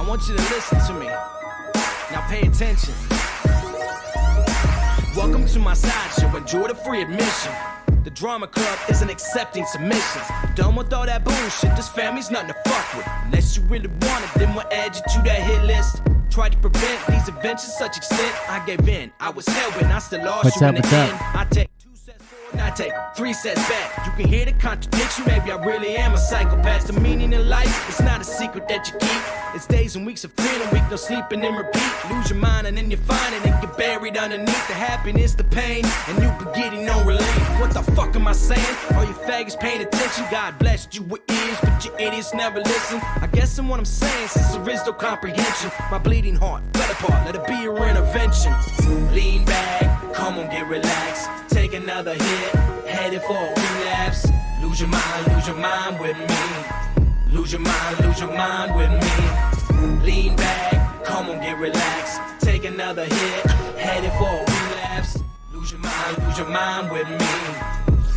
I want you to listen to me. Now pay attention. Welcome to my sideshow. Enjoy the free admission. The drama club isn't accepting submissions. Done with all that bullshit. This family's nothing to fuck with. Unless you really want it, then we'll add you to that hit list. Tried to prevent these events to such extent. I gave in. I was hell-bent. I still lost you in the end. I take 2 sets forward and I take 3 sets back. You can hear the contradiction. Maybe I really am a psychopath. The meaning in life, it's not a secret that you keep. It's days and weeks of freedom, week no sleeping and repeat. Lose your mind and then you find it and get buried underneath the happiness, the pain, and you be getting no relief. What the fuck am I saying? All you faggots paying attention. God blessed you with ears, but you idiots never listen. I guess in what I'm saying, since there is no comprehension, my bleeding heart fell apart, let it be your intervention. Lean back, come on, get relaxed. Take another hit, headed for a relapse. Lose your mind with me. Lose your mind with me. Lean back, come on, get relaxed. Take another hit, headed for a relapse. Lose your mind with me.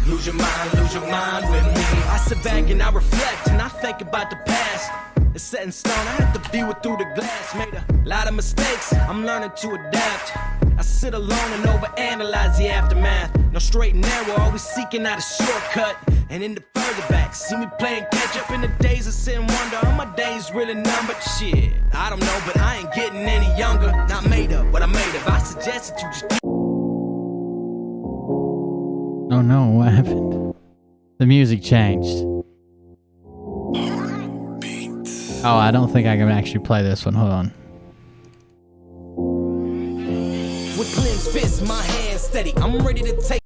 Lose your mind with me. I sit back and I reflect and I think about the past. It's set in stone, I have to view it through the glass. Made a lot of mistakes, I'm learning to adapt. I sit alone and overanalyze the aftermath. No straight and narrow, always seeking out a shortcut. And in the further back, see me playing catch up in the days of sin and wonder. Are my days really numbered? Shit, I don't know, but I ain't getting any younger. Not made up, but I made up. I suggest that you just... Oh no, what happened? The music changed. Oh, I don't think I can actually play this one. Hold on. With clenched fists, my hands steady. I'm ready to take...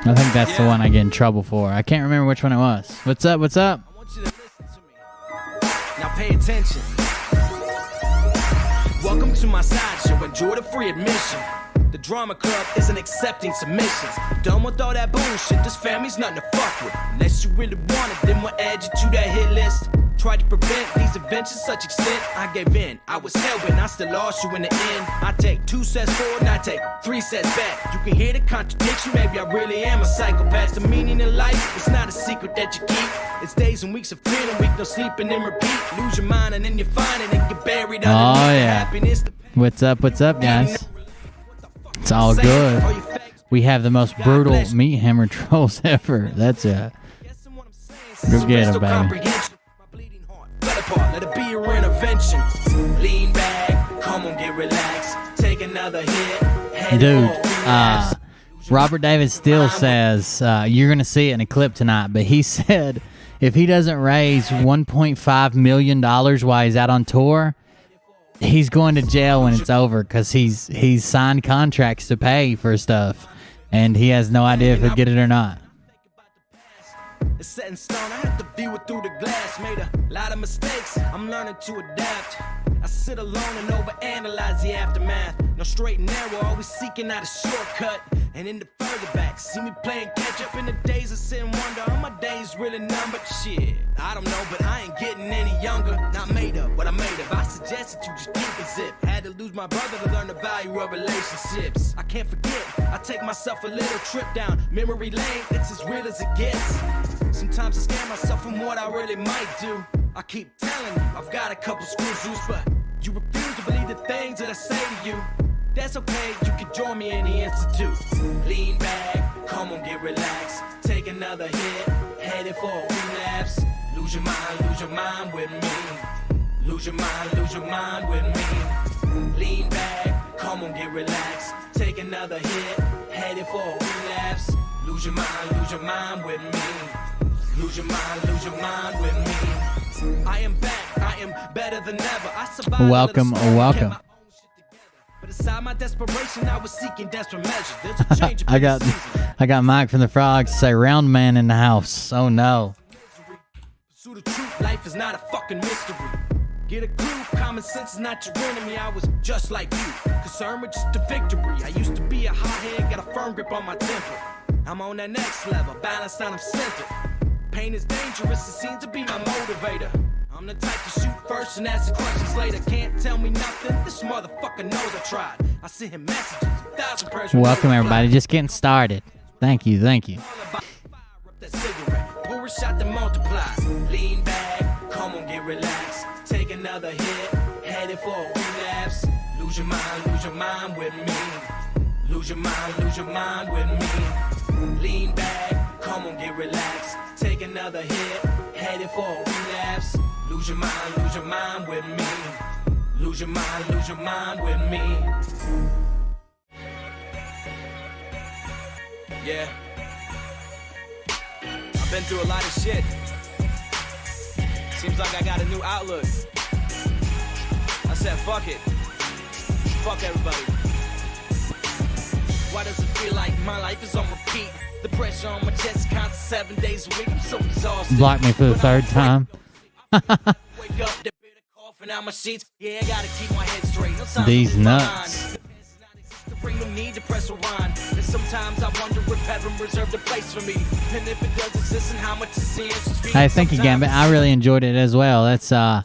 I think that's the one I get in trouble for. I can't remember which one it was. What's up? What's up? I want you to listen to me. Now pay attention. Welcome to my sideshow. Enjoy the free admission. The drama club isn't accepting submissions. Done with all that bullshit. This family's nothing to fuck with. Unless you really want it, then we'll add you to that hit list. Tried to prevent these events to such extent. I gave in. I was hell-bent. I still lost you in the end. I take 2 sets forward and I take 3 sets back. You can hear the contradiction. Maybe I really am a psychopath. The meaning in life, it's not a secret that you keep. It's days and weeks of freedom, week no sleeping and repeat. Lose your mind and then you find it and get buried underneath the happiness. What's up, guys? It's all good. We have the most brutal meat hammer trolls ever. That's a... Go get him, baby. Let it be your intervention. Lean back, come on, get relaxed. Take another hit. Dude, Robert David Steele says, you're going to see it in a clip tonight, but he said if he doesn't raise $1.5 million while he's out on tour, he's going to jail when it's over because he's signed contracts to pay for stuff, and he has no idea if he'll get it or not. It's set in stone, I have to view it through the glass. Made a lot of mistakes, I'm learning to adapt. I sit alone and overanalyze the aftermath. No straight and narrow, always seeking out a shortcut. And in the further back, see me playing catch up in the days of sin and wonder. Are my days really numbered? Shit, I don't know, but I ain't getting any younger. Not made up, but I made up. I suggest that you just keep a zip. Had to lose my brother to learn the value of relationships. I can't forget, I take myself a little trip down memory lane. It's as real as it gets. Sometimes I scare myself from what I really might do. I keep telling you, I've got a couple screws loose, but you refuse to believe the things that I say to you. That's okay, you can join me in the institute. Lean back, come on, get relaxed. Take another hit, headed for a relapse. Lose your mind with me. Lose your mind with me. Lean back, come on, get relaxed. Take another hit, headed for a relapse. Lose your mind with me. Lose your mind with me. I am back, I am better than ever. I survived. Welcome. But aside my desperation, I was seeking desperate measures. There's a change I got Mike from the Frogs to say round man in the house. Oh no. Pursue the truth, life is not a fucking mystery. Get a clue, common sense is not your enemy. I was just like you, concerned with just the victory. I used to be a hothead, got a firm grip on my temper. I'm on that next level, balanced and I'm centered. Pain is dangerous, it seems to be my motivator. I'm the type to shoot first and ask the questions later. Can't tell me nothing, this motherfucker knows I tried. I sent him messages, 1,000 prayers. Welcome everybody, just getting started. Thank you. Pour a shot to multiply. Lean back, come on, get relaxed. relax. Take another hit, headed for a relapse. Lose your mind with me. Lose your mind with me. Lean back, come on, get relaxed. Take another hit, headed for a relapse. Lose your mind with me. Lose your mind with me. Yeah. I've been through a lot of shit. Seems like I got a new outlook. I said, fuck it. Fuck everybody. Why does it feel like my life is on repeat? The pressure on my chest counts 7 days a week. I'm so exhausted. Block me for the third time. Wake up, the bitter coughing out my sheets. Yeah, I gotta keep my head straight. No time These to move nuts. on. Bring no need to press rewind. And sometimes I wonder if heaven reserved a place for me. And if it does exist, and how much is the answer? Hey, thank you, Gambit. I really enjoyed it as well. It's the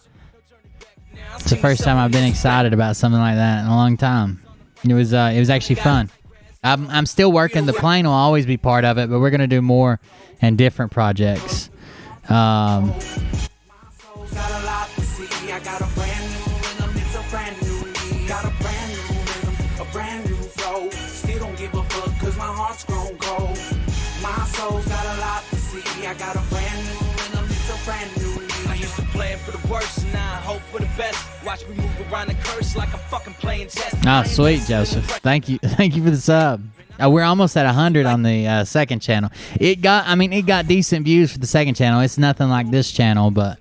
first time I've been excited about something like that in a long time. It was actually fun. I'm still working. The plane will always be part of it, but we're gonna do more and different projects. I got a brand new rhythm, it's a brand new me. I used to play it for the worst, and now I hope for the best. Watch me move around the curse like I'm fucking playing chess. Oh, sweet, Joseph. Thank you for the sub. We're almost at 100 on the second channel. It got decent views for the second channel. It's nothing like this channel, but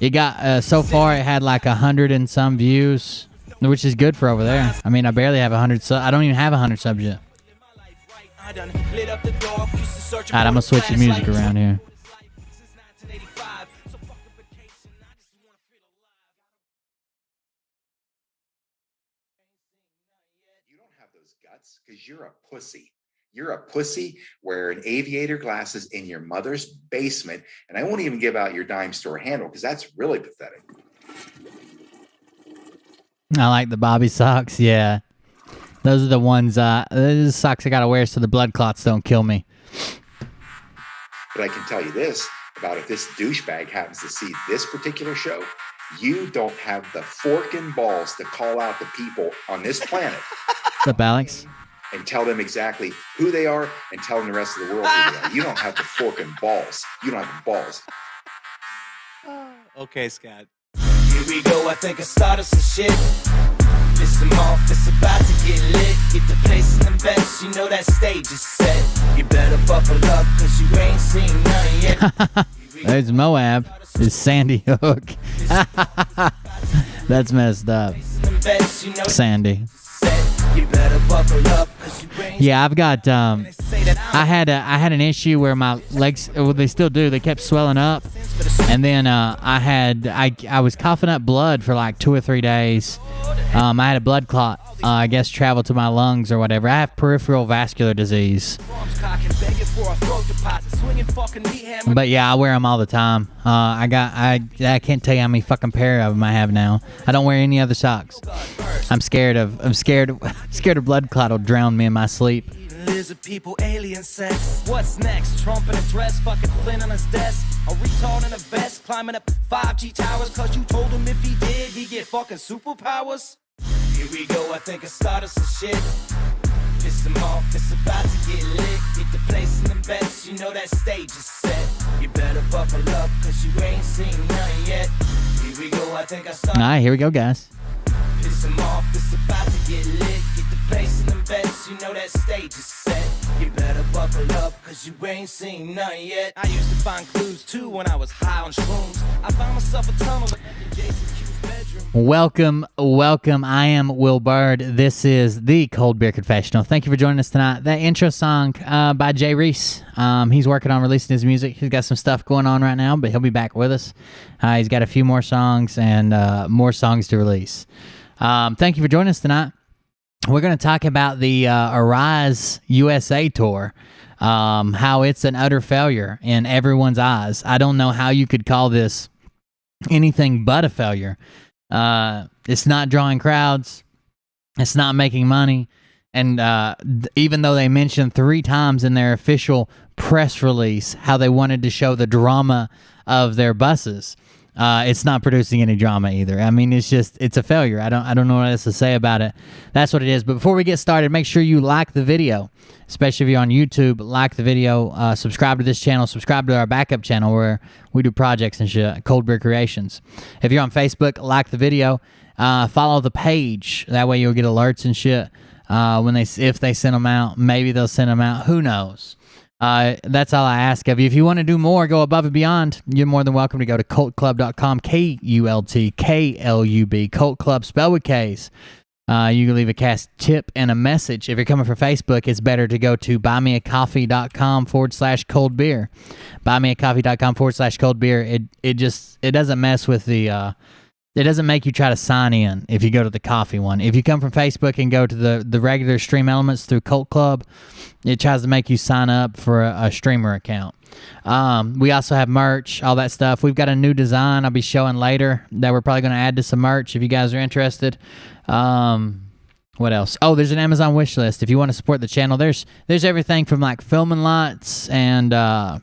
it got so far it had like 100 and some views, which is good for over there. I mean, I barely have 100 subs. I don't even have 100 subs yet. Alright, I'm gonna switch the music around here. You don't have those guts because you're a pussy. You're a pussy wearing aviator glasses in your mother's basement, and I won't even give out your dime store handle because that's really pathetic. I like the Bobby socks, yeah. Those are the ones, those are the socks I gotta wear so the blood clots don't kill me. But I can tell you this about if this douchebag happens to see this particular show, you don't have the forking balls to call out the people on this planet. What's up, Alex? And tell them exactly who they are and tell them the rest of the world who they are. You don't have the forking balls. You don't have the balls. Okay, Scott. Here we go, I think I started some shit. Piss them off, it's about to get lit. Get the place in the best, you know that stage is set. You better buckle up, cause you ain't seen none yet. There's Moab. It's Sandy Hook. That's messed up. Sandy. Yeah, I've got I had an issue where my legs, well, they still do, they kept swelling up, and then I was coughing up blood for like 2 or 3 days. I had a blood clot, I guess, travel to my lungs or whatever. I have peripheral vascular disease. But yeah, I wear them all the time. I can't tell you how many fucking pair of them I have now. I don't wear any other socks. I'm scared of blood clot will drown me in my sleep. Lizard people, alien sex. What's next? Trump in a dress, fucking Flynn on his desk. A retard in a vest, climbing up 5G towers. Cause you told him if he did, he'd get fucking superpowers. Here we go, I think I started some shit. Piss them off, it's about to get lit. Get the place in the best, you know that stage is set. You better buckle up, cause you ain't seen none yet. Here we go, I think I started. Alright, here we go, guys. Piss them off, it's about to get lit. Get the place in the best, you know that stage is set. You better buckle up, cause you ain't seen none yet. I used to find clues too when I was high on shrooms. I found myself a tunnel in Jason Q's bedroom. Welcome. I am Will Bird. This is the Cold Beer Confessional. Thank you for joining us tonight. That intro song by Jay Reese. He's working on releasing his music. He's got some stuff going on right now, but he'll be back with us. He's got a few more songs and more songs to release. Thank you for joining us tonight. We're going to talk about the Arise USA tour, how it's an utter failure in everyone's eyes. I don't know how you could call this anything but a failure. It's not drawing crowds. It's not making money. And even though they mentioned 3 times in their official press release how they wanted to show the drama of their buses, It's not producing any drama either. I mean, it's a failure. I don't know what else to say about it. That's what it is. But before we get started, make sure you like the video, especially if you're on YouTube. Like the video, subscribe to this channel, subscribe to our backup channel where we do projects and shit, Cold Beer Creations. If you're on Facebook, like the video, follow the page. That way you'll get alerts and shit. If they send them out, maybe they'll send them out. Who knows? That's all I ask of you. If you want to do more, go above and beyond, you're more than welcome to go to cultclub.com, KULTKLUB, Cult Club, spelled with K's. You can leave a cash tip and a message. If you're coming from Facebook, it's better to go to buymeacoffee.com/cold beer. Buymeacoffee.com/cold beer. It doesn't mess with the, it doesn't make you try to sign in if you go to the coffee one. If you come from Facebook and go to the regular Stream Elements through Cult Club, it tries to make you sign up for a streamer account. We also have merch, all that stuff. We've got a new design I'll be showing later that we're probably going to add to some merch if you guys are interested. What else? Oh, there's an Amazon wish list. If you want to support the channel, there's everything from like filming lights and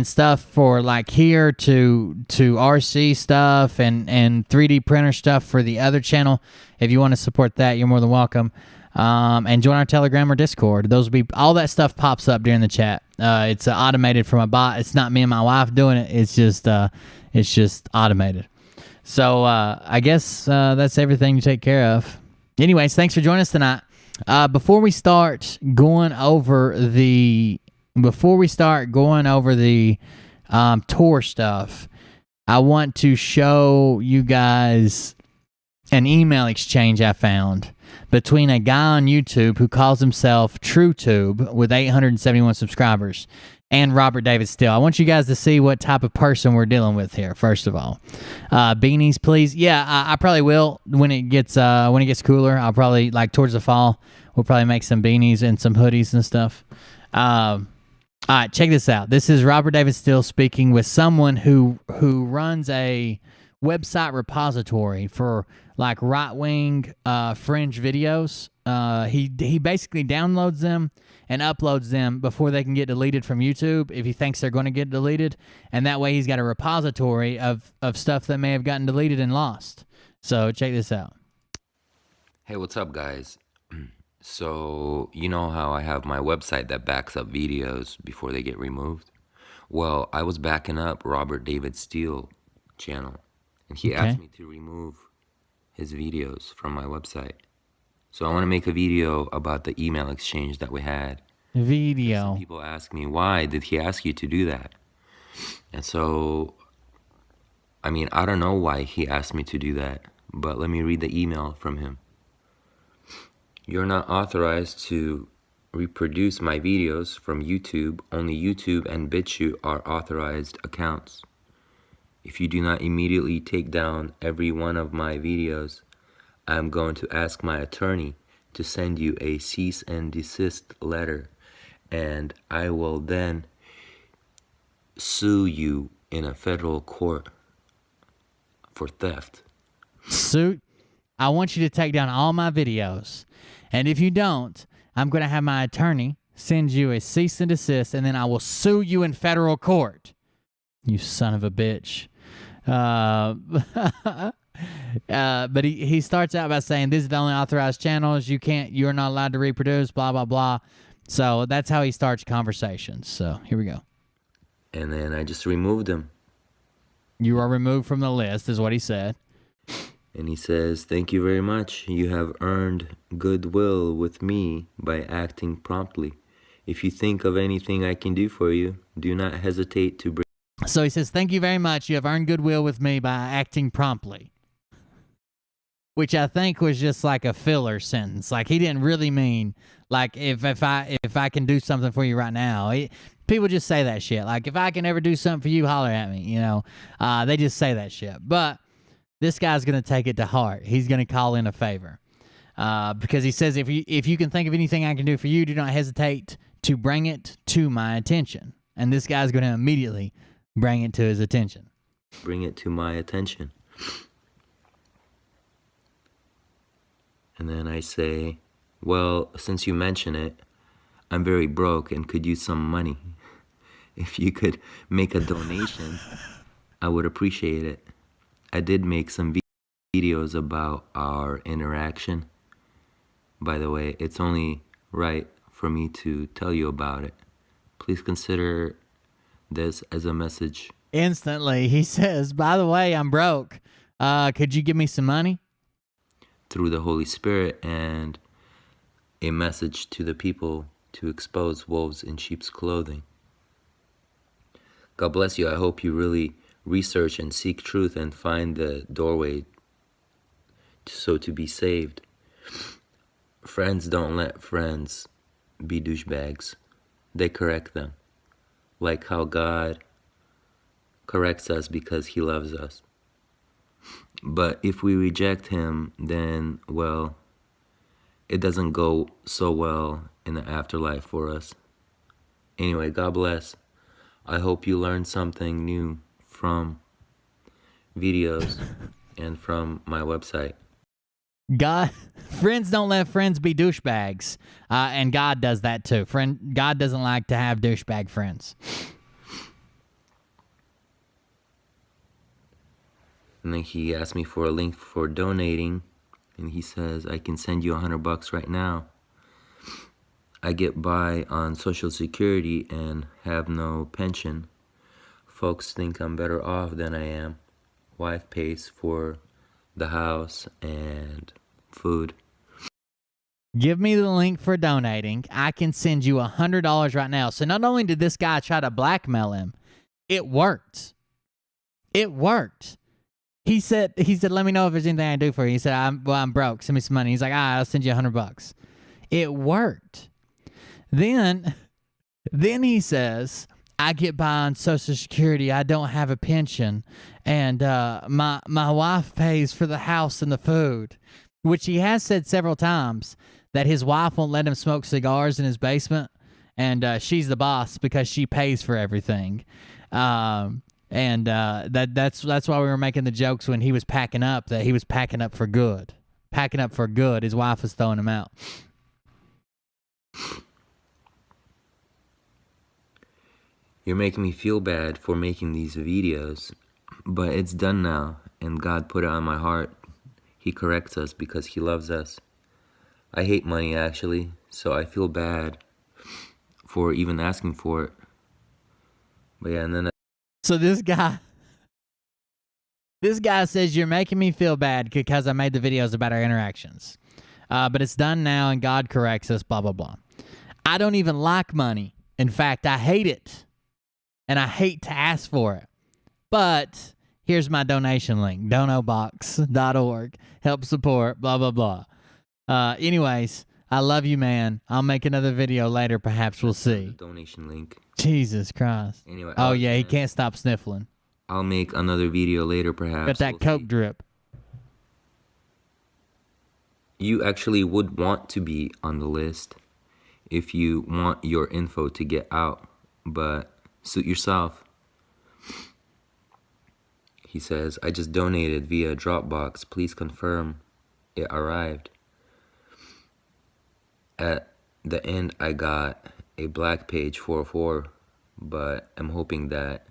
stuff for like here to RC stuff and 3D printer stuff for the other channel. If you want to support that, you're more than welcome. And join our Telegram or Discord. Those will be all that stuff pops up during the chat. It's automated from a bot. It's not me and my wife doing it. It's just automated. So I guess that's everything to take care of. Anyways, thanks for joining us tonight. Before we start going over the tour stuff, I want to show you guys an email exchange I found between a guy on YouTube who calls himself TrueTube with 871 subscribers and Robert David Steele. I want you guys to see what type of person we're dealing with here, first of all. Beanies, please. Yeah, I probably will when it gets cooler. I'll probably, like, towards the fall, we'll probably make some beanies and some hoodies and stuff. All right, check this out. This is Robert David Steele speaking with someone who runs a website repository for like right-wing fringe videos. He basically downloads them and uploads them before they can get deleted from YouTube if he thinks they're going to get deleted. And that way he's got a repository of stuff that may have gotten deleted and lost. So check this out. Hey, what's up, guys? So, you know how I have my website that backs up videos before they get removed? Well, I was backing up Robert David Steele channel, and he asked me to remove his videos from my website. So I want to make a video about the email exchange that we had. Some people ask me, why did he ask you to do that? And so, I mean, I don't know why he asked me to do that, but let me read the email from him. You're not authorized to reproduce my videos from YouTube. Only YouTube and BitChute are authorized accounts. If you do not immediately take down every one of my videos, I'm going to ask my attorney to send you a cease and desist letter, and I will then sue you in a federal court for theft. Suit? I want you to take down all my videos. And if you don't, I'm going to have my attorney send you a cease and desist, and then I will sue you in federal court. You son of a bitch. But he starts out by saying, this is the only authorized channels. You're not allowed to reproduce, blah, blah, blah. So that's how he starts conversations. So here we go. And then I just removed him. You are removed from the list, is what he said. And he says, thank you very much. You have earned goodwill with me by acting promptly. If you think of anything I can do for you, do not hesitate to bring. So he says, thank you very much. You have earned goodwill with me by acting promptly. Which I think was just like a filler sentence. Like he didn't really mean, like, if I can do something for you right now. People just say that shit. Like, if I can ever do something for you, holler at me, you know. They just say that shit. But this guy's going to take it to heart. He's going to call in a favor. Because he says, if you can think of anything I can do for you, do not hesitate to bring it to my attention. And this guy's going to immediately bring it to his attention. Bring it to my attention. And then I say, well, since you mention it, I'm very broke and could use some money. If you could make a donation, I would appreciate it. I did make some videos about our interaction. By the way, it's only right for me to tell you about it. Please consider this as a message. Instantly, he says, by the way, I'm broke. Could you give me some money? Through the Holy Spirit, and a message to the people to expose wolves in sheep's clothing. God bless you. I hope you really research and seek truth and find the doorway to be saved. Friends don't let friends be douchebags. They correct them. Like how God corrects us because he loves us. But if we reject him, then, well, it doesn't go so well in the afterlife for us. Anyway, God bless. I hope you learned something new from videos and from my website. Friends don't let friends be douchebags, and God does that too. God doesn't like to have douchebag friends. And then he asked me for a link for donating, and he says, I can send you $100 right now. I get by on Social Security and have no pension. Folks think I'm better off than I am. Wife pays for the house and food. Give me the link for donating. I can send you $100 right now. So not only did this guy try to blackmail him, it worked. It worked. He said, let me know if there's anything I can do for you. He said, I'm broke. Send me some money. He's like, I'll send you $100. It worked. Then he says, I get by on Social Security. I don't have a pension. And my wife pays for the house and the food, which he has said several times that his wife won't let him smoke cigars in his basement. And she's the boss because she pays for everything. And that's why we were making the jokes when he was packing up, that he was packing up for good. Packing up for good. His wife was throwing him out. You're making me feel bad for making these videos, but it's done now, and God put it on my heart. He corrects us because he loves us. I hate money, actually, so I feel bad for even asking for it. But yeah, and then So this guy says, you're making me feel bad because I made the videos about our interactions. But it's done now and God corrects us, blah, blah, blah. I don't even like money. In fact, I hate it. And I hate to ask for it. But here's my donation link, donobox.org. Help support, blah, blah, blah. Anyways, I love you, man. I'll make another video later. Perhaps we'll see. Donation link. Jesus Christ. Anyway. Oh, yeah, he can't stop sniffling. I'll make another video later, perhaps. Got that Coke drip. You actually would want to be on the list if you want your info to get out, but suit yourself. He says, I just donated via Dropbox. Please confirm it arrived. At the end, I got a black page 404, but I'm hoping that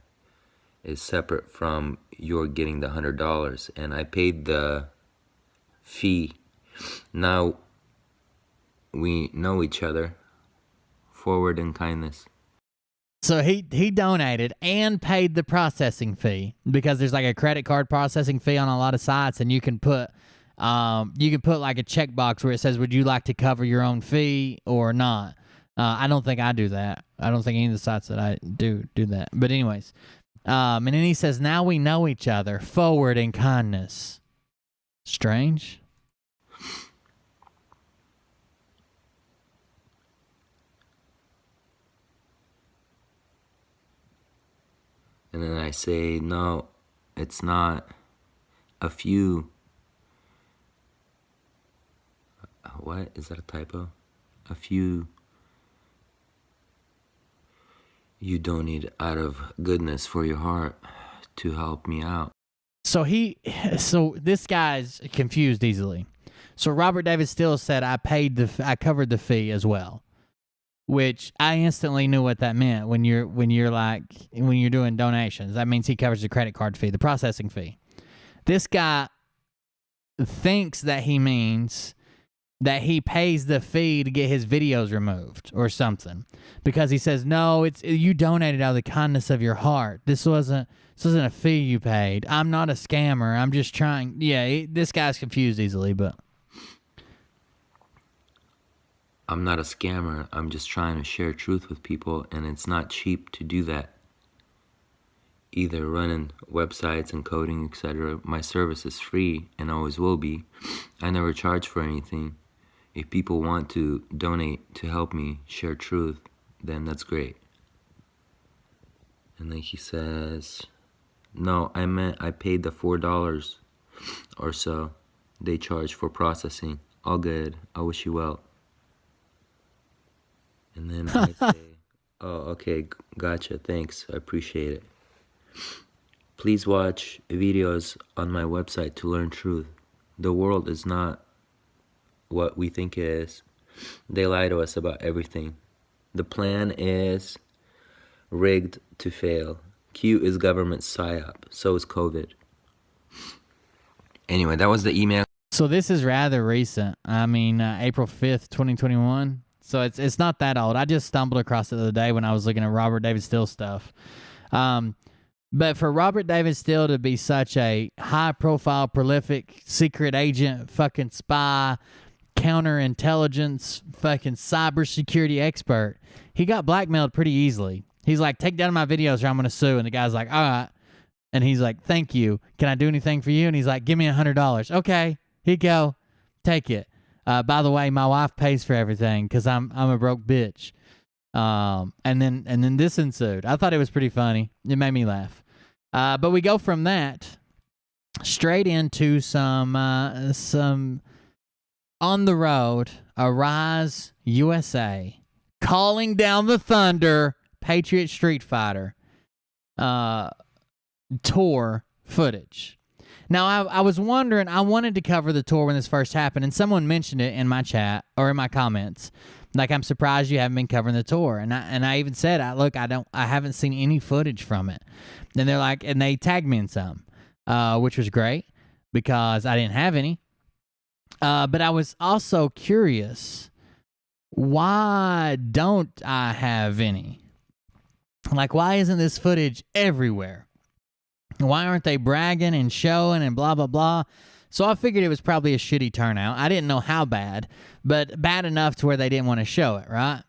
is separate from your getting the $100. And I paid the fee. Now we know each other. Forward in kindness. So he donated and paid the processing fee, because there's like a credit card processing fee on a lot of sites, and you can put like a checkbox where it says, would you like to cover your own fee or not? I don't think I do that. I don't think any of the sites that I do that. But anyways, and then he says, now we know each other. Forward in kindness. Strange. And then I say, no, it's not. A few. What? Is that a typo? A few. You donate out of goodness for your heart to help me out. So this guy's confused easily. So Robert David Steele said, I covered the fee as well. Which I instantly knew what that meant when you're doing donations. That means he covers the credit card fee, the processing fee. This guy thinks that he means that he pays the fee to get his videos removed or something, because he says, no, it's you donated out of the kindness of your heart. This wasn't a fee you paid. I'm not a scammer. I'm just trying. Yeah, this guy's confused easily, but I'm not a scammer. I'm just trying to share truth with people, and it's not cheap to do that. Either running websites and coding, etc. My service is free and always will be. I never charge for anything. If people want to donate to help me share truth, then that's great. And then he says, no, I meant I paid the $4 or so they charge for processing. All good. I wish you well. And then I say, oh, okay, gotcha, thanks, I appreciate it. Please watch videos on my website to learn truth. The world is not what we think it is. They lie to us about everything. The plan is rigged to fail. Q is government psyop. So is COVID. Anyway, that was the email. so this is rather recent. I mean, April 5th, 2021. So it's not that old. I just stumbled across it the other day when I was looking at Robert David Steele stuff. But for Robert David Steele to be such a high-profile, prolific, secret agent, fucking spy, counterintelligence, fucking cybersecurity expert, he got blackmailed pretty easily. He's like, take down my videos or I'm going to sue. And the guy's like, all right. And he's like, thank you. Can I do anything for you? And he's like, give me $100. Okay, here you go. Take it. By the way, my wife pays for everything because I'm a broke bitch. And then this ensued. I thought it was pretty funny. It made me laugh. But we go from that straight into some on the road, Arise USA, calling down the thunder, Patriot Street Fighter tour footage. Now, I was wondering, I wanted to cover the tour when this first happened, and someone mentioned it in my chat or in my comments. Like, I'm surprised you haven't been covering the tour. And I even said, I haven't seen any footage from it. And they're like, and they tagged me in some, which was great because I didn't have any. But I was also curious, why don't I have any? Like, why isn't this footage everywhere? Why aren't they bragging and showing and blah, blah, blah? So I figured it was probably a shitty turnout. I didn't know how bad, but bad enough to where they didn't want to show it, right?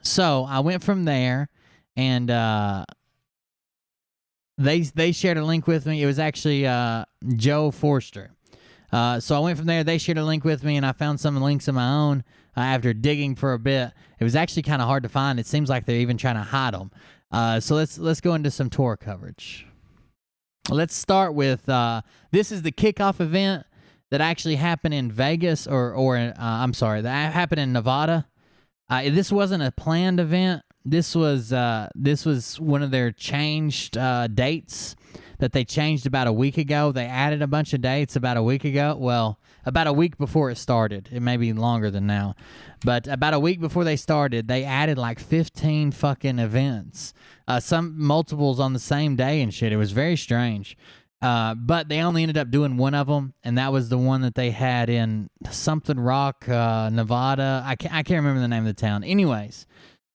So I went from there, and they shared a link with me. It was actually Joe Forster. So I went from there. They shared a link with me, and I found some links of my own after digging for a bit. It was actually kind of hard to find. It seems like they're even trying to hide them. So let's go into some tour coverage. Let's start with this is the kickoff event that actually happened in Vegas, I'm sorry, that happened in Nevada. This wasn't a planned event. This was one of their changed dates that they changed about a week ago. They added a bunch of dates about a week ago. Well, about a week before it started. It may be longer than now. But about a week before they started, they added like 15 fucking events. Some multiples on the same day and shit. It was very strange. But they only ended up doing one of them, and that was the one that they had in something Rock, Nevada. I can't remember the name of the town. Anyways,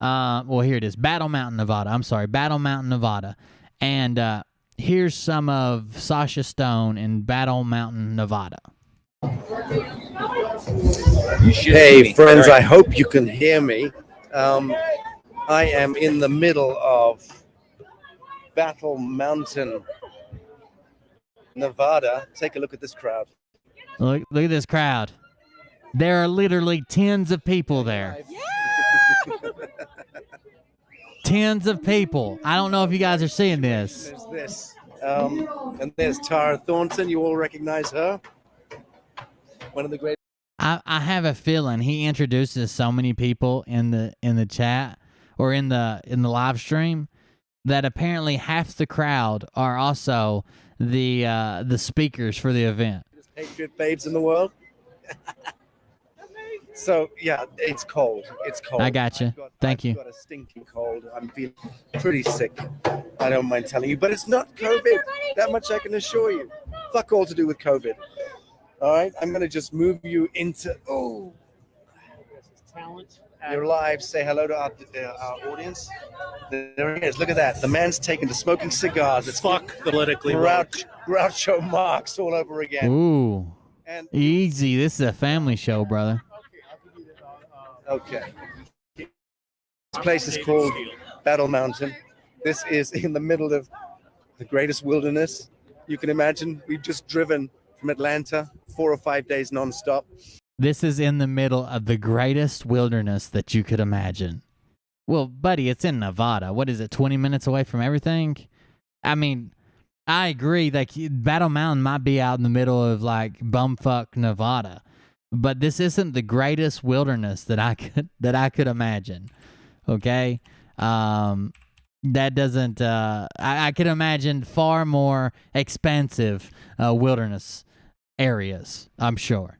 well, here it is. Battle Mountain, Nevada. I'm sorry, Battle Mountain, Nevada. And here's some of Sasha Stone in Battle Mountain, Nevada. Hey, friends, I hope you can hear me. I am in the middle of Battle Mountain, Nevada. Take a look at this crowd. Look at this crowd. There are literally tens of people there. Tens of people. I don't know if you guys are seeing this. There's this. And there's Tara Thornton. You all recognize her? One of the great. I have a feeling he introduces so many people in the chat or in the live stream that apparently half the crowd are also the speakers for the event. Patriot babes in the world. So yeah, it's cold. It's cold. I got you. Thank you. I've got a stinking cold. I'm feeling pretty sick. I don't mind telling you, but it's not COVID. That much I can assure you. fuck all to do with COVID. All right, I'm going to just move you into, Talent. you're live. Say hello to our audience. There he is. Look at that. The man's taken to smoking cigars. It's Fuck politically woke. Groucho Marx all over again. Ooh. And Easy. This is a family show, brother. okay. This place is called Battle Mountain. This is in the middle of the greatest wilderness you can imagine. We've just driven from Atlanta 4 or 5 days nonstop. This is in the middle of the greatest wilderness that you could imagine. Well, buddy, it's in Nevada. What is it, 20 minutes away from everything? I mean, I agree. Like, Battle Mountain might be out in the middle of, like, bumfuck Nevada. But this isn't the greatest wilderness that I could imagine. Okay? That doesn't... I could imagine far more expansive wilderness areas, I'm sure.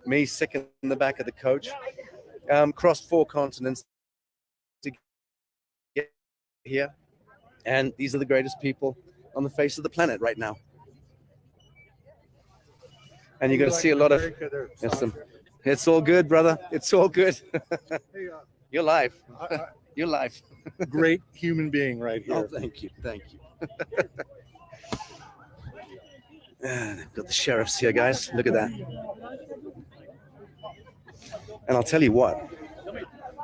Me sick in the back of the coach. Crossed 4 continents to get here. And these are the greatest people on the face of the planet right now. And you're going to see a lot of... It's all good, brother. It's all good. You're live. You're live. Great human being right here. Oh, thank you. Thank you. Got the sheriffs here, guys. Look at that. And I'll tell you what.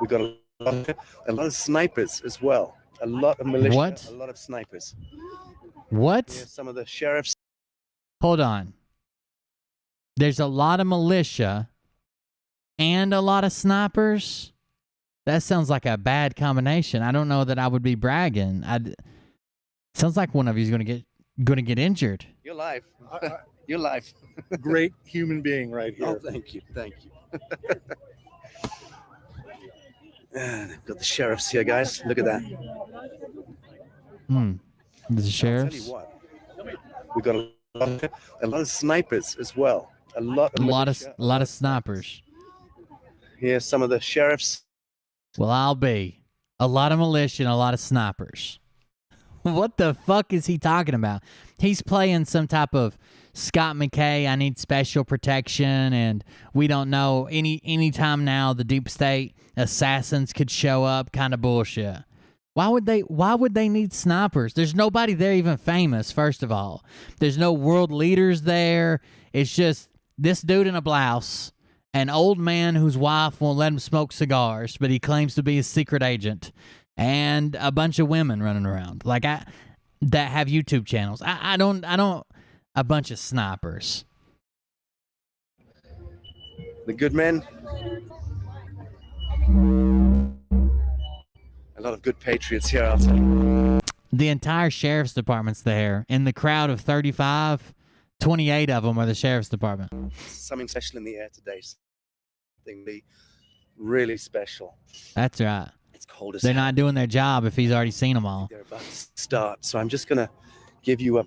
We've got a lot of snipers as well. A lot of militia. What? A lot of snipers. What? Here's some of the sheriffs. Hold on. There's a lot of militia and a lot of snipers. That sounds like a bad combination. I don't know that I would be bragging. Sounds like one of you is going to get injured. You're live. You're live. Great human being right here. Oh, thank you. Thank you. Got the sheriffs here, guys. Look at that. The sheriffs. I'll tell you what. We got a lot of snipers as well. A lot of snipers. Here's some of the sheriffs. Well, I'll be a lot of militia and a lot of snipers. What the fuck is he talking about? He's playing some type of Scott McKay, I need special protection, and we don't know any time now the deep state assassins could show up kind of bullshit. Why would they need snipers? There's nobody there even famous, first of all. There's no world leaders there. It's just this dude in a blouse, an old man whose wife won't let him smoke cigars, but he claims to be a secret agent, and a bunch of women running around that have YouTube channels. I don't. A bunch of snipers. The good men. A lot of good patriots here, I'll tell you. The entire sheriff's department's there. In the crowd of 35, 28 of them are the sheriff's department. Something special in the air today. Something really special. That's right. It's cold as They're hell. not doing their job if he's already seen them all. They're about to start, so I'm just going to give you a...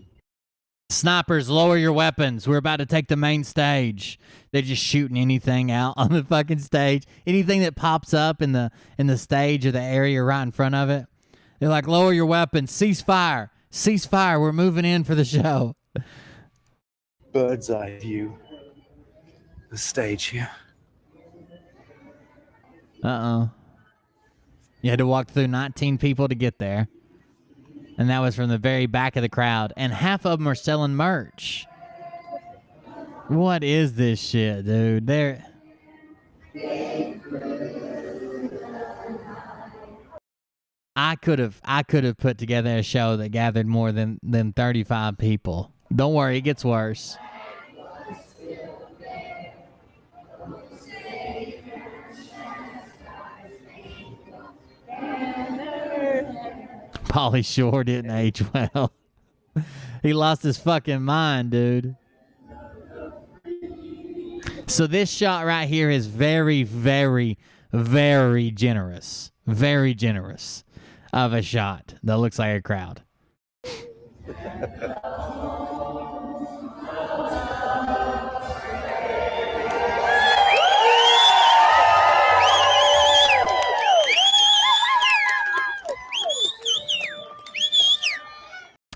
Snipers, lower your weapons. We're about to take the main stage. They're just shooting anything out on the fucking stage. Anything that pops up in the stage or the area right in front of it. They're like, lower your weapons. Cease fire. Cease fire. We're moving in for the show. Bird's eye view. The stage here. Uh-oh. You had to walk through 19 people to get there. And that was from the very back of the crowd. And half of them are selling merch. What is this shit, dude? I could have put together a show that gathered more than 35 people. Don't worry, it gets worse. Pauly Shore didn't age well. He lost his fucking mind, dude. So this shot right here is very, very, very generous. Very generous of a shot that looks like a crowd.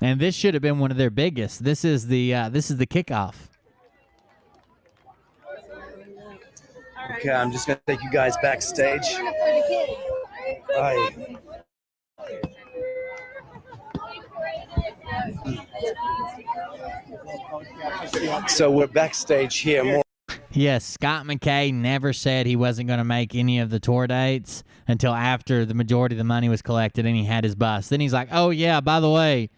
And this should have been one of their biggest. This is the kickoff. Okay, I'm just gonna take you guys backstage. Aye. So we're backstage here. More. Yes, Scott McKay never said he wasn't going to make any of the tour dates until after the majority of the money was collected and he had his bus. Then he's like, "Oh yeah, by the way,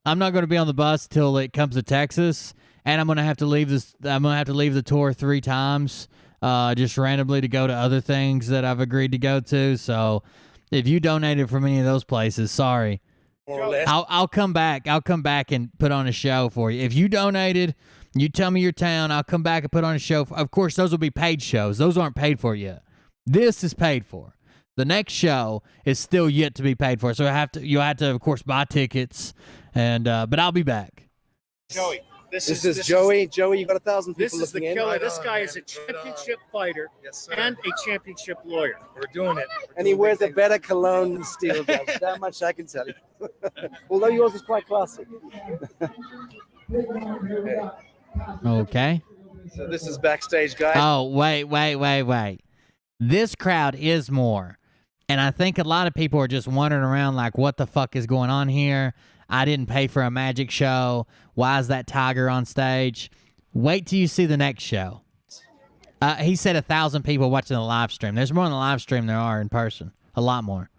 I'm not going to be on the bus till it comes to Texas, and I'm going to have to leave this. I'm going to have to leave the tour 3 times, just randomly to go to other things that I've agreed to go to. So if you donated from any of those places, sorry." I'll come back. I'll come back and put on a show for you. If you donated, you tell me your town, I'll come back and put on a show. Of course, those will be paid shows. Those aren't paid for yet. This is paid for. The next show is still yet to be paid for. So you'll have to, of course, buy tickets. And but I'll be back. Joey, this is Joey. Joey, you got 1,000 people. This is the killer. This guy is a championship fighter and a championship lawyer. We're doing it. And he wears a better cologne than Steel does. That much I can tell you. Although yours is quite classic. Okay. So this is backstage, guys. Oh, wait. This crowd is more. And I think a lot of people are just wandering around like, what the fuck is going on here? I didn't pay for a magic show. Why is that tiger on stage? Wait till you see the next show. He said 1,000 people watching the live stream. There's more on the live stream than there are in person. A lot more.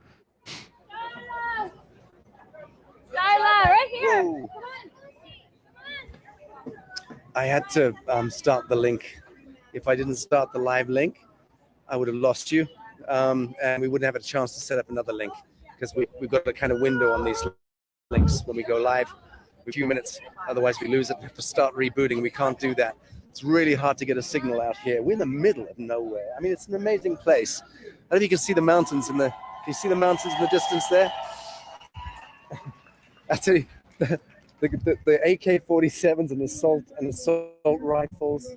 Skylar, right here. Whoa. I had to start the link. If I didn't start the live link, I would have lost you. And we wouldn't have a chance to set up another link because we've got a kind of window on these links when we go live. A few minutes, otherwise we lose it. We have to start rebooting. We can't do that. It's really hard to get a signal out here. We're in the middle of nowhere. I mean, it's an amazing place. I don't know if you can see the mountains can you see the mountains in the distance there? Actually, the AK-47s and assault rifles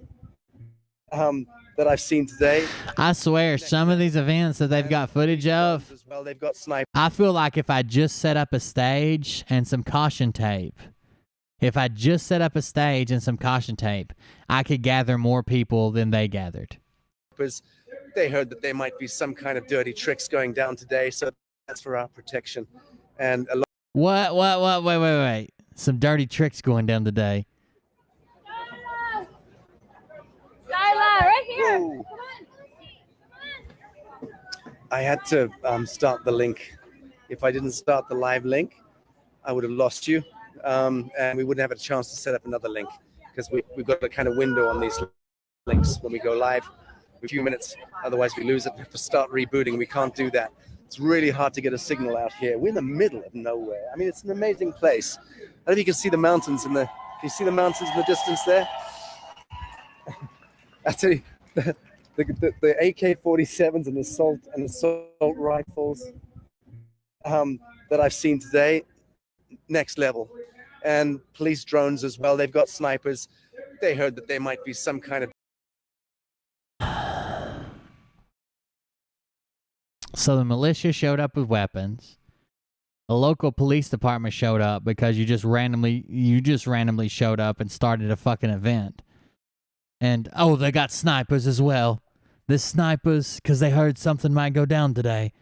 that I've seen today. I swear, some of these events that they've got footage of, as well, they've got snipers. I feel like if I just set up a stage and some caution tape, I could gather more people than they gathered. Because they heard that there might be some kind of dirty tricks going down today, so that's for our protection. And a lot. What? Wait. Some dirty tricks going down today. Skylar, right here. Whoa. I had to start the link. If I didn't start the live link, I would have lost you. And we wouldn't have a chance to set up another link because we've got a kind of window on these links when we go live. A few minutes, otherwise we lose it. We have to start rebooting. We can't do that. It's really hard to get a signal out here. We're in the middle of nowhere. I mean, it's an amazing place. I don't know if you can see the mountains can you see the mountains in the distance there? Actually, the AK-47s and assault rifles that I've seen today, next level. And police drones as well. They've got snipers. They heard that there might be some kind of. So the militia showed up with weapons. The local police department showed up because you just randomly showed up and started a fucking event. And they got snipers as well. The snipers, because they heard something might go down today.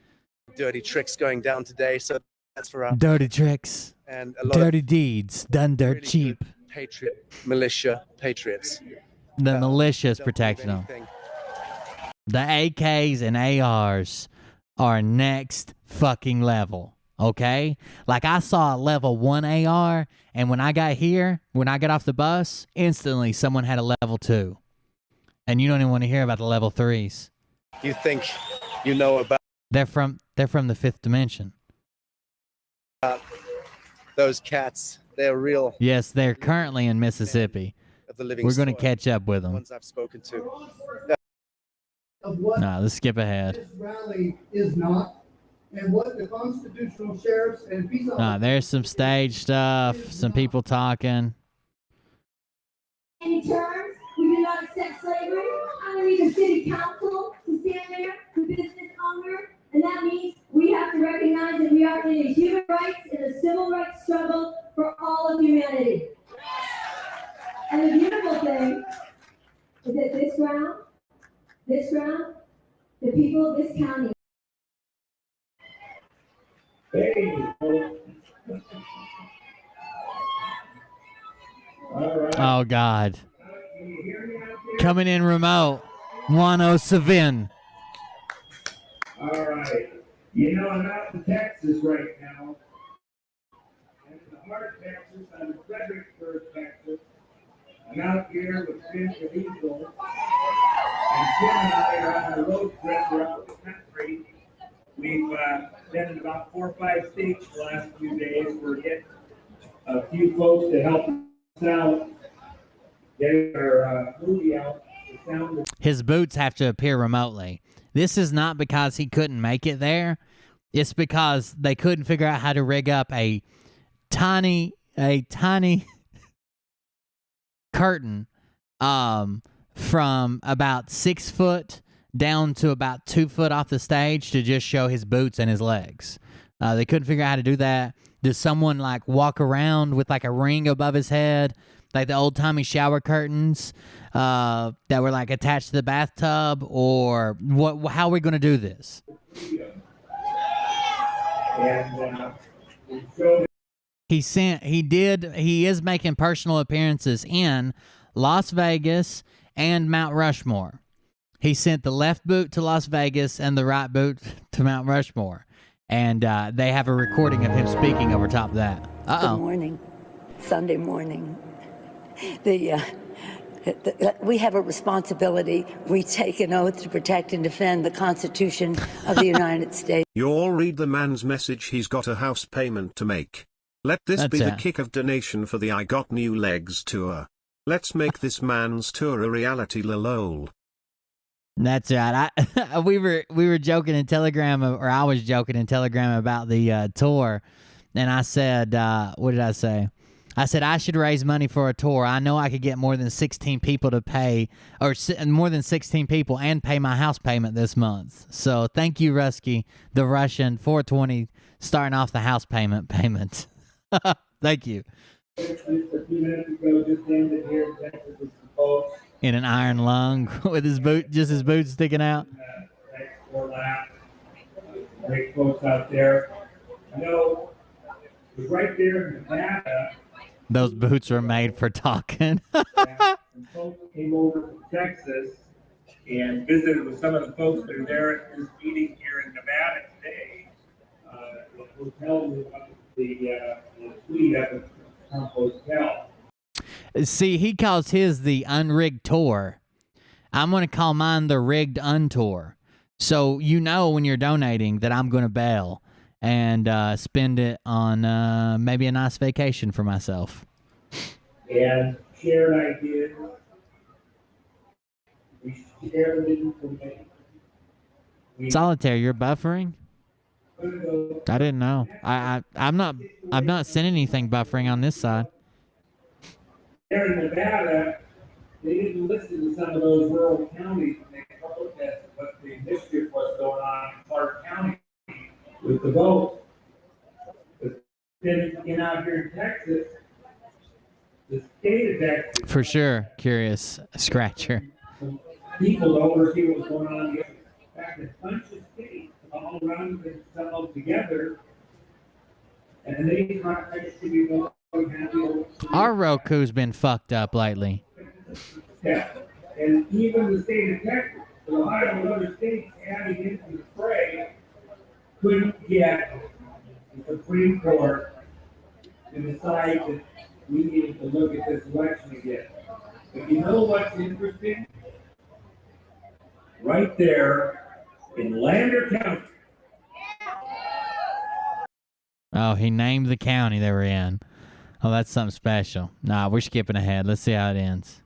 Dirty tricks going down today, so that's for our dirty tricks and a lot dirty of deeds done dirt really cheap. Militia patriots. The militia is Don't protecting believe them. anything. The AKs and ARs are next fucking level. Okay? Like I saw a level 1 AR, and when I got off the bus, instantly someone had a level 2. And you don't even want to hear about the level 3s. You think you know about They're from the 5th dimension. those cats? They're real. Yes, they're currently in Mississippi. Of the living We're going to soil. catch up with The them. ones I've spoken to. Of what No, let's skip ahead. this rally is not, and what the constitutional sheriffs and peace officers. There's some stage stuff, some people talking. Any terms, we do not accept slavery. I need the city council to stand there, the business owner, and that means we have to recognize that we are in a human rights and a civil rights struggle for all ground, the people of this county. Oh, God. Coming in remote. 107. All right. You know, I'm out in Texas right now. And in the heart of Texas, I'm in Fredericksburg, Texas. I'm out here with Vince and Eagle. And Tim and I are on a road trip throughout the country. We've been in about 4 or 5 states the last few days. We're getting a few folks to help us out, getting our movie out. His boots have to appear remotely. This is not because he couldn't make it there. It's because they couldn't figure out how to rig up a tiny curtain from about 6 foot down to about 2 foot off the stage to just show his boots and his legs. They couldn't figure out how to do that. Does someone like walk around with like a ring above his head, like the old-timey shower curtains that were like attached to the bathtub, or what? How are we going to do this? He is making personal appearances in Las Vegas and Mount Rushmore. He sent the left boot to Las Vegas and the right boot to Mount Rushmore. And they have a recording of him speaking over top of that. Good morning. Sunday morning. We have a responsibility. We take an oath to protect and defend the Constitution of the United States. You all read the man's message. He's got a house payment to make. Let this be the kick of donation for the I Got New Legs tour. Let's make this man's tour a reality, lol. That's right. We were joking in Telegram, or I was joking in Telegram about the tour, and I said, what did I say? I said I should raise money for a tour. I know I could get more than 16 people to pay, or more than 16 people, and pay my house payment this month. So thank you, Rusky, the Russian 420, starting off the house payment. Thank you. Just a few minutes ago, just ended here in Texas with some folks. In an iron lung with his boots sticking out. Great folks out there. I know it was right there in Nevada. Those boots were made for talking. Some folks came over from Texas and visited with some of the folks that are there at this meeting here in Nevada today. The hotel, the suite up at the hotel. See, he calls his the unrigged tour. I'm going to call mine the rigged untour. So you know when you're donating that I'm going to bail and spend it on maybe a nice vacation for myself. And shared ideas. We shared information. Solitaire, you're buffering? I didn't know. I'm not seeing anything buffering on this side. There in Nevada, they didn't listen to some of those rural counties when they protested what the mischief was going on in Clark County with the vote. But then out here in Texas, the state of Texas. For sure, curious scratcher. People to oversee what was going on. In fact, a bunch of states all run themselves together, and they tried to be more. Our Roku's been fucked up lately. Yeah, and even the state of Texas, Ohio and other states adding into the fray, couldn't get the Supreme Court to decide that we needed to look at this election again. But you know what's interesting? Right there in Lander County. Oh, he named the county they were in. Oh, that's something special. Nah, we're skipping ahead. Let's see how it ends.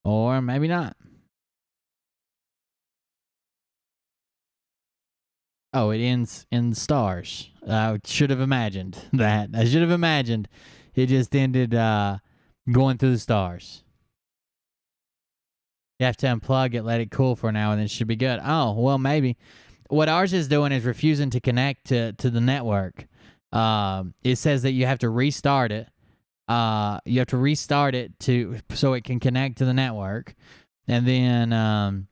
Or maybe not. Oh, it ends in stars. I should have imagined that. I should have imagined it just ended going through the stars. You have to unplug it, let it cool for an hour, and then it should be good. Oh, well, maybe. What ours is doing is refusing to connect to the network. It says that you have to restart it You have to restart it so it can connect to the network. And then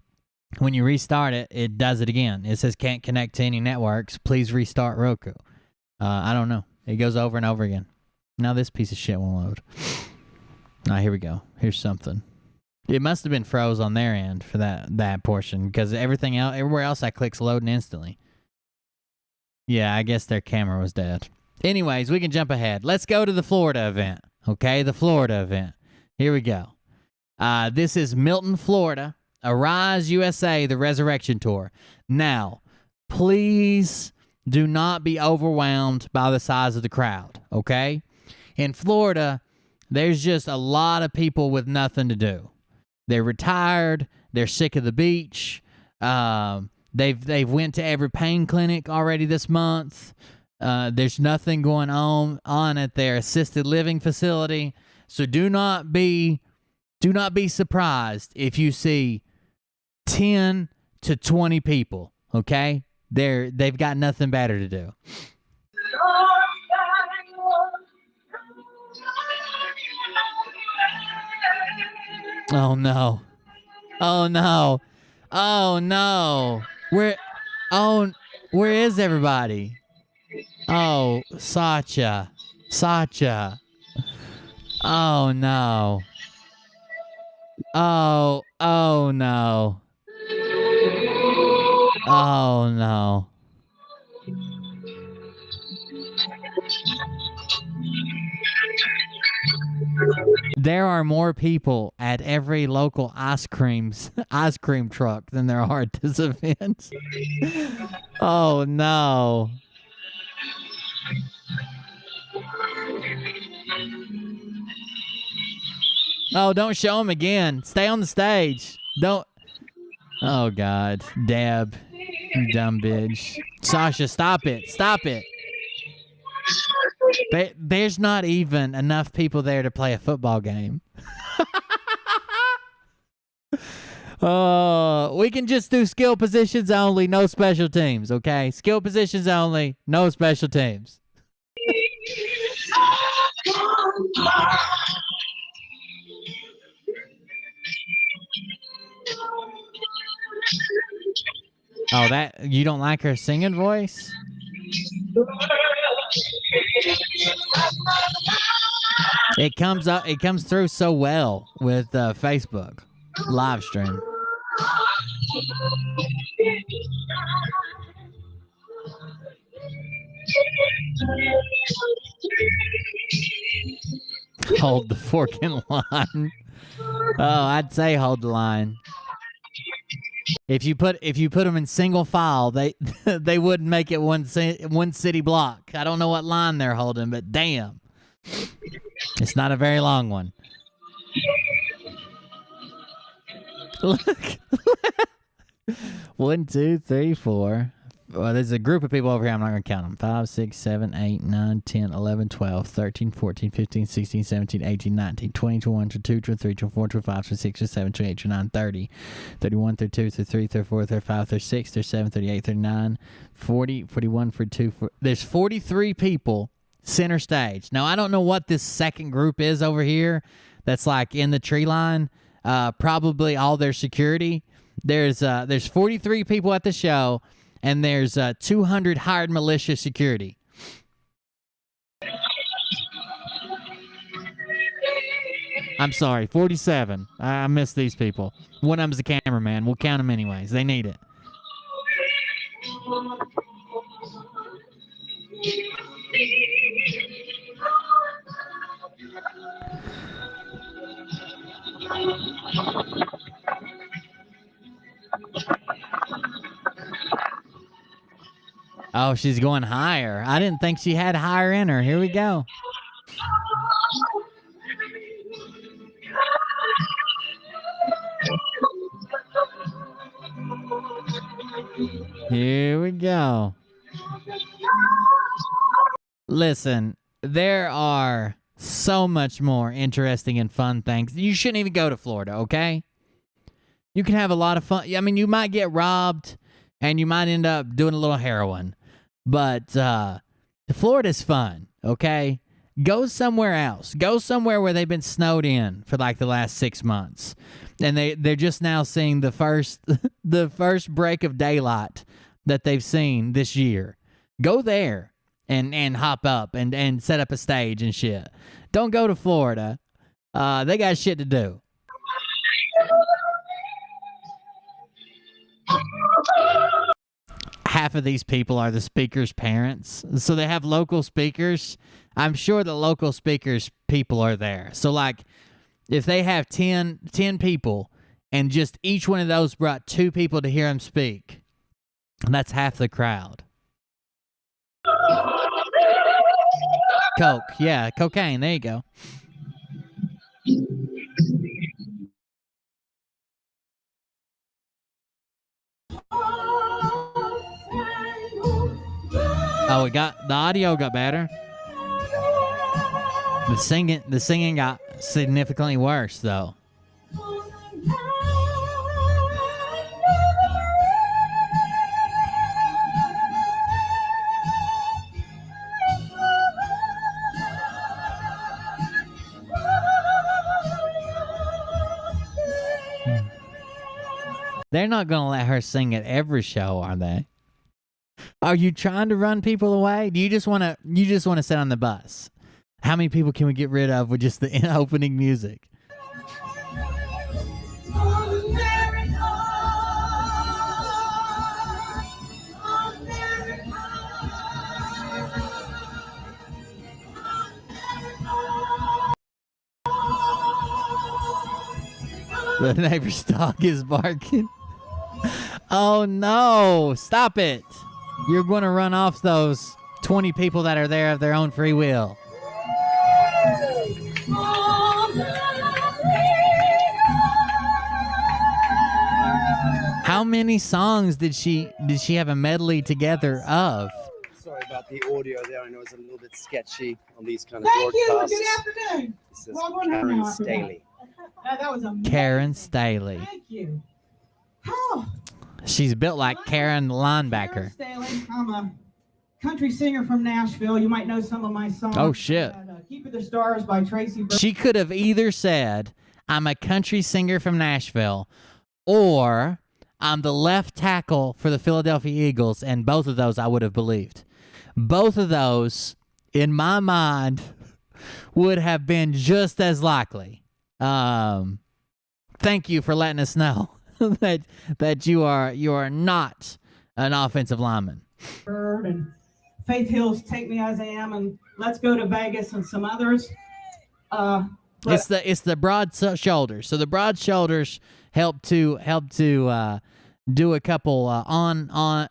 when you restart it, it does it again. It says can't connect to any networks. Please restart Roku. I don't know. It goes over and over again. Now this piece of shit won't load. Here we go. Here's something. It must have been froze on their end for that portion, because everywhere else I click's loading instantly. Yeah, I guess their camera was dead. Anyways, we can jump ahead. Let's go to the Florida event. Okay, the Florida event. Here we go. This is Milton, Florida. Arise USA, the Resurrection Tour. Now, please do not be overwhelmed by the size of the crowd, okay? In Florida, there's just a lot of people with nothing to do. They're retired. They're sick of the beach. They've went to every pain clinic already this month. There's nothing going on at their assisted living facility. So do not be surprised if you see 10 to 20 people, okay? They've got nothing better to do. Oh no. Oh no. Oh no. Where is everybody? Oh, Sacha. Oh no. Oh no. Oh no. There are more people at every local ice cream truck than there are at this event. Oh no. Oh, don't show him again. Stay on the stage. Don't. Oh God, Deb, you dumb bitch. Sasha, stop it. There's not even enough people there to play a football game. We can just do skill positions only, no special teams, okay? Skill positions only, no special teams. Oh, that you don't like her singing voice? It comes through so well with Facebook live stream. Hold the fucking line. Oh, I'd say hold the line. If you put them in single file, they wouldn't make it one city block. I don't know what line they're holding, but damn, it's not a very long one. Look, 1, 2, 3, 4. Well, there's a group of people over here. I'm not going to count them. 5, 6, 7, 8, 9, 10, 11, 12, 13, 14, 15, 16, 17, 18, 19, 20, 21, 22, 23, 24, 25, 26, 27, 28, 29, 30, 31, 32, 33, 34, 35, 36, 37, 38, 39, 40, 41, 42. There's 43 people center stage. Now, I don't know what this second group is over here that's like in the tree line. Probably all their security. There's 43 people at the show, and there's 200 hired militia security. I'm sorry, 47. I missed these people. One of them's the cameraman. We'll count them anyways. They need it. Oh, she's going higher. I didn't think she had higher in her. Here we go. Here we go. Listen, there are so much more interesting and fun things. You shouldn't even go to Florida, okay? You can have a lot of fun. I mean, you might get robbed and you might end up doing a little heroin. But Florida's fun, okay? Go somewhere else. Go somewhere where they've been snowed in for like the last 6 months, and they're just now seeing the first the first break of daylight that they've seen this year. Go there and hop up and set up a stage and shit. Don't go to Florida. They got shit to do. Half of these people are the speakers' parents. So they have local speakers. I'm sure the local speakers' people are there. So, like, if they have 10 people and just each one of those brought 2 people to hear him speak, that's half the crowd. Coke. Yeah, cocaine. There you go. Oh, the audio got better. The singing got significantly worse, though. They're not going to let her sing at every show, are they? Are you trying to run people away? Do you just want to sit on the bus? How many people can we get rid of with just the opening music? The neighbor's dog is barking. Oh no, stop it. You're going to run off those 20 people that are there of their own free will. How many songs did she have a medley together of? Sorry about the audio there. I know it's a little bit sketchy on these kind of broadcasts. Thank you. Good afternoon. This is Karen Staley. That was amazing. Karen Staley. Thank you. Oh. She's built like Karen linebacker. Karen Staley. I'm a country singer from Nashville. You might know some of my songs. Oh shit. Keep It the Stars by Tracy Burke. She could have either said, I'm a country singer from Nashville, or I'm the left tackle for the Philadelphia Eagles, and both of those I would have believed. Both of those, in my mind, would have been just as likely. Thank you for letting us know that you are not an offensive lineman. And Faith Hill's Take Me As I Am, and Let's Go to Vegas, and some others. It's the broad shoulders. So the broad shoulders help to do a couple on off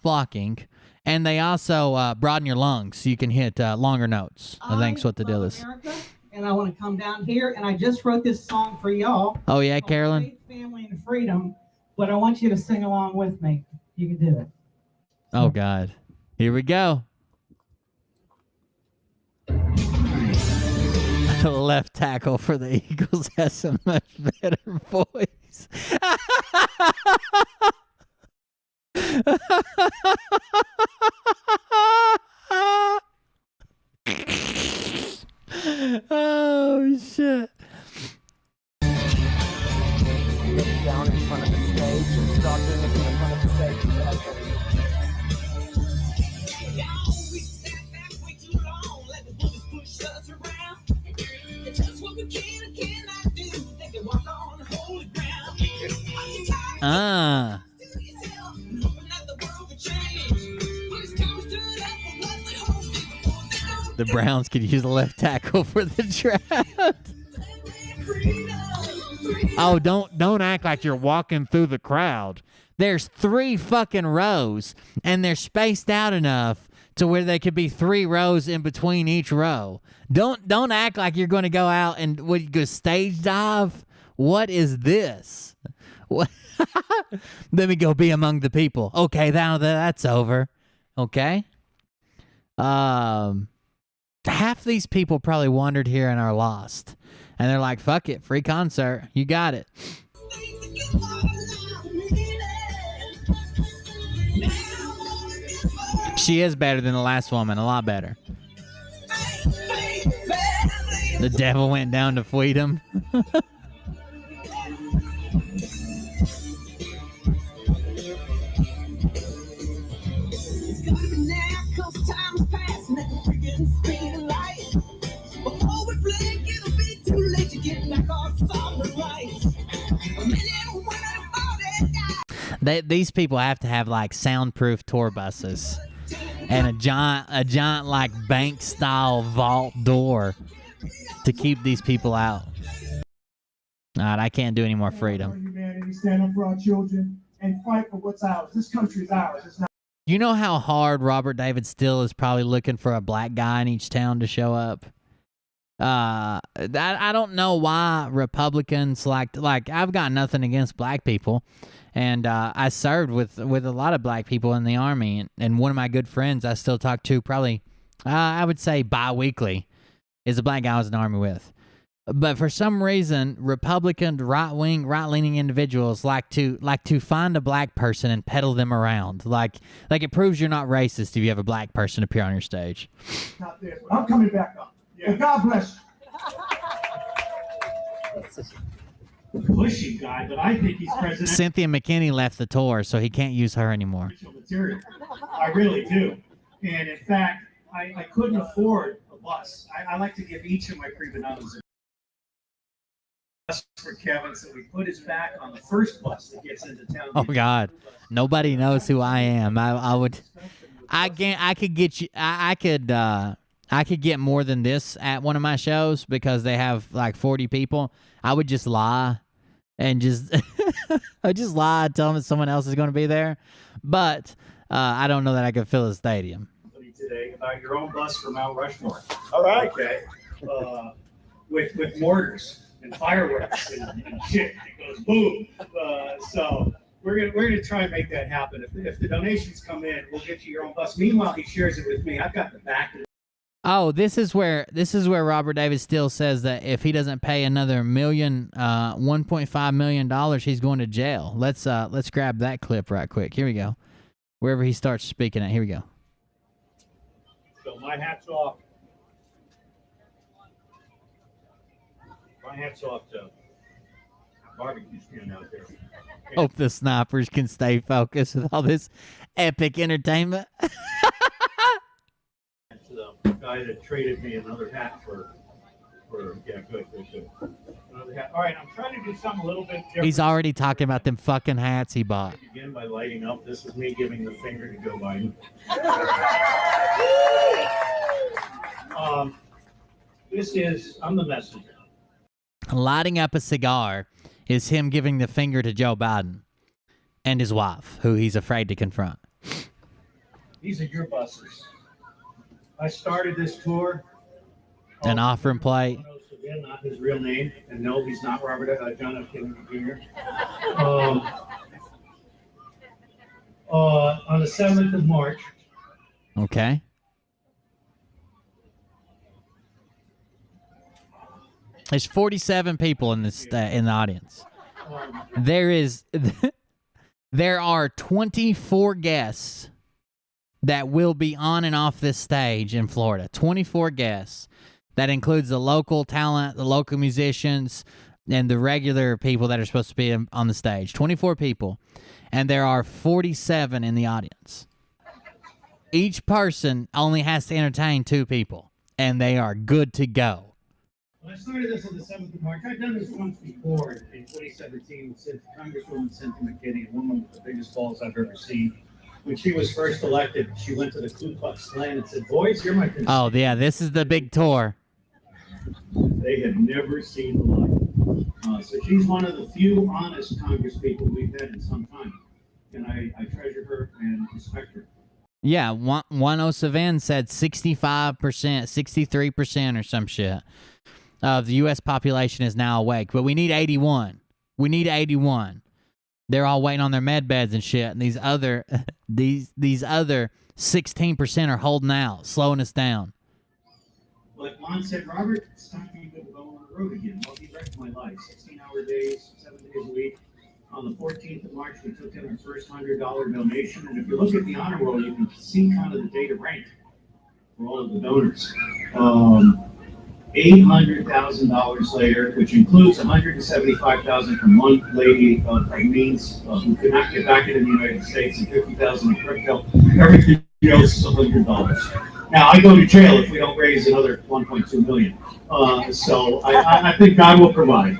blocking, and they also broaden your lungs so you can hit longer notes. I think's what the deal is. America, and I want to come down here, and I just wrote this song for y'all. Oh yeah, Carolyn. Faith, Family, and Freedom. But I want you to sing along with me. You can do it. Oh God, here we go. Left tackle for the Eagles has a much better voice. Oh shit. Get down in front of the stage and start doing it in front of the stage. The Browns could use a left tackle for the draft. Oh, don't act like you're walking through the crowd. There's 3 fucking rows, and they're spaced out enough to where there could be 3 rows in between each row. Don't act like you're going to go out and go stage dive. What is this? What? Let me go be among the people. Okay, now that's over. Okay. Half these people probably wandered here and are lost. And they're like, fuck it, free concert. You got it. She is better than the last woman, a lot better. The devil went down to freedom. These people have to have like soundproof tour buses and a giant like bank style vault door to keep these people out. All right, I can't do any more freedom. Humanity, stand up for our children and fight for what's ours. This country is ours. It's not. You know how hard Robert David Steele is probably looking for a black guy in each town to show up? I don't know why Republicans like I've got nothing against black people, and I served with a lot of black people in the Army, and one of my good friends I still talk to probably I would say bi-weekly is a black guy I was in the Army with. But for some reason, Republican right-leaning individuals like to find a black person and peddle them around. Like it proves you're not racist if you have a black person appear on your stage. Not there, but I'm coming back up. Yeah. God bless you. Pushy guy, but I think he's president. Cynthia McKinney left the tour, so he can't use her anymore. Material. I really do. And in fact, I couldn't afford a bus. I like to give each of my prima donnas a bus for Kevin, so we put his back on the first bus that gets into town. Oh God, nobody knows who I am. I could get more than this at one of my shows because they have like 40 people. I would just lie and I just lie and tell them that someone else is going to be there. But I don't know that I could fill a stadium. Today about your own bus for Mount Rushmore. All right. Okay. With mortars and fireworks and shit. It goes boom. So we're gonna try and make that happen. If the donations come in, we'll get you your own bus. Meanwhile, he shares it with me. I've got the back. Oh, this is where Robert David Steele says that if he doesn't pay another $1.5 million, he's going to jail. Let's grab that clip right quick. Here we go. Wherever he starts speaking at. Here we go. So my hat's off. My hat's off to barbecue stand out there. Hope the snipers can stay focused with all this epic entertainment. The guy that traded me another hat for yeah, good. Another hat. All right, I'm trying to do something a little bit different. He's already talking about them fucking hats he bought. Begin by lighting up. This is me giving the finger to Joe Biden. I'm the messenger. Lighting up a cigar is him giving the finger to Joe Biden and his wife, who he's afraid to confront. These are your buses. I started this tour. An offering plate. Not his real name, and no, he's not Robert John F. Kennedy Jr. On the 7th of March. Okay. There's 47 people in this in the audience. There are 24 guests that will be on and off this stage in Florida. 24 guests. That includes the local talent, the local musicians, and the regular people that are supposed to be on the stage. 24 people. And there are 47 in the audience. Each person only has to entertain 2 people, and they are good to go. Well, I started this on the 7th of March. I've done this once before in 2017 with Congresswoman Cynthia McKinney, a woman with the biggest balls I've ever seen. When she was first elected, she went to the Ku Klux Klan and said, "Boys, you're my concern." Oh, yeah, this is the big tour. They had never seen the light. So she's one of the few honest congresspeople we've had in some time. And I treasure her and respect her. Yeah, one O'Savin said 65%, 63% or some shit of the U.S. population is now awake. But we need 81. We need 81. They're all waiting on their med beds and shit. And these other 16% are holding out, slowing us down. Like Lon said, Robert, it's time for you to go on the road again. I'll be wrecked my life. 16-hour days, 7 days a week. On the 14th of March, we took in our first $100 donation. And if you look at the honor roll, you can see kind of the data rank for all of the donors. $800,000 later, which includes $175,000 from one lady by means who could not get back into the United States and $50,000 in crypto. Everything else is $100. Now I go to jail if we don't raise another 1.2 million. So I think God will provide.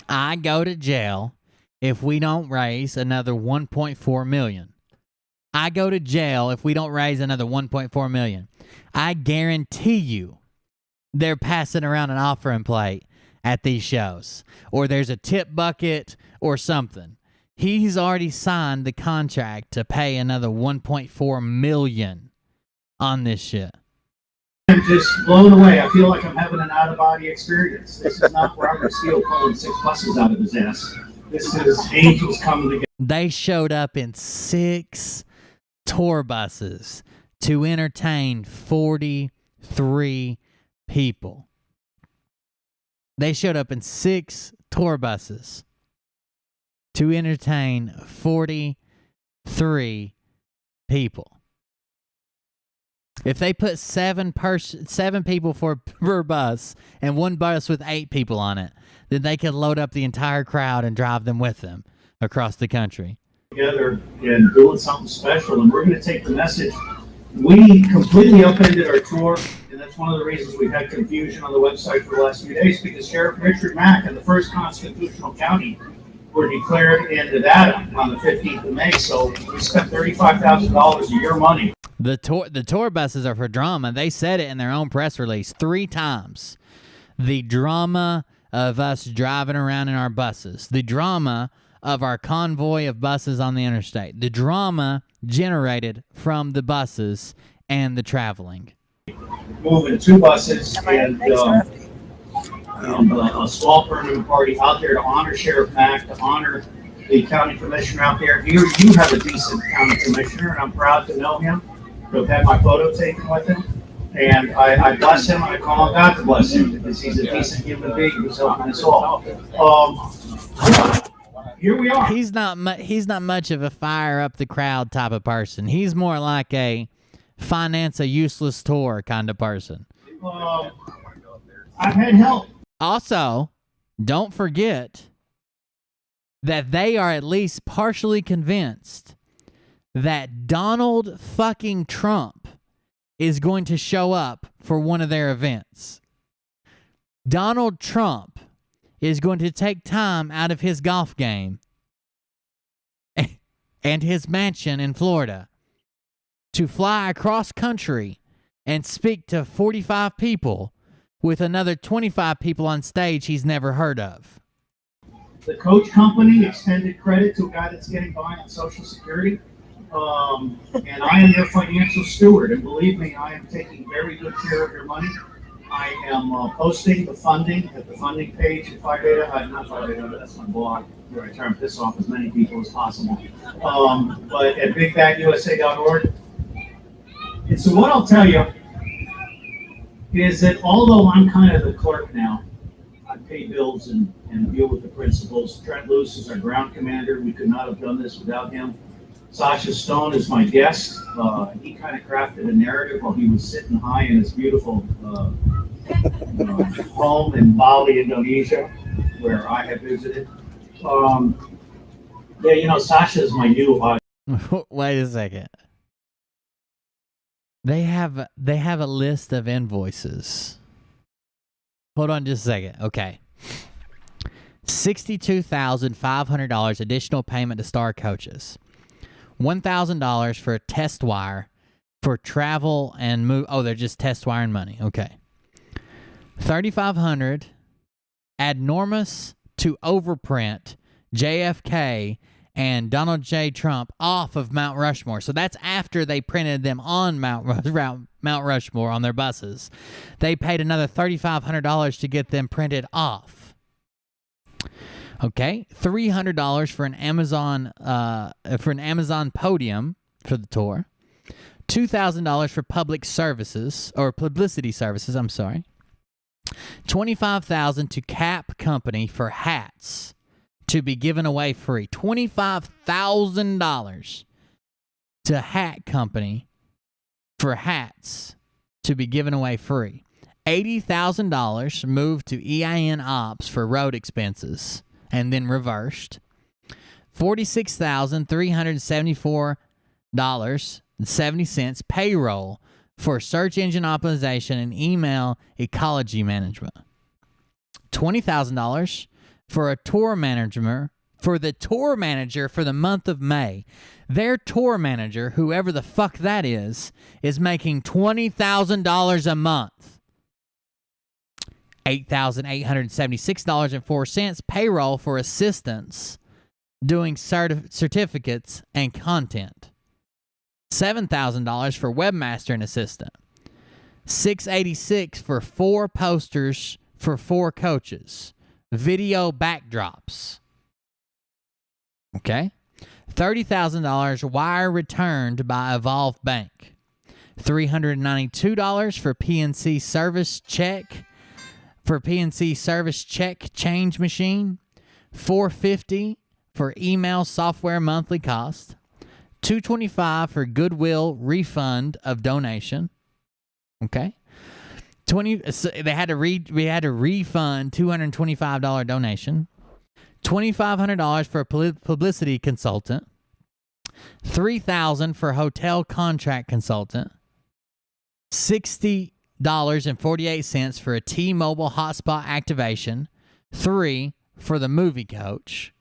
I go to jail if we don't raise another 1.4 million. I go to jail if we don't raise another 1.4 million. I guarantee you they're passing around an offering plate at these shows, or there's a tip bucket or something. He's already signed the contract to pay another 1.4 million on this shit. I'm just blown away. I feel like I'm having an out-of-body experience. This is not Robert Steele pulling 6 buses out of his ass. This is angels coming together. They showed up in 6 tour buses to entertain 43 people. They showed up in 6 tour buses to entertain 43 people. If they put 7 people per bus and one bus with 8 people on it, then they could load up the entire crowd and drive them with them across the country. Together and doing something special, and we're going to take the message. We completely upended our tour, and that's one of the reasons we've had confusion on the website for the last few days, because Sheriff Richard Mack and the first constitutional county were declared in Nevada on the 15th of May, so we spent $35,000 of your money. The tour buses are for drama. They said it in their own press release 3 times. The drama of us driving around in our buses. The drama of our convoy of buses on the interstate. The drama generated from the buses and the traveling. Moving 2 buses and a small permanent party out there to honor Sheriff Mack, to honor the county commissioner out there. You have a decent county commissioner, and I'm proud to know him, to have had my photo taken with him. And I bless him, and I call on God to bless him, because he's a decent human being who's helping us all. Here we are. He's not much of a fire up the crowd type of person. He's more like a finance a useless tour kind of person. I've had help. Also, don't forget that they are at least partially convinced that Donald fucking Trump is going to show up for one of their events. Donald Trump is going to take time out of his golf game and his mansion in Florida to fly across country and speak to 45 people with another 25 people on stage he's never heard of. The coach company extended credit to a guy that's getting by on Social Security. And I am their financial steward. And believe me, I am taking very good care of your money. I am posting the funding at the funding page at Phi Beta. Not Phi Beta, that's my blog, where I try and piss off as many people as possible. But at bigbatusa.org. And so what I'll tell you is that although I'm kind of the clerk now, I pay bills and deal with the principals. Trent Luce is our ground commander. We could not have done this without him. Sasha Stone is my guest. He kind of crafted a narrative while he was sitting high in his beautiful home in Bali, Indonesia, where I have visited. Sasha is my new Wait a second. They have a list of invoices. Hold on just a second. Okay. $62,500 additional payment to star coaches. $1,000 for a test wire for travel and move. Oh, they're just test wiring money. Okay. $3,500 adnormous to overprint JFK and Donald J. Trump off of Mount Rushmore. So that's after they printed them on Mount Rushmore on their buses. They paid another $3,500 to get them printed off. Okay, $300 for an Amazon podium for the tour. $2,000 for publicity services. I'm sorry. $25,000 to Cap Company for hats to be given away free. $25,000 to hat company for hats to be given away free. $80,000 moved to EIN Ops for road expenses and then reversed. $46,374.70 payroll for search engine optimization and email ecology management. $20,000 for a tour manager for the tour manager for the month of May. Their tour manager, whoever the fuck that is making $20,000 a month. $8,876.04 payroll for assistants doing certificates and content. $7,000 for webmaster and assistant. $686 for 4 posters for 4 coaches. Video backdrops. Okay. $30,000 wire returned by Evolve Bank. $392 for PNC service check. For PNC service check change machine. $450 for email software monthly cost. $225 for goodwill refund of donation. Okay. We had to refund $225 donation. $2,500 for a publicity consultant. $3,000 for hotel contract consultant. $60.48 for a T-Mobile hotspot activation. $3 for the movie coach.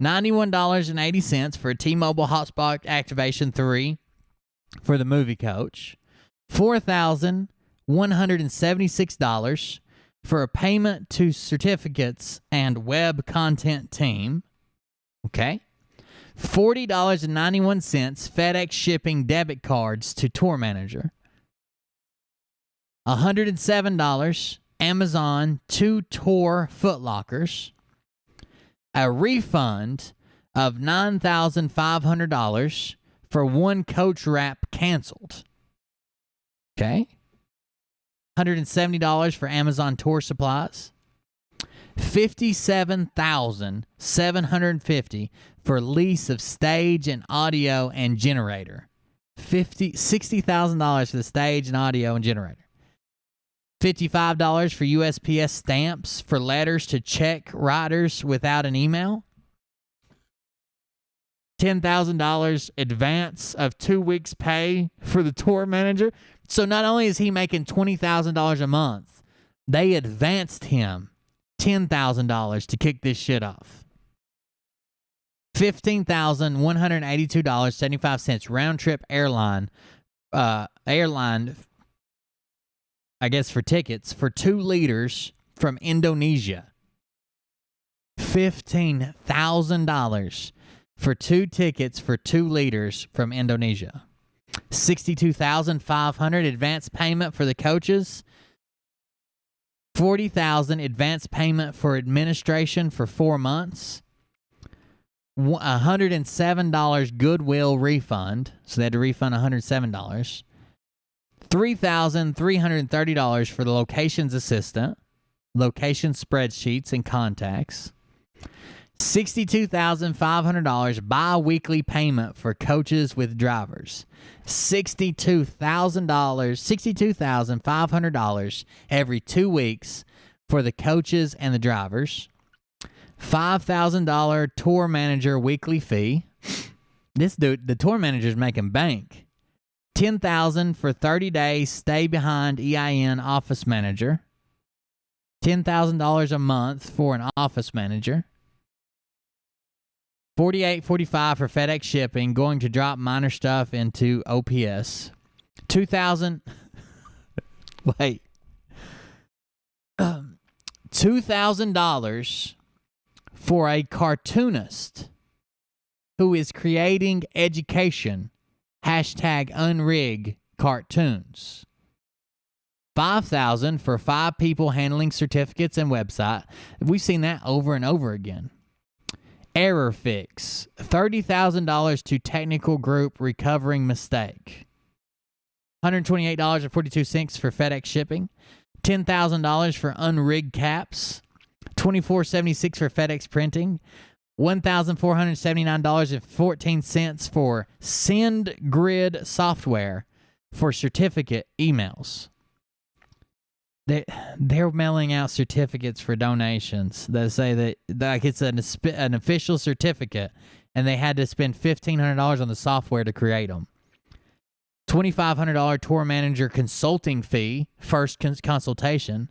$91.80 for a T-Mobile hotspot activation. $3 for the movie coach. $4,176 for a payment to certificates and web content team. Okay. $40.91 FedEx shipping debit cards to tour manager. $107 Amazon 2 tour footlockers. A refund of $9,500 for 1 coach wrap canceled. Okay. $170 for Amazon tour supplies. $57,750 for lease of stage and audio and generator. $60,000 for the stage and audio and generator. $55 for USPS stamps for letters to check riders without an email. $10,000 advance of 2 weeks' pay for the tour manager. So not only is he making $20,000 a month, they advanced him $10,000 to kick this shit off. $15,182.75 round trip airline, I guess for tickets for 2 leaders from Indonesia. $15,000 for 2 tickets for 2 leaders from Indonesia. $62,500 advance payment for the coaches. $40,000 advance payment for administration for 4 months. $107 goodwill refund, so they had to refund $107. $3,330 for the locations assistant, location spreadsheets and contacts. $62,500 bi-weekly payment for coaches with drivers. $62,500 every 2 weeks for the coaches and the drivers. $5,000 tour manager weekly fee. This dude, the tour manager's making bank. $10,000 for 30 days stay behind EIN office manager. $10,000 a month for an office manager. $48.45 for FedEx shipping, going to drop minor stuff into OPS. $2,000 for a cartoonist who is creating education, #unrig cartoons. $5,000 for 5 people handling certificates and website. We've seen that over and over again. Error fix. $30,000 to technical group recovering mistake. $128.42 for FedEx shipping. $10,000 for unrigged caps. $24.76 for FedEx printing, $1,479.14 for SendGrid software for certificate emails. They're mailing out certificates for donations that say that like it's an official certificate, and they had to spend $1,500 on the software to create them. $2,500 tour manager consulting fee, first consultation.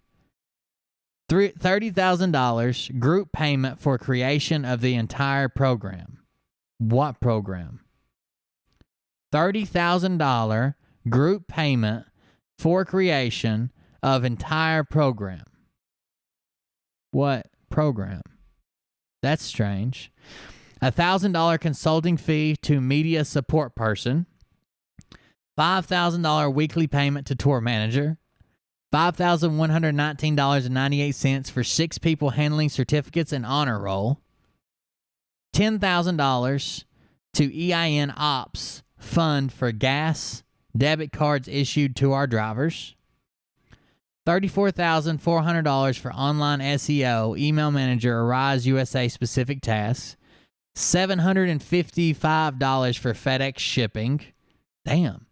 $30,000 group payment for creation of the entire program. What program? $30,000 group payment for creation of entire program. What program? That's strange. $1,000 consulting fee to media support person. $5,000 weekly payment to tour manager. $5,119.98 for 6 people handling certificates and honor roll. $10,000 to EIN Ops fund for gas, debit cards issued to our drivers. $34,400 for online SEO, email manager, Arise USA specific tasks. $755 for FedEx shipping. Damn.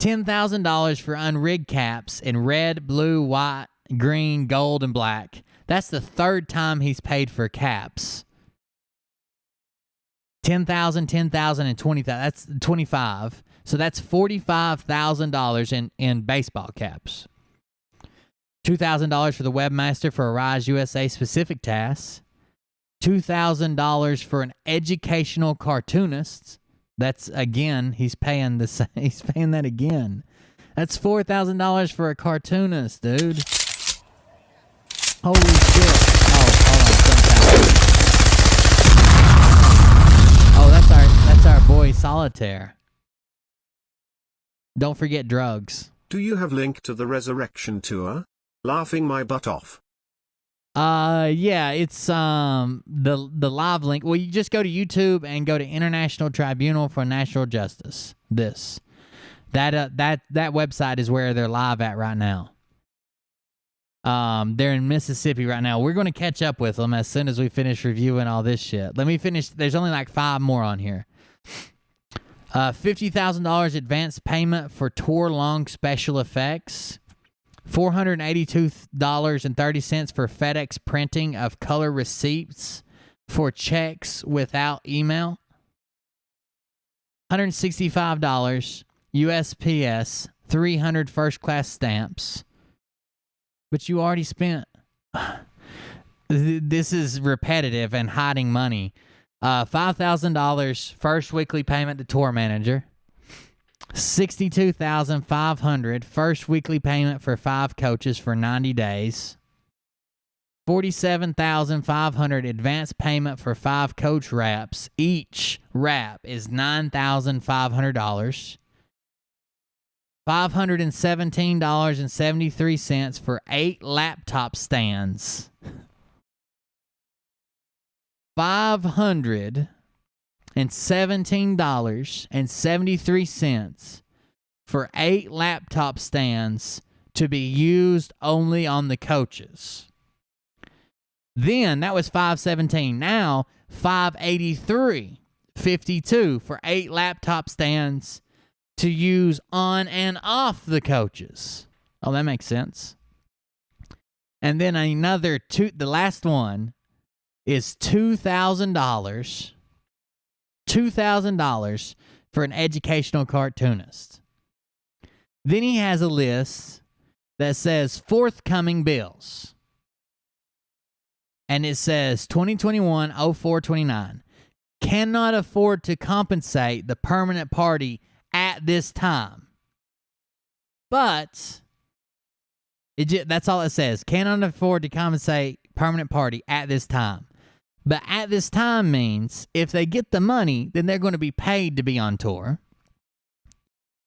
$10,000 for unrigged caps in red, blue, white, green, gold, and black. That's the third time he's paid for caps. $10,000, $10,000, and $20,000. That's $25,000. So that's $45,000 in baseball caps. $2,000 for the webmaster for Arise USA specific tasks. $2,000 for an educational cartoonist. That's again, he's paying that again. That's $4,000 for a cartoonist, dude. Holy shit! Oh, that's our boy Solitaire. Don't forget drugs. Do you have link to the Resurrection Tour? Laughing my butt off. Yeah, it's the live link. Well, you just go to YouTube and go to International Tribunal for Natural Justice. That website is where they're live at right now. They're in Mississippi right now. We're going to catch up with them as soon as we finish reviewing all this shit. Let me finish. There's only like 5 more on here. $50,000 advance payment for tour long special effects. $482.30 for FedEx printing of color receipts for checks without email. $165 USPS 300 first class stamps. But you already spent. This is repetitive and hiding money. $5,000 first weekly payment to tour manager. $62,500 first weekly payment for 5 coaches for 90 days. $47,500 advance payment for 5 coach wraps. Each wrap is $9,500. $517.73 for 8 laptop stands. $517.73 for 8 laptop stands to be used only on the coaches. Then that was $517. Now $583.52 for 8 laptop stands to use on and off the coaches. Oh, that makes sense. And then another the last one is $2,000. $2,000 for an educational cartoonist. Then he has a list that says forthcoming bills. And it says 2021-04-29. Cannot afford to compensate the permanent party at this time. But that's all it says. Cannot afford to compensate permanent party at this time. But at this time means if they get the money, then they're going to be paid to be on tour.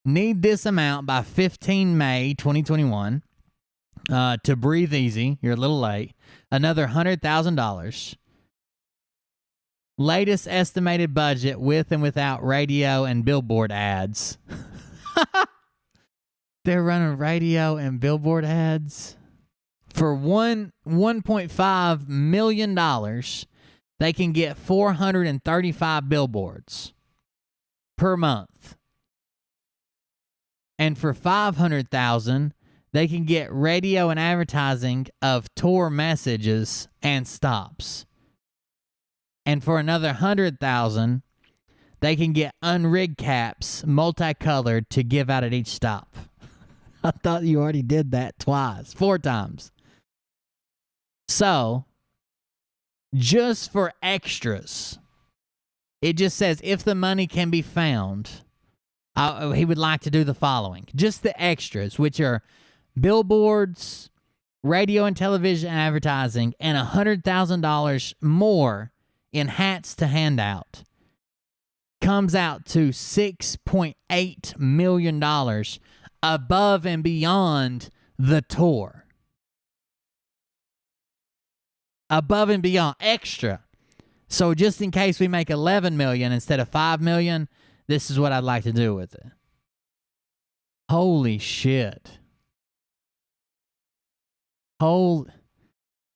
Need this amount by 15 May 2021 to breathe easy. You're a little late. Another $100,000. Latest estimated budget with and without radio and billboard ads. They're running radio and billboard ads For $1.5 million, they can get 435 billboards per month. And for $500,000, they can get radio and advertising of tour messages and stops. And for another $100,000, they can get unrigged caps, multicolored, to give out at each stop. I thought you already did that 4 times. So, just for extras, it just says if the money can be found, he would like to do the following. Just the extras, which are billboards, radio and television advertising, and $100,000 more in hats to hand out. Comes out to $6.8 million above and beyond the tour. Above and beyond, extra. So just in case we make $11 million instead of $5 million, this is what I'd like to do with it. Holy shit.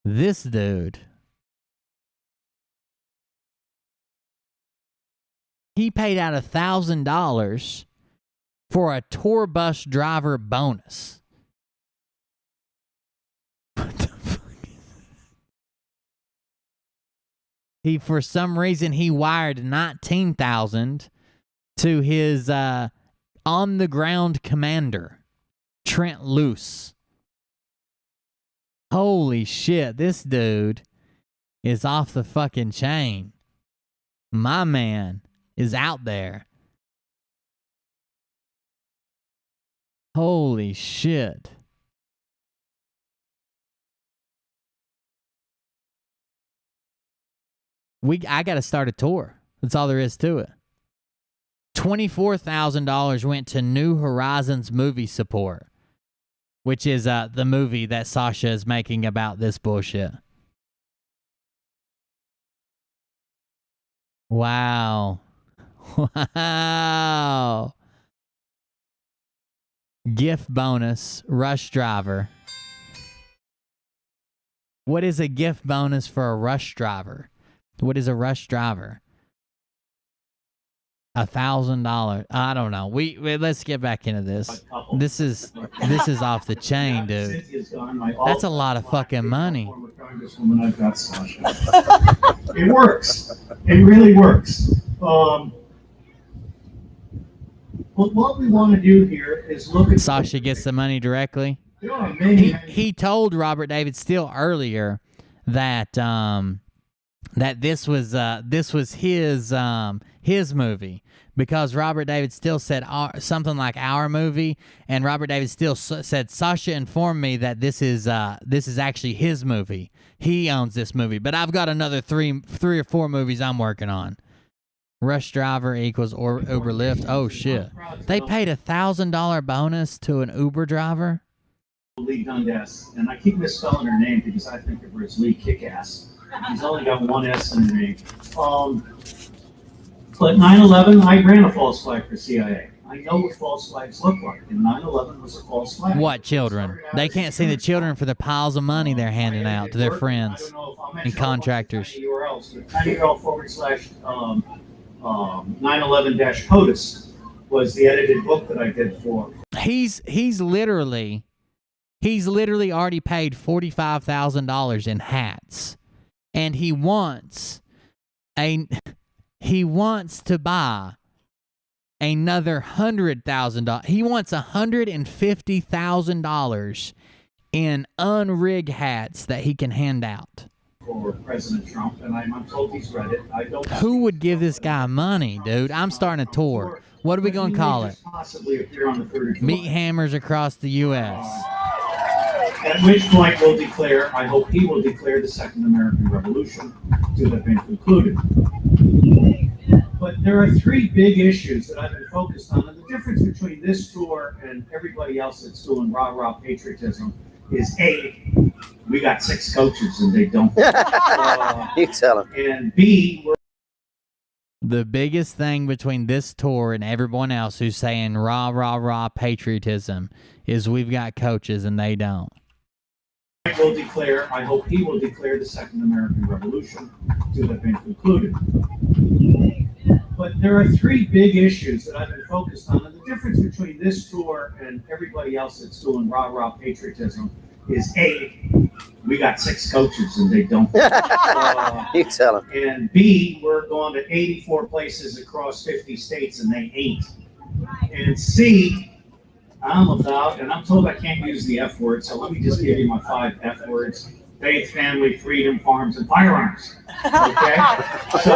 This dude. He paid out $1,000 for a tour bus driver bonus. What the fuck? For some reason, he wired $19,000 to his on-the-ground commander, Trent Luce. Holy shit, this dude is off the fucking chain. My man is out there. Holy shit. I got to start a tour. That's all there is to it. $24,000 went to New Horizons movie support, which is the movie that Sasha is making about this bullshit. Wow. Wow. Gift bonus, Rush driver. What is a gift bonus for a Rush driver? What is a Rush driver? $1,000. I don't know. Let's get back into this. This is off the chain, dude. That's a lot of fucking money. It works. It really works. But what we want to do here is look at... Sasha gets the money directly. He told Robert David Steele earlier that that this was his movie, because Robert David Steele said something like our movie, and Robert David Steele said Sasha informed me that this is actually his movie. He owns this movie, but I've got another three or four movies I'm working on. Rush driver equals Uber Lyft. Oh shit! They paid $1,000 bonus to an Uber driver. Lee Dundas, and I keep misspelling her name because I think of her as Lee Kickass. She's only got one S in her name. But 9/11, I ran a false flag for CIA. I know what false flags look like, and 9/11 was a false flag. What children? They can't see the children for the piles of money they're handing out to their friends and contractors. TinyURL/911-POTUS was the edited book that I did for. He's literally already paid $45,000 in hats, and he wants to buy another $100,000. He wants $150,000 in unrigged hats that he can hand out. For President Trump, and I'm told he's read it. Who would give this guy money, dude? I'm starting a tour. What are we going to call it? Meat hammers across the U.S. At which point we'll declare, I hope he will declare the Second American Revolution to have been concluded. But there are three big issues that I've been focused on, and the difference between this tour and everybody else that's doing rah-rah patriotism is A, we got 6 coaches and they don't. You tell them. And B, the biggest thing between this tour and everyone else who's saying rah, rah, rah patriotism is we've got coaches and they don't. will declare, I hope he will declare the Second American Revolution to have been concluded. But there are three big issues that I've been focused on, and the difference between this tour and everybody else that's doing rah-rah patriotism is A, we got 6 coaches and they don't. You tell them. And B, we're going to 84 places across 50 states and they ain't. And C, I'm about, and I'm told I can't use the F word, so let me just give you my 5 F words. Faith, family, freedom, farms, and firearms. Okay? So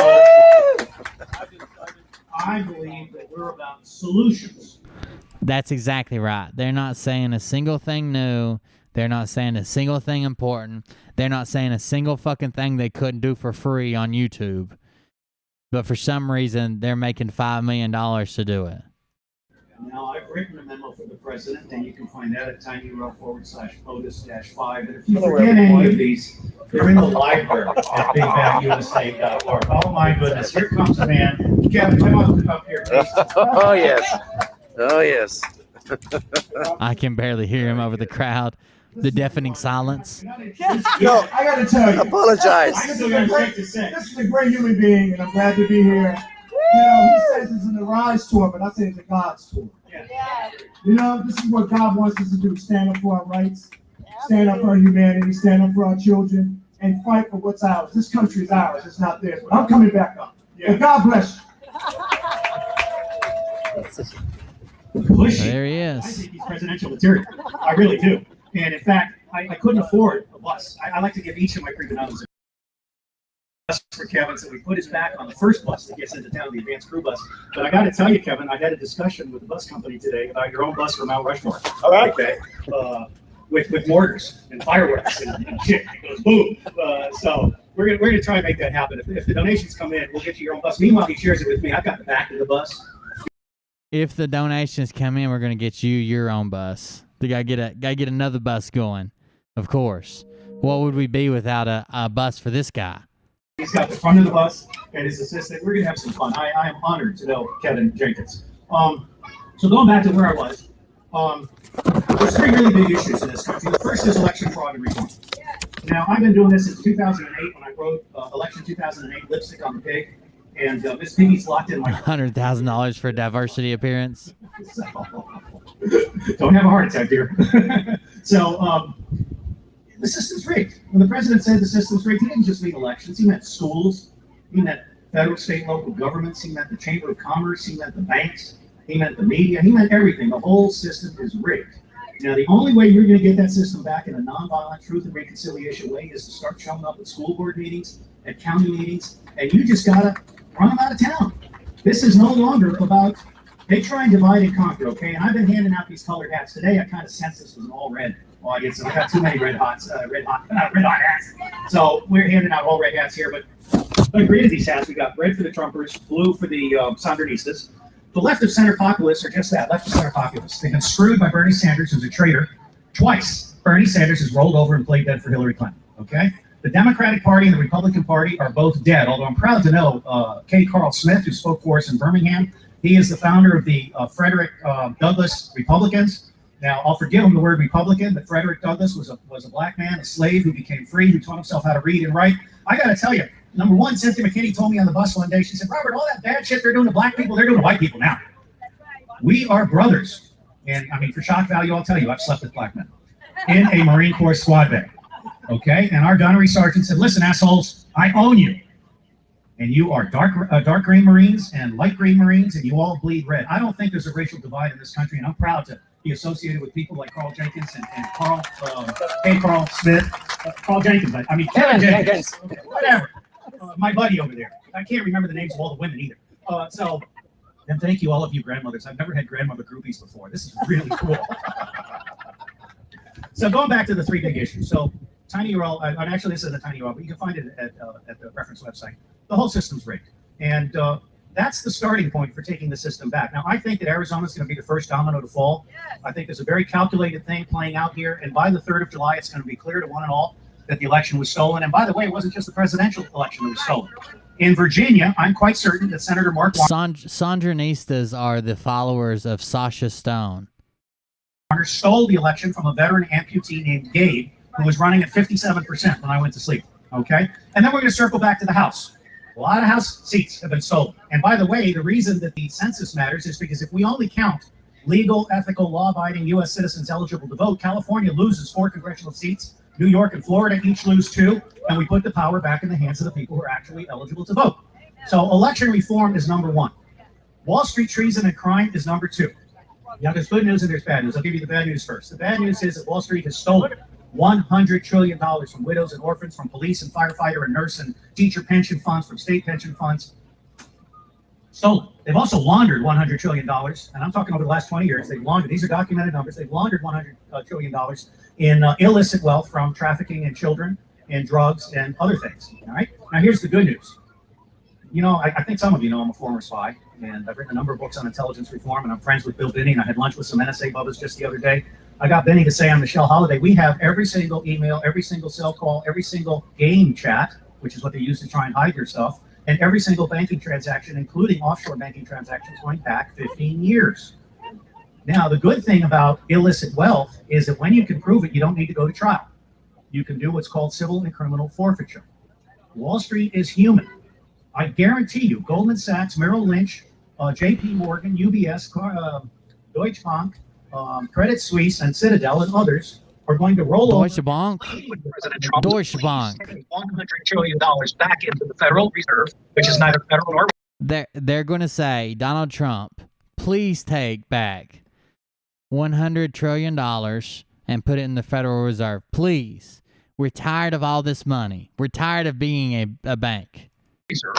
I believe that we're about solutions. That's exactly right. They're not saying a single thing new. They're not saying a single thing important. They're not saying a single fucking thing they couldn't do for free on YouTube. But for some reason, they're making $5 million to do it. Now, I've written a memo for the president, and you can find that at tinyurl/POTUS-5. And if you forget any of these, they're in the library at bigbadUSA.org. Oh, my goodness. Here comes a man. Kevin, come up here, please. Oh, yes. Oh, yes. I can barely hear him over the crowd. The deafening silence. No, I got to tell you. Apologize. This is a great human being, and I'm glad to be here. You know, he says it's an Arise tour, but I say it's a God's tour. Yeah. You know, this is what God wants us to do: stand up for our rights, stand up for our humanity, stand up for our children, and fight for what's ours. This country is ours; it's not theirs. But I'm coming back up. Yeah. And God bless you. There he I is. think he's presidential material. I really do. And in fact, I couldn't afford a bus. I like to give each of my prima donnas a bus for Kevin, so we put his back on the first bus that gets into town, the advanced crew bus. But I got to tell you, Kevin, I had a discussion with the bus company today about your own bus for Mount Rushmore. All right. Okay. With mortars and fireworks and shit. It goes boom. So we're gonna try and make that happen. If the donations come in, we'll get you your own bus. Meanwhile, he shares it with me. I've got the back of the bus. If the donations come in, we're gonna get you your own bus. We gotta get another bus going, of course. What would we be without a bus for this guy? He's got the front of the bus and his assistant. We're gonna have some fun. I am honored to know Kevin Jenkins. So going back to where I was, there's 3 really big issues in this country. The first is election fraud and reform. Now, I've been doing this since 2008 when I wrote Election 2008, Lipstick on the Pig. And Miss Piggy's locked in my $100,000 for a diversity appearance. Don't have a heart attack, dear. So the system's rigged. When the president said the system's rigged, he didn't just mean elections. He meant schools. He meant federal, state, local governments. He meant the Chamber of Commerce. He meant the banks. He meant the media. He meant everything. The whole system is rigged. Now, the only way you're going to get that system back in a nonviolent truth and reconciliation way is to start showing up at school board meetings, at county meetings, and you just got to run them out of town. This is no longer about, they try and divide and conquer, okay? And I've been handing out these colored hats. Today, I kind of sensed this was an all red audience, and I got too many red hot hats. So we're handing out all red hats here, but I created these hats. We got red for the Trumpers, blue for the Sandinistas. The left of center populists are just that, left of center populists. They've been screwed by Bernie Sanders, who's a traitor, twice. Bernie Sanders has rolled over and played dead for Hillary Clinton, okay? The Democratic Party and the Republican Party are both dead, although I'm proud to know K. Carl Smith, who spoke for us in Birmingham, he is the founder of the Frederick Douglass Republicans. Now, I'll forgive him the word Republican, but Frederick Douglass was a black man, a slave who became free, who taught himself how to read and write. I got to tell you, number one, Cynthia McKinney told me on the bus one day, she said, Robert, all that bad shit they're doing to black people, they're doing to white people now. We are brothers. And I mean, for shock value, I'll tell you, I've slept with black men in a Marine Corps squad bay. Okay, and our gunnery sergeant said, listen, assholes, I own you. And you are dark green Marines and light green Marines, and you all bleed red. I don't think there's a racial divide in this country, and I'm proud to be associated with people like Carl Jenkins and Carl Smith. Carl Jenkins, I mean, Kevin Jenkins. Okay, whatever. My buddy over there. I can't remember the names of all the women either. And thank you, all of you grandmothers. I've never had grandmother groupies before. This is really cool. So going back to the 3 big issues. So TinyURL, and actually this is a TinyURL, but you can find it at the reference website. The whole system's rigged. And that's the starting point for taking the system back. Now, I think that Arizona is going to be the first domino to fall. I think there's a very calculated thing playing out here. And by the 3rd of July, it's going to be clear to one and all that the election was stolen. And by the way, it wasn't just the presidential election that was stolen. In Virginia, I'm quite certain that Senator Mark Sandinistas are the followers of Sasha Stone. Stole the election from a veteran amputee named Gabe, who was running at 57% when I went to sleep. Okay? And then we're going to circle back to the House. A lot of House seats have been sold. And by the way, the reason that the census matters is because if we only count legal, ethical, law-abiding U.S. citizens eligible to vote, California loses 4 congressional seats. New York and Florida each lose 2. And we put the power back in the hands of the people who are actually eligible to vote. So election reform is number 1. Wall Street treason and crime is number 2. Now, there's good news and there's bad news. I'll give you the bad news first. The bad news is that Wall Street has stolen $100 trillion from widows and orphans, from police and firefighter and nurse and teacher pension funds, from state pension funds. Stolen. They've also laundered $100 trillion, and I'm talking over the last 20 years. They've laundered, these are documented numbers, they've laundered $100 trillion in illicit wealth from trafficking in children and drugs and other things. All right? Now, here's the good news. You know, I think some of you know I'm a former spy, and I've written a number of books on intelligence reform, and I'm friends with Bill Binney, and I had lunch with some NSA bubbas just the other day. I got Benny to say on Michelle Holiday, we have every single email, every single cell call, every single game chat, which is what they use to try and hide your stuff, and every single banking transaction, including offshore banking transactions going back 15 years. Now, the good thing about illicit wealth is that when you can prove it, you don't need to go to trial. You can do what's called civil and criminal forfeiture. Wall Street is human. I guarantee you, Goldman Sachs, Merrill Lynch, JP Morgan, UBS, Deutsche Bank, Credit Suisse, and Citadel, and others are going to roll Deutsche over. Bank. President Trump Deutsche Bank. $100 trillion back into the Federal Reserve, which is neither federal nor. They're going to say, Donald Trump, please take back $100 trillion and put it in the Federal Reserve. Please. We're tired of all this money. We're tired of being a bank. Reserve.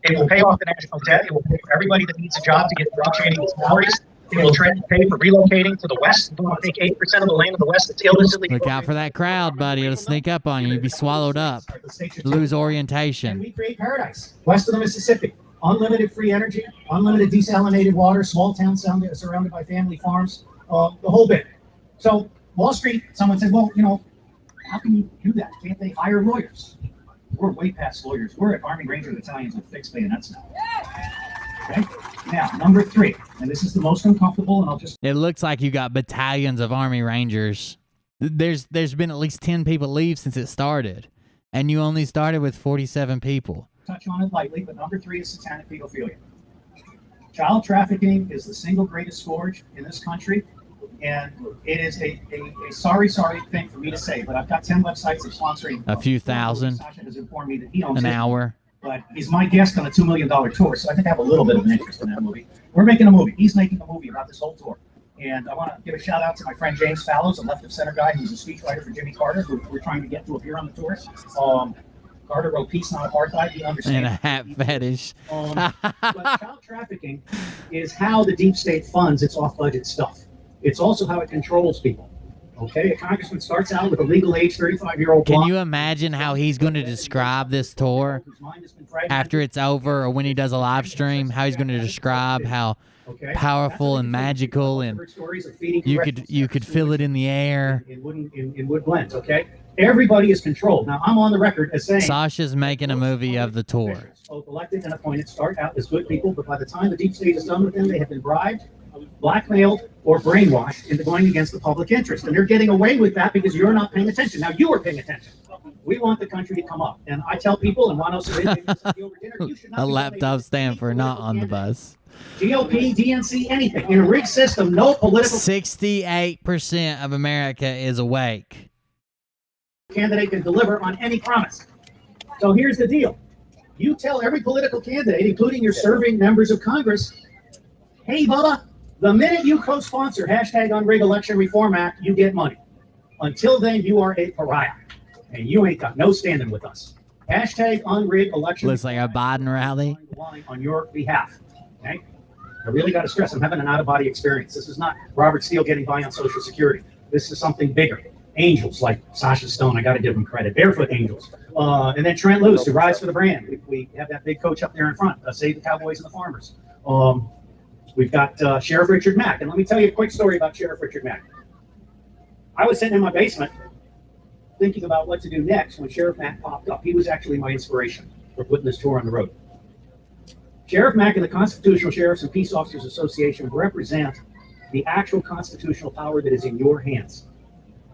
It will pay off the national debt. It will pay for everybody that needs a job to get job training and salaries. It will pay for relocating to the West. I think 8% of the land in the West is illicitly. Look out for that crowd, buddy. It'll sneak up on you. You'll be swallowed up. Lose orientation. And we create paradise west of the Mississippi. Unlimited free energy, unlimited desalinated water, small town surrounded by family farms, the whole bit. So Wall Street, someone said, well, you know, how can you do that? Can't they hire lawyers? We're way past lawyers. We're at Army Ranger battalions with fixed bayonets now. Okay? Now, number 3, and this is the most uncomfortable, and I'll just... It looks like you got battalions of Army Rangers. There's been at least 10 people leave since it started, and you only started with 47 people. Touch on it lightly, but number 3 is satanic pedophilia. Child trafficking is the single greatest scourge in this country, and it is a sorry thing for me to say, but I've got 10 websites that sponsoring a few thousand Sasha has informed me that he owns an hour. But he's my guest on a $2 million tour, so I think I have a little bit of an interest in that movie. We're making a movie. He's making a movie about this whole tour. And I want to give a shout out to my friend James Fallows, a left of center guy who's a speechwriter for Jimmy Carter, who we're trying to get to appear on the tour. Carter wrote Peace, Not Apartheid. He understands. And a hat fetish. But child trafficking is how the deep state funds its off-budget stuff. It's also how it controls people. Okay, a congressman starts out with a legal age 35-year-old. Can you imagine how he's going to describe this tour after it's over, or when he does a live stream? How he's going to describe how powerful and magical, and you could feel it in the air. In wood blends. Okay, everybody is controlled. Now I'm on the record as saying Sasha's making a movie of the tour. Both elected and appointed start out as good people, but by the time the deep state is done with them, they have been bribed, blackmailed, or brainwashed into going against the public interest. And they're getting away with that because you're not paying attention. Now you are paying attention. We want the country to come up. And I tell people, and Juan a laptop stand for not on the bus. GOP, DNC, anything. In a rigged system, no political 68% of America is awake. Candidate can deliver on any promise. So here's the deal. You tell every political candidate, including your serving members of Congress, hey, Bubba, the minute you co-sponsor #Unrig Election Reform Act, you get money. Until then, you are a pariah, and you ain't got no standing with us. #Unrig Election. Looks like a Biden rally on your behalf. Okay, I really got to stress, I'm having an out-of-body experience. This is not Robert Steele getting by on Social Security. This is something bigger. Angels like Sasha Stone, I got to give him credit. Barefoot Angels, and then Trent Lewis, who rides for the brand. We have that big coach up there in front. Save the Cowboys and the Farmers. We've got Sheriff Richard Mack. And let me tell you a quick story about Sheriff Richard Mack. I was sitting in my basement thinking about what to do next when Sheriff Mack popped up. He was actually my inspiration for putting this tour on the road. Sheriff Mack and the Constitutional Sheriffs and Peace Officers Association represent the actual constitutional power that is in your hands.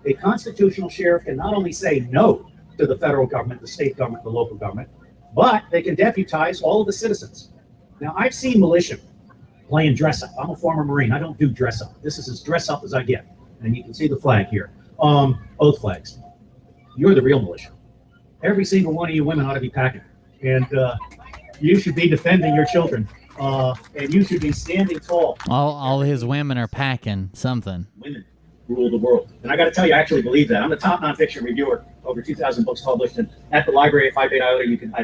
A constitutional sheriff can not only say no to the federal government, the state government, the local government, but they can deputize all of the citizens. Now, I've seen militia playing dress up. I'm a former Marine. I don't do dress up. This is as dress up as I get. And you can see the flag here. Oath flags. You're the real militia. Every single one of you women ought to be packing. And you should be defending your children. And you should be standing tall. All his women are packing something. Women rule the world. And I got to tell you, I actually believe that. I'm the top nonfiction reviewer. Over 2,000 books published. And at the library at Phi Beta Iota, you can,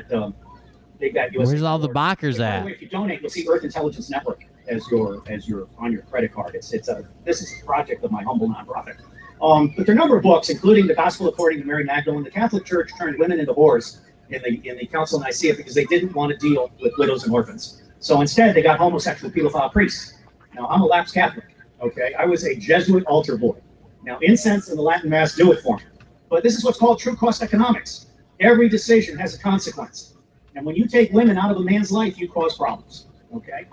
Big Bad USA. Where's all the Bikers By at? the way, if you donate, you'll see Earth Intelligence Network as your on your credit card. This is a project of my humble nonprofit. But there are a number of books, including The Gospel According to Mary Magdalene. The Catholic Church turned women into whores in the Council of Nicaea because they didn't want to deal with widows and orphans. So instead, they got homosexual pedophile priests. Now, I'm a lapsed Catholic. Okay, I was a Jesuit altar boy. Now, incense and the Latin Mass do it for me. But this is what's called true cost economics. Every decision has a consequence. And when you take women out of a man's life, you cause problems. Okay?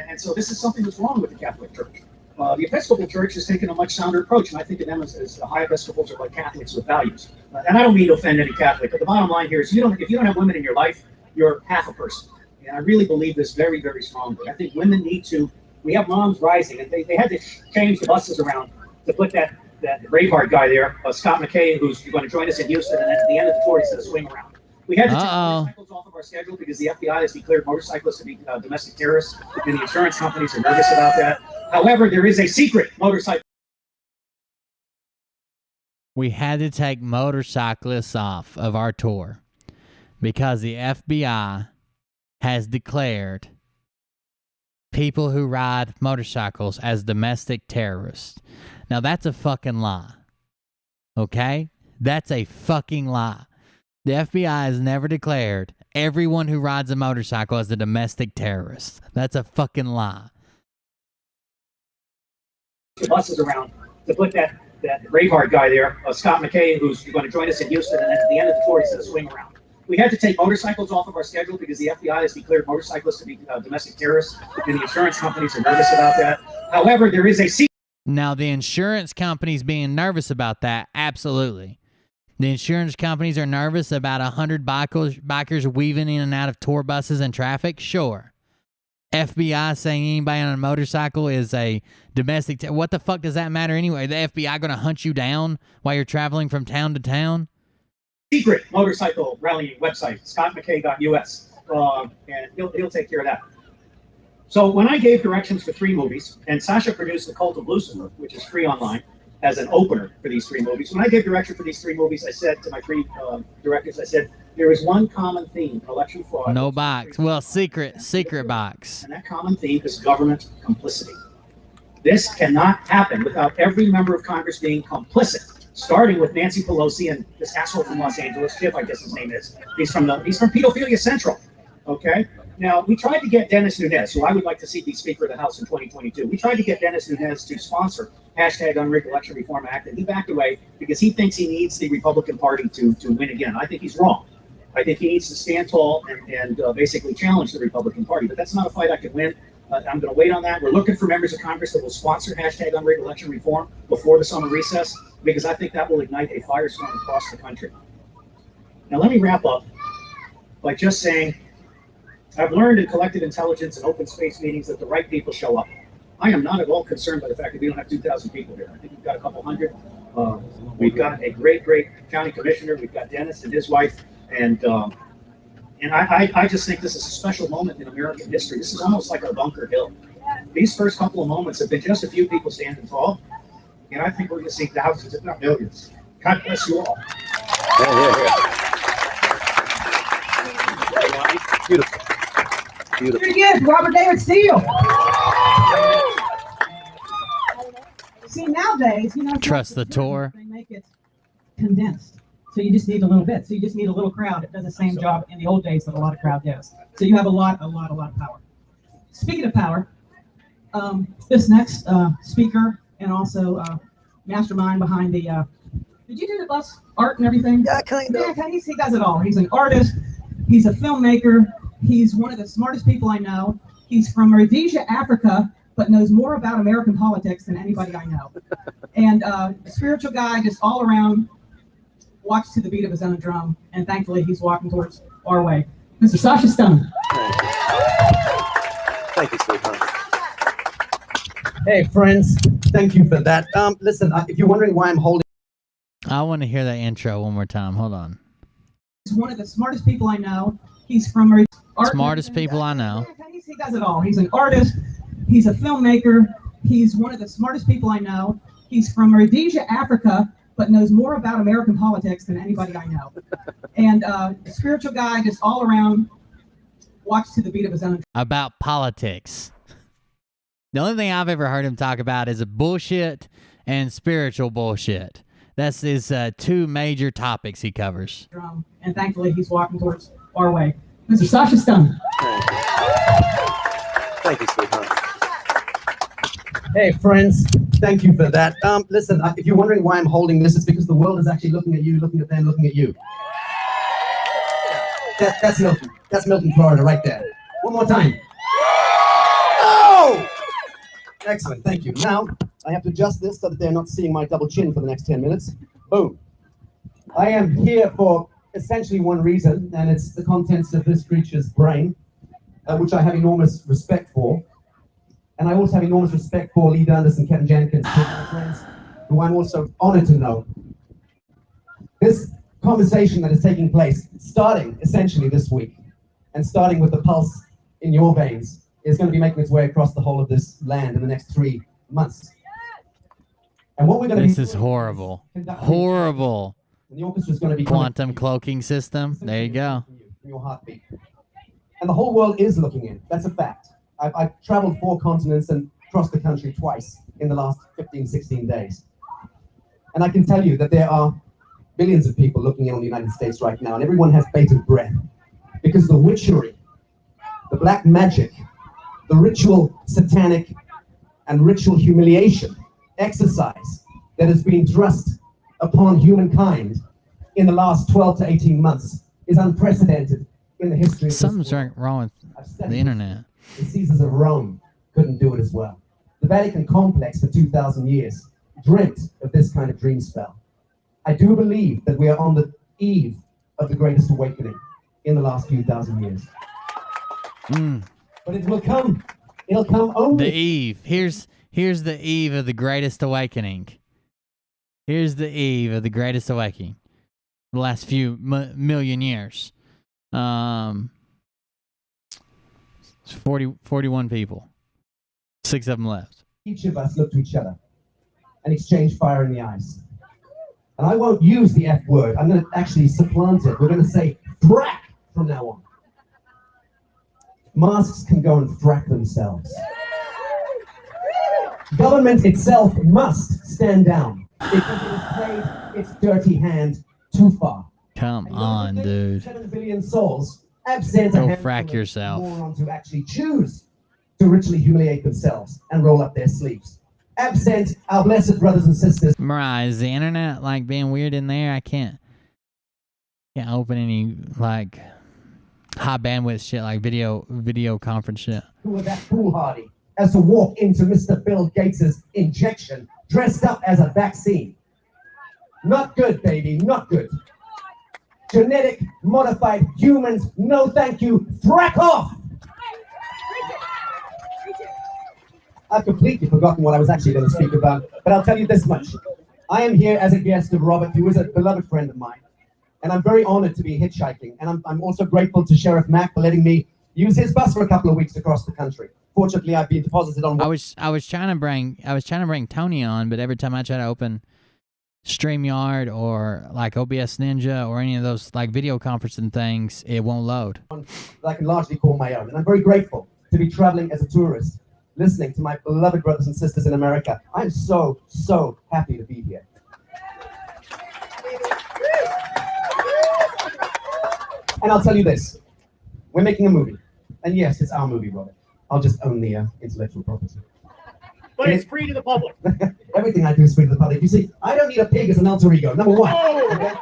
And so this is something that's wrong with the Catholic Church. The Episcopal Church has taken a much sounder approach, and I think of them as the high Episcopals are like Catholics with values. And I don't mean to offend any Catholic, but the bottom line here is if you don't have women in your life, you're half a person. And I really believe this very, very strongly. I think women need to, we have moms rising, and they had to change the buses around to put that Braveheart guy there, Scott McKay, who's going to join us in Houston, and at the end of the tour, he said a swing around. We had to take motorcycles off of our schedule because the FBI has declared motorcyclists to be domestic terrorists, and the insurance companies are nervous about that. However, there is a secret motorcycle. We had to take motorcyclists off of our tour because the FBI has declared people who ride motorcycles as domestic terrorists. Now, that's a fucking lie. Okay? That's a fucking lie. The FBI has never declared everyone who rides a motorcycle as a domestic terrorist. That's a fucking lie. Buses around to put that Braveheart guy there, Scott McKay, who's going to join us in Houston, and at the end of the tour, he said a swing around. We had to take motorcycles off of our schedule because the FBI has declared motorcyclists to be domestic terrorists, and the insurance companies are nervous about that. However, there is a secret. Now, the insurance companies being nervous about that, absolutely. The insurance companies are nervous about 100 bikers weaving in and out of tour buses and traffic? Sure. FBI saying anybody on a motorcycle is a domestic what the fuck does that matter anyway? The FBI going to hunt you down while you're traveling from town to town? Secret motorcycle rallying website, scottmckay.us, and he'll take care of that. So when I gave directions for 3 movies, and Sasha produced The Cult of Lucifer, which is free online, as an opener for these 3 movies. When I gave direction for these 3 movies, I said to my 3 directors, I said, there is one common theme in election fraud. No box. Well, secret box. And that common theme is government complicity. This cannot happen without every member of Congress being complicit, starting with Nancy Pelosi and this asshole from Los Angeles, Chip, I guess his name is. He's from Pedophilia Central, okay? Now, we tried to get Dennis Nunes, who I would like to see be Speaker of the House in 2022. We tried to get Dennis Nunes to sponsor #Unrigged Election Reform Act, and he backed away because he thinks he needs the Republican Party to win again. I think he's wrong. I think he needs to stand tall and basically challenge the Republican Party, but that's not a fight I can win. I'm going to wait on that. We're looking for members of Congress that will sponsor #Unrigged Election Reform before the summer recess, because I think that will ignite a firestorm across the country. Now, let me wrap up by just saying, I've learned in collective intelligence and open space meetings that the right people show up. I am not at all concerned by the fact that we don't have 2,000 people here. I think we've got a couple hundred. We've got a great county commissioner. We've got Dennis and his wife. And I just think this is a special moment in American history. This is almost like our Bunker Hill. These first couple of moments have been just a few people standing tall. And I think we're going to see thousands, if not millions. God bless you all. Beautiful. Pretty good, Robert David Steele. See, nowadays, Trust the tour. They make it condensed. So you just need a little bit. So you just need a little crowd. It does the same job in the old days that a lot of crowd does. So you have a lot of power. Speaking of power, this next speaker and also mastermind behind the, did you do the bus art and everything? Yeah, kind of. Yeah, he does it all. He's an artist. He's a filmmaker. He's one of the smartest people I know. He's from Rhodesia, Africa, but knows more about American politics than anybody I know. And a spiritual guy just all around, walks to the beat of his own drum, and thankfully he's walking towards our way. Mr. Sasha Stone. Thank you, sweetheart. Hey, friends. Thank you for that. Listen, if you're wondering why I'm holding... I want to hear that intro one more time. Hold on. He's one of the smartest people I know. He's from art. Smartest people I know. He does it all. He's an artist. He's a filmmaker. He's one of the smartest people I know. He's from Rhodesia, Africa, but knows more about American politics than anybody I know. And a spiritual guy just all around, walks to the beat of his own. About politics. The only thing I've ever heard him talk about is bullshit and spiritual bullshit. That's his two major topics he covers. And thankfully he's walking towards our way. Mr. Sasha Stone. Thank you, sweetheart. Hey, friends. Thank you for that. Listen, if you're wondering why I'm holding this, it's because the world is actually looking at you, looking at them, looking at you. That's Milton. That's Milton, Florida, right there. One more time. Oh! Excellent, thank you. Now, I have to adjust this so that they're not seeing my double chin for the next 10 minutes. Boom. I am here for essentially one reason, and it's the contents of this creature's brain, which I have enormous respect for. And I also have enormous respect for Lee Dundas and Kevin Jenkins, my friends, who I'm also honored to know. This conversation that is taking place, starting essentially this week, and starting with the pulse in your veins, is going to be making its way across the whole of this land in the next 3 months. And what we're going to This is horrible. Horrible. And the orchestra's going to be quantum cloaking system. There you go. From your heartbeat. And the whole world is looking in. That's a fact. I've traveled 4 continents and crossed the country twice in the last 15, 16 days. And I can tell you that there are billions of people looking in on the United States right now, and everyone has bated breath because the witchery, the black magic, the ritual satanic and ritual humiliation exercise that has been thrust upon humankind in the last 12 to 18 months is unprecedented in the history of Something's wrong with the internet. The Caesars of Rome couldn't do it as well. The Vatican complex for 2,000 years dreamt of this kind of dream spell. I do believe that we are on the eve of the greatest awakening in the last few thousand years. But it will come. It'll come only. The eve. Here's the eve of the greatest awakening. Here's the eve of the greatest awakening. The last few million years. 41 people. 6 of them left. Each of us look to each other and exchange fire in the eyes. And I won't use the F word. I'm going to actually supplant it. We're going to say thrack from now on. Masks can go and thrack themselves. Government itself must stand down because it has played its dirty hand too far. Come on, dude. 7 billion souls absent Go a frack yourself. morons who actually choose to ritually humiliate themselves and roll up their sleeves. Absent our blessed brothers and sisters. Mariah, is the internet like being weird in there? I can't open any like high bandwidth shit like video conference shit. Who are that foolhardy as to walk into Mr. Bill Gates's injection dressed up as a vaccine? Not good, baby, not good. Genetic modified humans, no thank you, thrack off! I've completely forgotten what I was actually going to speak about, but I'll tell you this much. I am here as a guest of Robert, who is a beloved friend of mine, and I'm very honored to be hitchhiking, and I'm also grateful to Sheriff Mack for letting me use his bus for a couple of weeks across the country. Fortunately, I've been deposited on. I was trying to bring Tony on, but every time I try to open StreamYard or like OBS Ninja or any of those like video conferencing things, it won't load. That I can largely call my own, and I'm very grateful to be traveling as a tourist, listening to my beloved brothers and sisters in America. I'm so happy to be here. And I'll tell you this, we're making a movie. And yes, it's our movie, Robert. I'll just own the intellectual property. But it's free to the public. Everything I do is free to the public. You see, I don't need a pig as an alter ego, number one. Okay?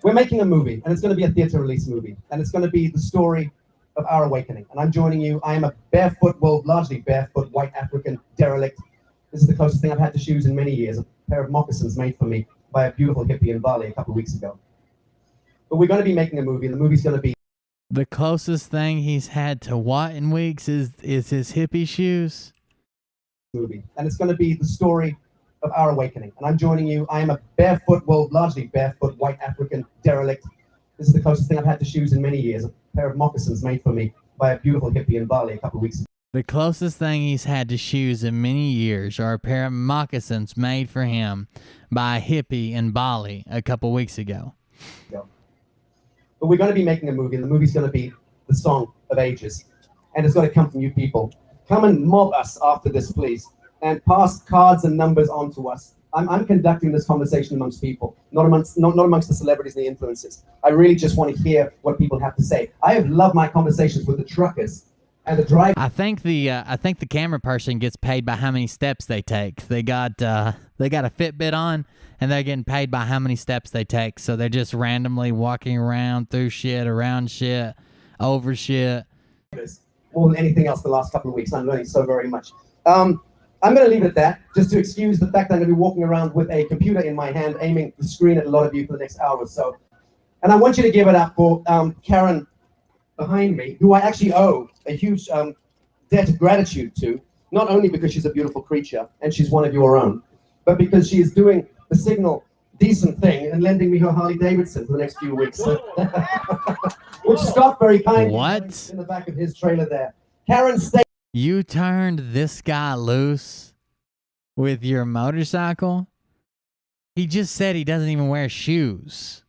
We're making a movie, and it's going to be a theater release movie. And it's going to be the story of our awakening. And I'm joining you. I am a barefoot, well, largely barefoot, white African derelict. This is the closest thing I've had to shoes in many years, a pair of moccasins made for me by a beautiful hippie in Bali a couple of weeks ago. But we're going to be making a movie, and the movie's going to be... The closest thing he's had to what in weeks is his hippie shoes? Movie. And it's going to be the story of our awakening. And I'm joining you. I am a barefoot, well, largely barefoot, white African derelict. This is the closest thing I've had to shoes in many years, a pair of moccasins made for me by a beautiful hippie in Bali a couple of weeks ago. The closest thing he's had to shoes in many years are a pair of moccasins made for him by a hippie in Bali a couple weeks ago. But we're going to be making a movie, and the movie's going to be the song of ages. And it's got to come from you people. Come and mob us after this, please, and pass cards and numbers on to us. I'm conducting this conversation amongst people, not amongst the celebrities and the influencers. I really just want to hear what people have to say. I have loved my conversations with the truckers and the drivers. I think the camera person gets paid by how many steps they take. They got a Fitbit on, and they're getting paid by how many steps they take. So they're just randomly walking around, through shit, around shit, over shit. More than anything else the last couple of weeks. I'm learning so very much. I'm going to leave it at that, just to excuse the fact that I'm going to be walking around with a computer in my hand, aiming the screen at a lot of you for the next hour or so. And I want you to give it up for Karen behind me, who I actually owe a huge debt of gratitude to, not only because she's a beautiful creature and she's one of your own, but because she is doing the signal decent thing and lending me her Harley Davidson for the next few weeks. Which Scott very kindly in the back of his trailer there. Karen, stay. You turned this guy loose with your motorcycle? He just said he doesn't even wear shoes.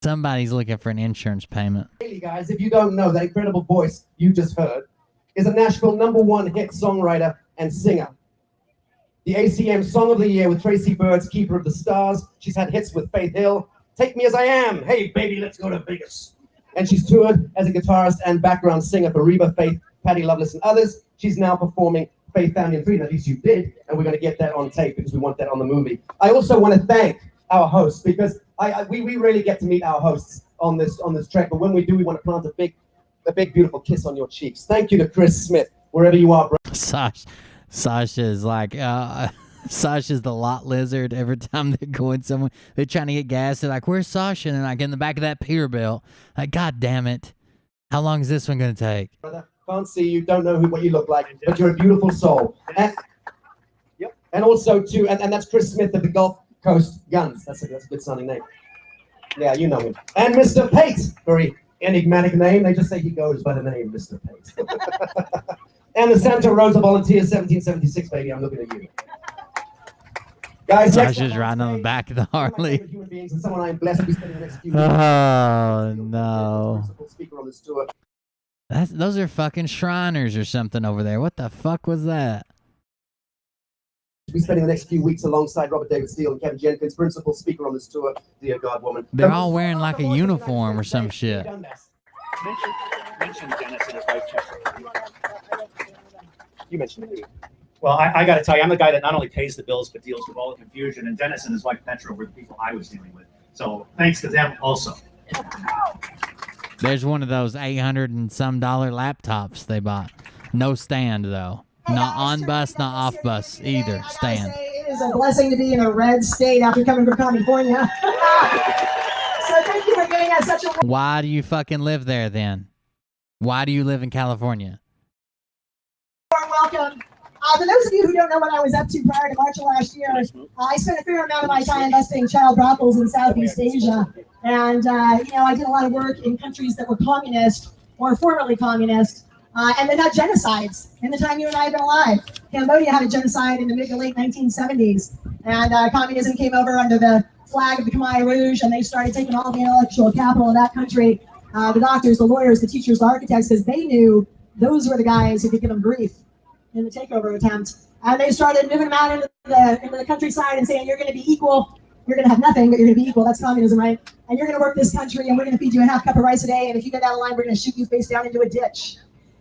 Somebody's looking for an insurance payment. Hey guys, if you don't know, that incredible voice you just heard is a Nashville #1 hit songwriter and singer. The ACM Song of the Year with Tracy Bird's Keeper of the Stars. She's had hits with Faith Hill, Take Me As I Am, Hey Baby, Let's Go to Vegas. And she's toured as a guitarist and background singer for Reba, Faith, Patti Loveless, and others. She's now performing Faith Found in 3, at least you did, and we're going to get that on tape because we want that on the movie. I also want to thank our hosts, because we rarely get to meet our hosts on this track, but when we do, we want to plant a big beautiful kiss on your cheeks. Thank you to Chris Smith, wherever you are, bro. Sasha's like, Sasha's the lot lizard. Every time they're going somewhere, they're trying to get gas. They're like, "Where's Sasha?" And they're like, in the back of that Peterbilt. Like, God damn it! How long is this one going to take? Brother, can't see you, don't know what you look like, but you're a beautiful soul. And also too, and that's Chris Smith of the Gulf Coast Guns. That's a good sounding name. Yeah, you know him. And Mr. Pate, very enigmatic name. They just say he goes by the name Mr. Pate. And the Santa Rosa Volunteers, 1776, baby. I'm looking at you. Guys, Sasha's riding on the back of the Harley. Oh no! Those are fucking Shriners or something over there. What the fuck was that? We'll be spending the next few weeks alongside Robert David Steele and Kevin Jenkins, principal speaker on this tour. Dear God, woman. They're all wearing like a uniform or some shit. Mention Dennis and his wife, Jessica. You mentioned it. Well, I got to tell you, I'm the guy that not only pays the bills, but deals with all the confusion. And Dennis and his wife, Petra, were the people I was dealing with. So thanks to them also. There's one of those $800 and some laptops they bought. No stand, though. Not on bus, not off bus either. Stand. It is a blessing to be in a red state after coming from California. So thank you for giving us such a... Why do you fucking live there, then? Why do you live in California? Welcome. For those of you who don't know what I was up to prior to March of last year, I spent a fair amount of my time investing in child brothels in Southeast Asia. And, I did a lot of work in countries that were communist or formerly communist, and that had genocides in the time you and I have been alive. Cambodia had a genocide in the mid to late 1970s, and communism came over under the flag of the Khmer Rouge, and they started taking all the intellectual capital of that country, the doctors, the lawyers, the teachers, the architects, because they knew those were the guys who could give them grief in the takeover attempt. And they started moving them out into the countryside and saying, you're going to be equal. You're going to have nothing, but you're going to be equal. That's communism, right? And you're going to work this country, and we're going to feed you a half cup of rice a day. And if you go down the line, we're going to shoot you face down into a ditch.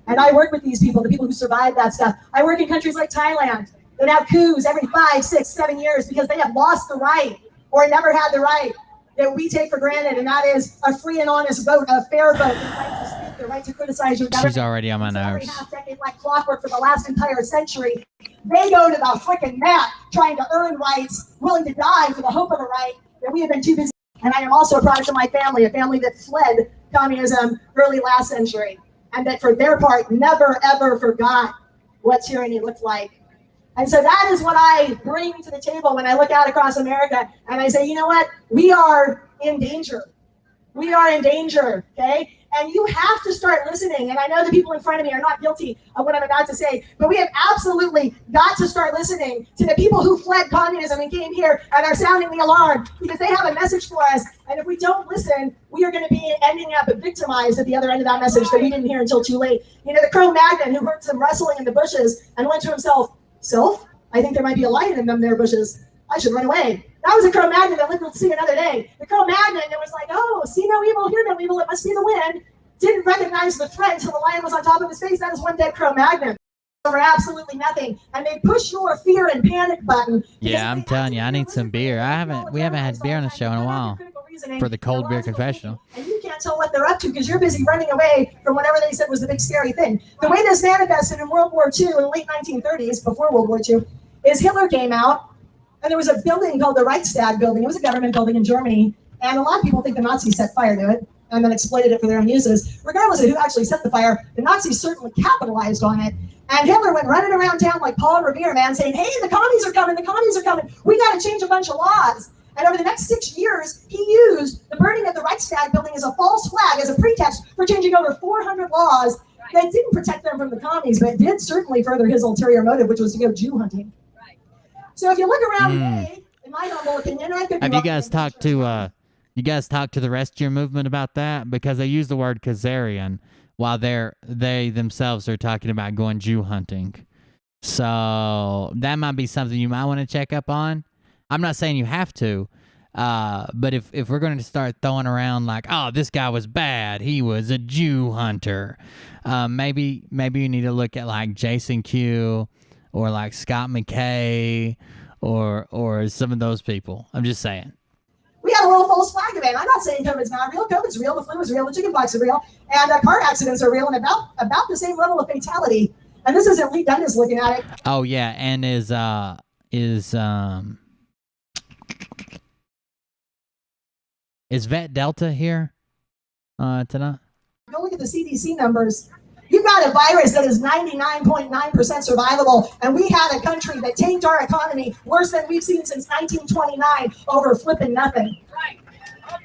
And I work with these people, the people who survived that stuff. I work in countries like Thailand that have coups every 5, 6, 7 years because they have lost the right or never had the right that we take for granted, and that is a free and honest vote, a fair vote, the right to speak, the right to criticize your government. She's already on my Every nerves. half decade, like clockwork for the last entire century, they go to the frickin' mat trying to earn rights, willing to die for the hope of a right that we have been too busy. And I am also a product of my family, a family that fled communism early last century, and that for their part never ever forgot what tyranny looked like. And so that is what I bring to the table when I look out across America and I say, you know what? We are in danger. We are in danger, okay? And you have to start listening. And I know the people in front of me are not guilty of what I'm about to say, but we have absolutely got to start listening to the people who fled communism and came here and are sounding the alarm because they have a message for us. And if we don't listen, we are going to be ending up victimized at the other end of that message that we didn't hear until too late. You know, the Cro-Magnon who heard some rustling in the bushes and went to himself, "Self, I think there might be a lion in them there bushes. I should run away." That was a Cro-Magnon that lived to see another day. The Cro-Magnon that was like, "Oh, see no evil, hear no evil, it must be the wind." Didn't recognize the threat until the lion was on top of his face. That is one dead Cro-Magnon. Over absolutely nothing. And they push your fear and panic button. Yeah, I'm telling you, I need some beer. We haven't had beer on the show in a while for the cold beer confessional. And you can't tell what they're up to because you're busy running away from whatever they said was the big scary thing. The way this manifested in World War II in the late 1930s, before World War II, is Hitler came out and there was a building called the Reichstag building. It was a government building in Germany. And a lot of people think the Nazis set fire to it and then exploited it for their own uses. Regardless of who actually set the fire, the Nazis certainly capitalized on it. And Hitler went running around town like Paul Revere, man, saying, "Hey, the commies are coming, the commies are coming. We got to change a bunch of laws." And over the next 6 years, he used the burning of the Reichstag building as a false flag, as a pretext for changing over 400 laws that didn't protect them from the commies, but did certainly further his ulterior motive, which was to go Jew hunting. So if you look around today, in my humble opinion, I could be Have you guys talked to the rescue movement about that? Because they use the word Khazarian while they themselves are talking about going Jew hunting. So that might be something you might want to check up on. I'm not saying you have to, but if we're going to start throwing around like, "Oh, this guy was bad, he was a Jew hunter," maybe you need to look at like Jason Q or like Scott McKay or some of those people. I'm just saying. We had a little false flag event. I'm not saying COVID's not real. COVID's real. The flu is real. The chickenpox is real. And car accidents are real and about the same level of fatality. And this isn't Lee Dundas looking at it. Oh yeah, and is Vet Delta here tonight? Go look at the CDC numbers. You've got a virus that is 99.9% survivable, and we had a country that tanked our economy worse than we've seen since 1929 over flipping nothing.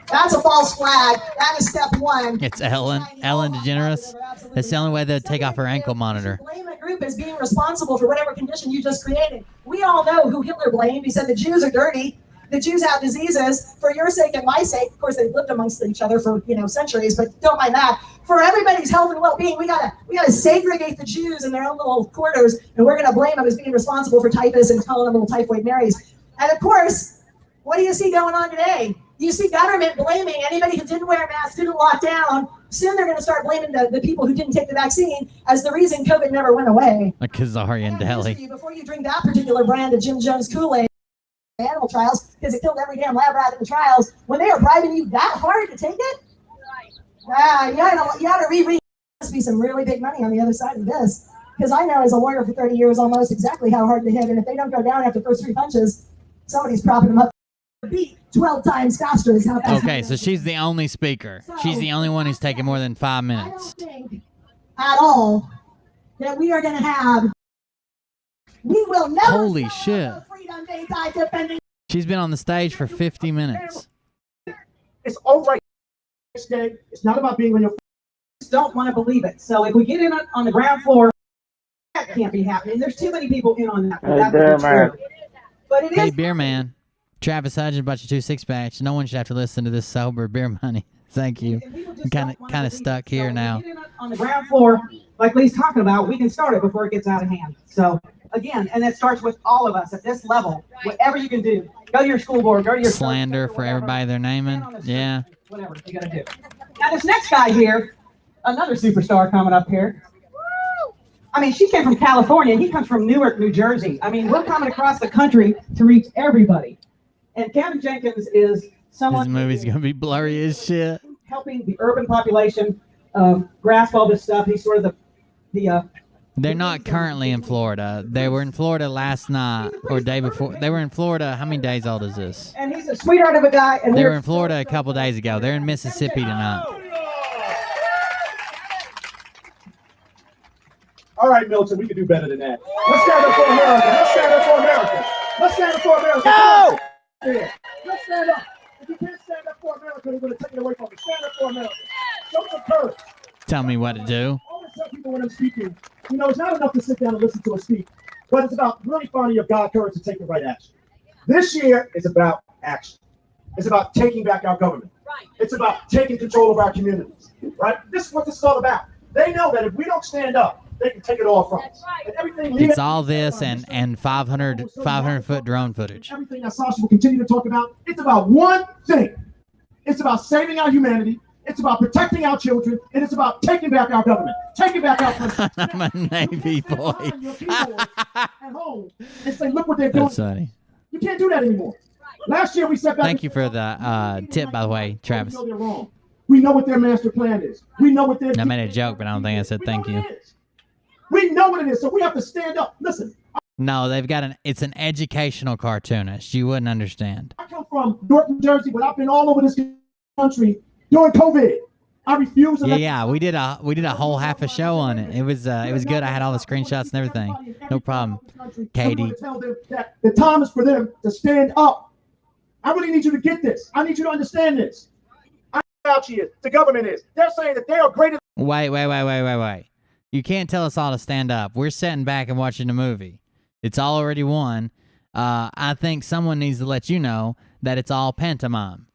That's a false flag. That is step one. It's Ellen DeGeneres. That's the only way they'll take off her ankle monitor. Blame a group as being responsible for whatever condition you just created. We all know who Hitler blamed. He said the Jews are dirty. The Jews have diseases. For your sake and my sake, of course, they've lived amongst each other for centuries, but don't mind that. For everybody's health and well-being, we gotta segregate the Jews in their own little quarters, and we're gonna blame them as being responsible for typhus and calling them little typhoid Marys. And of course, what do you see going on today? You see government blaming anybody who didn't wear a mask, didn't lock down. Soon they're going to start blaming the people who didn't take the vaccine as the reason COVID never went away. Like Khazarian and Delhi. Before you drink that particular brand of Jim Jones Kool-Aid, animal trials, because it killed every damn lab rat in the trials, when they are bribing you that hard to take it, you got to reread. There must be some really big money on the other side of this. Because I know as a lawyer for 30 years almost exactly how hard to hit, and if they don't go down after the first 3 punches, somebody's propping them up. Beat 12 times faster is how fast. Okay, so she's the only speaker. She's the only one who's taken more than 5 minutes. I don't think at all that we are going to have. We will never. Holy shit. Freedom Day by defending. She's been on the stage for 50 minutes. It's all right. It's not about being on your. Don't want to believe it. So if we get in on the ground floor, that can't be happening. There's too many people in on that. That would be true. But it is. Hey, Beer Man. Travis Hudgens bought you 2 6-packs. No one should have to listen to this sober beer money. Thank you. I'm kind of stuck here now. On the ground floor, like Lee's talking about, we can start it before it gets out of hand. So again, and it starts with all of us at this level. Whatever you can do, go to your school board, go to your slander for everybody they're naming. Yeah. Whatever you gotta do. Now this next guy here, another superstar coming up here. I mean, she came from California. He comes from Newark, New Jersey. I mean, we're coming across the country to reach everybody. And Kevin Jenkins is someone This movie's gonna be blurry as shit. helping the urban population grasp all this stuff. He's sort of the They're not currently in Florida. They were in Florida last night or day before. They were in Florida. How many days old is this? and he's a sweetheart of a guy. And They we're were in Florida a couple days ago. They're in Mississippi tonight. All right, Milton, we can do better than that. Let's stand up for America. Let's stand up for America. Let's stand up for America. No! Yeah. Let's stand up. If you can't stand up for America, they're going to take it away from you. Stand up for America. Show some courage. Tell me what to do. I always tell people when I'm speaking, you know, it's not enough to sit down and listen to a speak, but it's about really finding your God courage to take the right action. This year is about action. It's about taking back our government. It's about taking control of our communities. Right? This is what this is all about. They know that if we don't stand up, they can take it all from us. And everything It's all this and 500 foot drone footage. everything that Sasha will continue to talk about, it's about one thing. It's about saving our humanity. It's about protecting our children, and it's about taking back our government, taking back our country. I'm a Navy boy. At home and say, look what they're doing. That's funny. You can't do that anymore. Last year we set back. Thank you for the tip, by the way, Travis. We know they're wrong. We know what their master plan is. We know what they're. I made a joke, but I don't think I said thank you. We know what it is, so we have to stand up. Listen. No, they've got it's an educational cartoonist. You wouldn't understand. I come from Newark, New Jersey, but I've been all over this country during COVID. I refuse. Yeah, we did a whole half a show on it. It was good. I had all the screenshots and everything. No problem, Katie. Tell them that the time is for them to stand up. I really need you to get this. I need you to understand this. I know out here, the government is. They're saying that they are greater. Wait. You can't tell us all to stand up. We're sitting back and watching the movie. It's all already won. I think someone needs to let you know that it's all pantomime.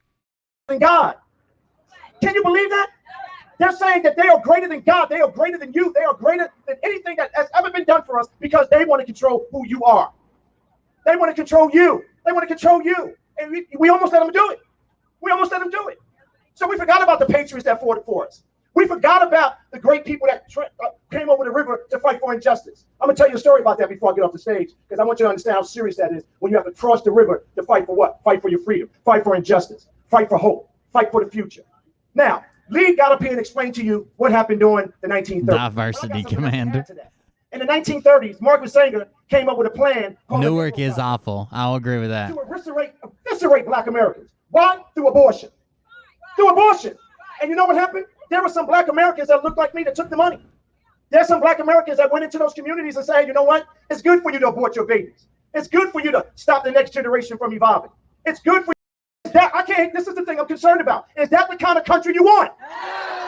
God. Can you believe that? They're saying that they are greater than God. They are greater than you. They are greater than anything that has ever been done for us because they want to control who you are. They want to control you. They want to control you. And we almost let them do it. We almost let them do it. So we forgot about the patriots that fought for us. We forgot about the great people that came over the river to fight for injustice. I'm going to tell you a story about that before I get off the stage, because I want you to understand how serious that is when you have to cross the river to fight for what? Fight for your freedom, fight for injustice, fight for hope, fight for the future. Now, Lee got up here and explained to you what happened during the 1930s. Diversity Commander. In the 1930s, Margaret Sanger came up with a plan. Newark is awful. I'll agree with that. To eviscerate black Americans. Why? Through abortion. Through abortion. And you know what happened? There were some black Americans that looked like me that took the money. There's some black Americans that went into those communities and said, you know what? It's good for you to abort your babies. It's good for you to stop the next generation from evolving. It's good for you. This is the thing I'm concerned about. Is that the kind of country you want?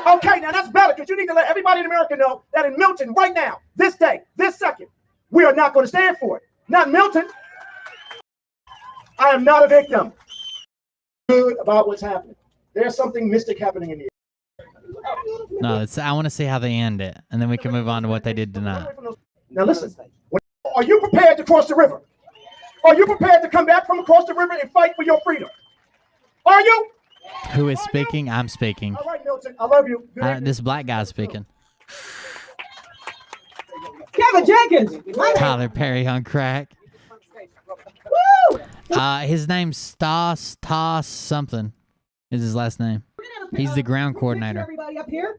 Okay, now that's better, because you need to let everybody in America know that in Milton, right now, this day, this second, we are not going to stand for it. Not Milton. I am not a victim. Good about what's happening. There's something mystic happening in here. No, I want to see how they end it, and then we can move on to what they did tonight. Now listen, are you prepared to cross the river? Are you prepared to come back from across the river and fight for your freedom? Are you? Who is speaking? I'm speaking. All right, Milton, I love you. This black guy's speaking. Kevin Jenkins. Tyler Perry on crack. Woo! His name's Stas something is his last name. He's the ground coordinator. Everybody up here.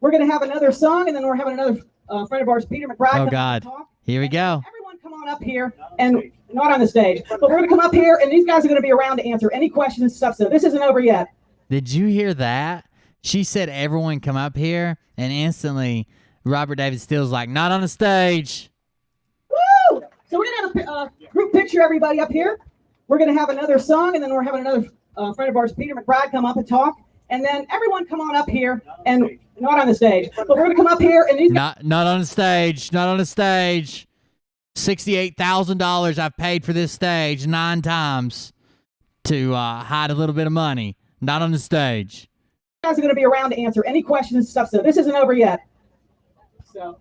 We're going to have another song, and then we're having another friend of ours, Peter McBride. Oh, God. Here we go. Everyone come on up here, and not on the stage, but we're going to come up here, and these guys are going to be around to answer any questions and stuff, so this isn't over yet. Did you hear that? She said everyone come up here, and instantly Robert David Steele's like, not on the stage. Woo! So we're going to have a group picture, everybody up here. We're going to have another song, and then we're having another friend of ours, Peter McBride, come up and talk. And then everyone come on up here, and not on the stage, but we're going to come up here, and these not on the stage, not on the stage. $68,000 I've paid for this stage 9 times to hide a little bit of money. Not on the stage. guys are going to be around to answer any questions and stuff, so this isn't over yet. So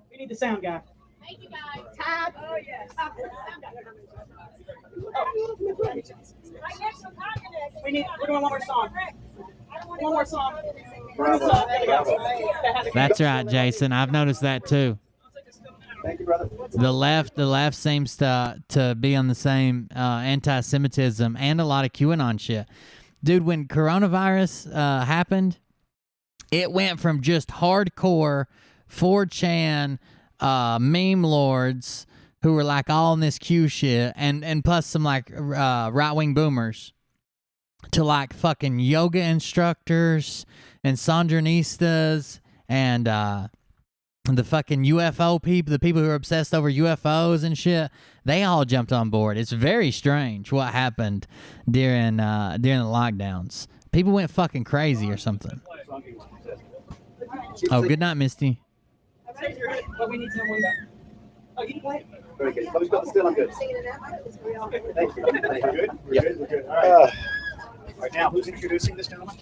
we need the sound guy. Thank you, guys. Tab. Oh, yes. We're doing one more song. One more song. That's right, Jason. I've noticed that too. Thank you, brother. The left seems to be on the same anti-Semitism and a lot of QAnon shit. Dude, when coronavirus happened, it went from just hardcore 4chan meme lords who were like all in this Q shit and plus some like right-wing boomers to like fucking yoga instructors and Sandinistas and the fucking UFO people, the people who are obsessed over UFOs and shit, they all jumped on board. It's very strange what happened during the lockdowns. People went fucking crazy or something. Oh, good night, Misty. But we need some window. Oh, you play? Very good. Oh, he's got the still. I'm good. Thank you. Thank you. Good? Yeah. We're good. All right, now, who's introducing this gentleman?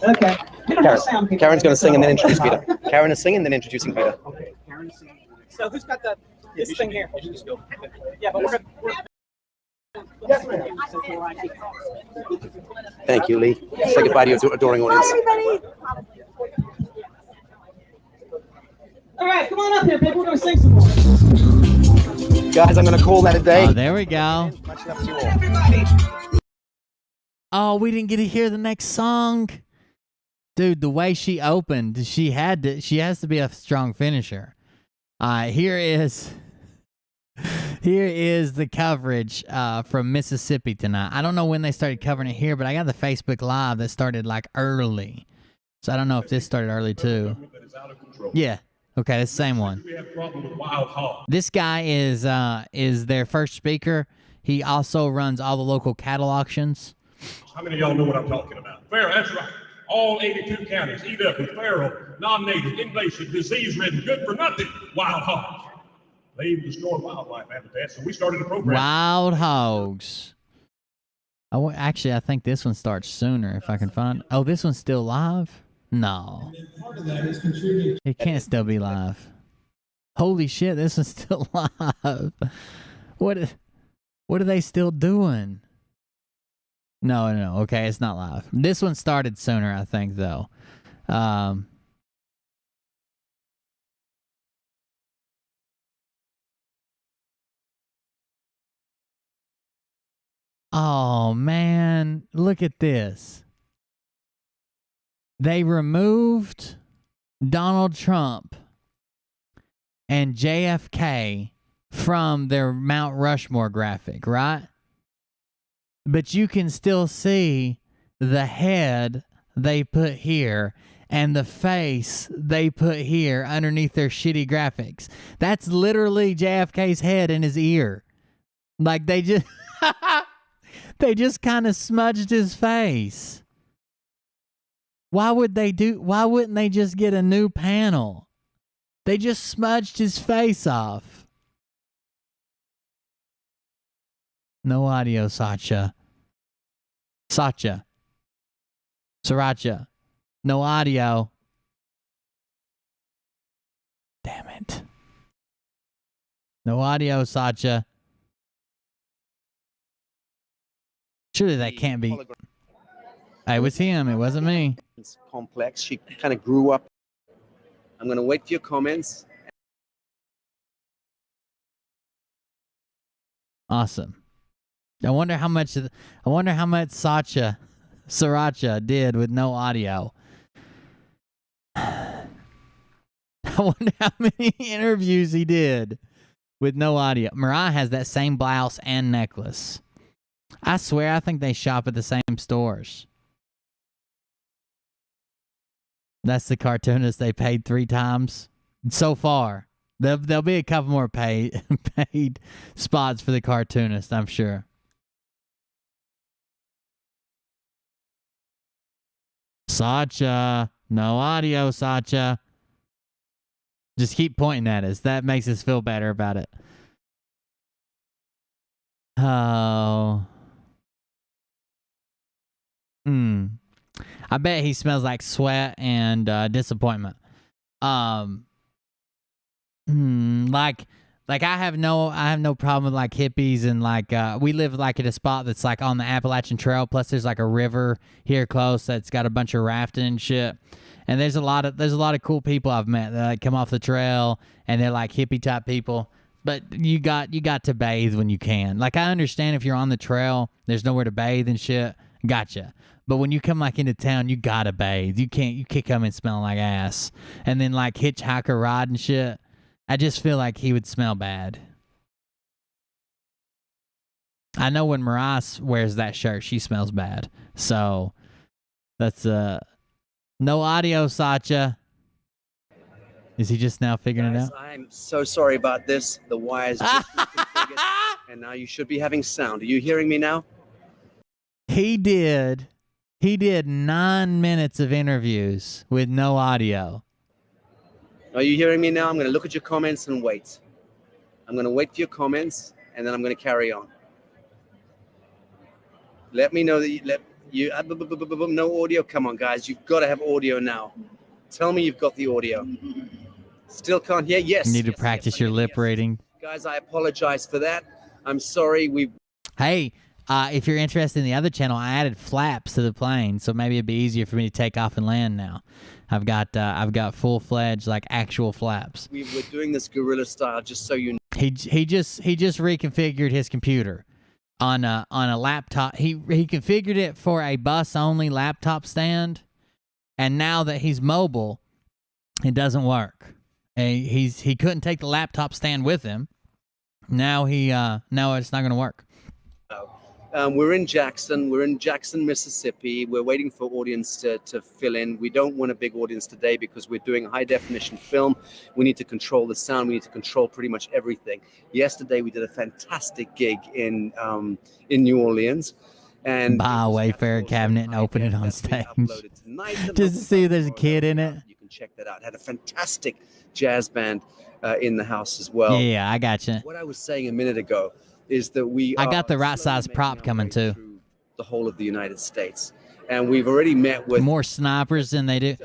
Okay. Karen's going to sing and then introduce Peter. Karen is singing, then introducing Peter. Okay, Karen's singing. So who's got this thing here? You just go. Yeah, but we're Yes, ma'am. Thank you, Lee. Say goodbye to your adoring audience. all right, come on up here, people. We're gonna sing some more. Guys, I'm going to call that a day. Oh, there we go. Much love to you all. Oh, we didn't get to hear the next song. Dude, the way she opened, she has to be a strong finisher. Here is the coverage from Mississippi tonight. I don't know when they started covering it here, but I got the Facebook Live that started like early. So I don't know if this started early too. Yeah. Okay, that's the same one. This guy is their first speaker. He also runs all the local cattle auctions. How many of y'all know what I'm talking about? Pharaoh, that's right. All 82 counties eat up with Pharaoh, non-native, invasive, disease-ridden, good for nothing, wild hogs. They even destroyed wildlife habitat, so we started a program. Wild hogs. Oh, actually, I think this one starts sooner if I can find. Oh, this one's still live? No. Part of that is contributing. It can't still be live. Holy shit, this one's still live. What are they still doing? No. Okay, it's not live. This one started sooner, I think, though. Oh, man. Look at this. They removed Donald Trump and JFK from their Mount Rushmore graphic, right? But you can still see the head they put here and the face they put here underneath their shitty graphics. That's literally JFK's head and his ear. Like they just they just kind of smudged his face. Why wouldn't they just get a new panel? They just smudged his face off. No audio, Sriracha. No audio. Damn it. No audio, Sacha. Surely that can't be. It was him. It wasn't me. It's complex. She kind of grew up. I'm going to wait for your comments. Awesome. I wonder how much Sriracha did with no audio. I wonder how many interviews he did with no audio. Mariah has that same blouse and necklace. I swear, I think they shop at the same stores. That's the cartoonist they paid 3 times so far. There'll be a couple more paid spots for the cartoonist, I'm sure. Sacha, no audio, Sacha. Just keep pointing at us. That makes us feel better about it. Oh. I bet he smells like sweat and disappointment. Like I have no problem with like hippies and like we live like at a spot that's like on the Appalachian Trail. Plus there's like a river here close that's got a bunch of rafting and shit. And there's a lot of cool people I've met that like, come off the trail and they're like hippie type people. But you got to bathe when you can. Like I understand if you're on the trail, there's nowhere to bathe and shit. Gotcha. But when you come like into town, you gotta bathe. You can't come in smelling like ass. And then like hitchhiker ride and shit. I just feel like he would smell bad. I know when Mariah wears that shirt, she smells bad. So that's no audio, Satya. Is he just now figuring it out? I'm so sorry about this. The wires just reconfigured, and now you should be having sound. Are you hearing me now? He did 9 minutes of interviews with no audio. Are you hearing me now? I'm going to look at your comments and wait. I'm going to wait for your comments, and then I'm going to carry on. Let me know that you no audio. Come on, guys. You've got to have audio now. Tell me you've got the audio. Still can't hear? Yes. You need to practice your lip reading. Guys, I apologize for that. I'm sorry. Hey, if you're interested in the other channel, I added flaps to the plane, so maybe it'd be easier for me to take off and land now. I've got full-fledged like actual flaps. We're doing this guerrilla style, just so you know. He just reconfigured his computer on a laptop. He configured it for a bus-only laptop stand, and now that he's mobile, it doesn't work. He couldn't take the laptop stand with him. Now it's not going to work. We're in Jackson, Mississippi. We're waiting for audience to fill in. We don't want a big audience today because we're doing high definition film. We need to control the sound. We need to control pretty much everything. Yesterday we did a fantastic gig in New Orleans. And buy a Wayfarer cabinet and open it on stage. Just to see if there's a kid in it. You can check that out. Had a fantastic jazz band in the house as well. Yeah, I got you. What I was saying a minute ago is that I got the right size prop coming too. The whole of the United States, and we've already met with more snipers than they do.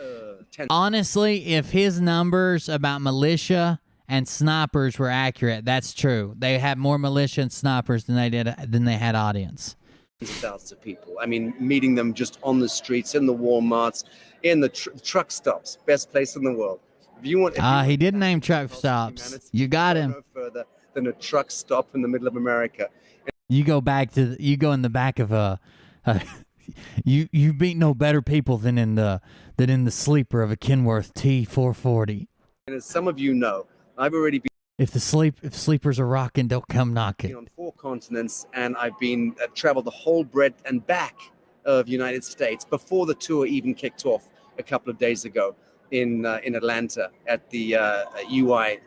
Honestly, if his numbers about militia and snipers were accurate, that's true. They had more militia and snipers than they had audience. Thousands of people. I mean, meeting them just on the streets, in the Walmarts, in the truck stops. Best place in the world. If you want, he did name truck stops. You got him. No further than a truck stop in the middle of America. You go in the back of you beat no better people than in the sleeper of a Kenworth T440. And as some of you know, I've already been. If sleepers are rocking, don't come knocking. On 4 continents, and I've been traveled the whole breadth and back of United States before the tour even kicked off a couple of days ago in Atlanta at the UI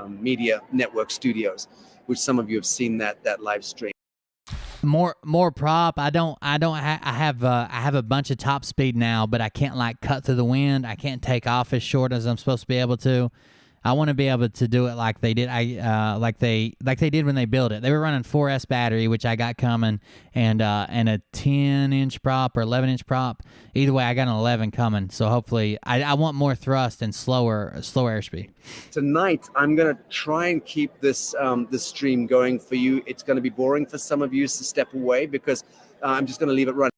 Media Network Studios, which some of you have seen that live stream. More prop. I have a bunch of top speed now, but I can't like cut through the wind. I can't take off as short as I'm supposed to be able to. I want to be able to do it like they did. Like they did when they built it. They were running 4S battery, which I got coming, and a 10-inch prop or 11-inch prop. Either way, I got an 11 coming. So hopefully, I want more thrust and slower airspeed. Tonight, I'm gonna try and keep this stream going for you. It's gonna be boring for some of you to step away because I'm just gonna leave it running.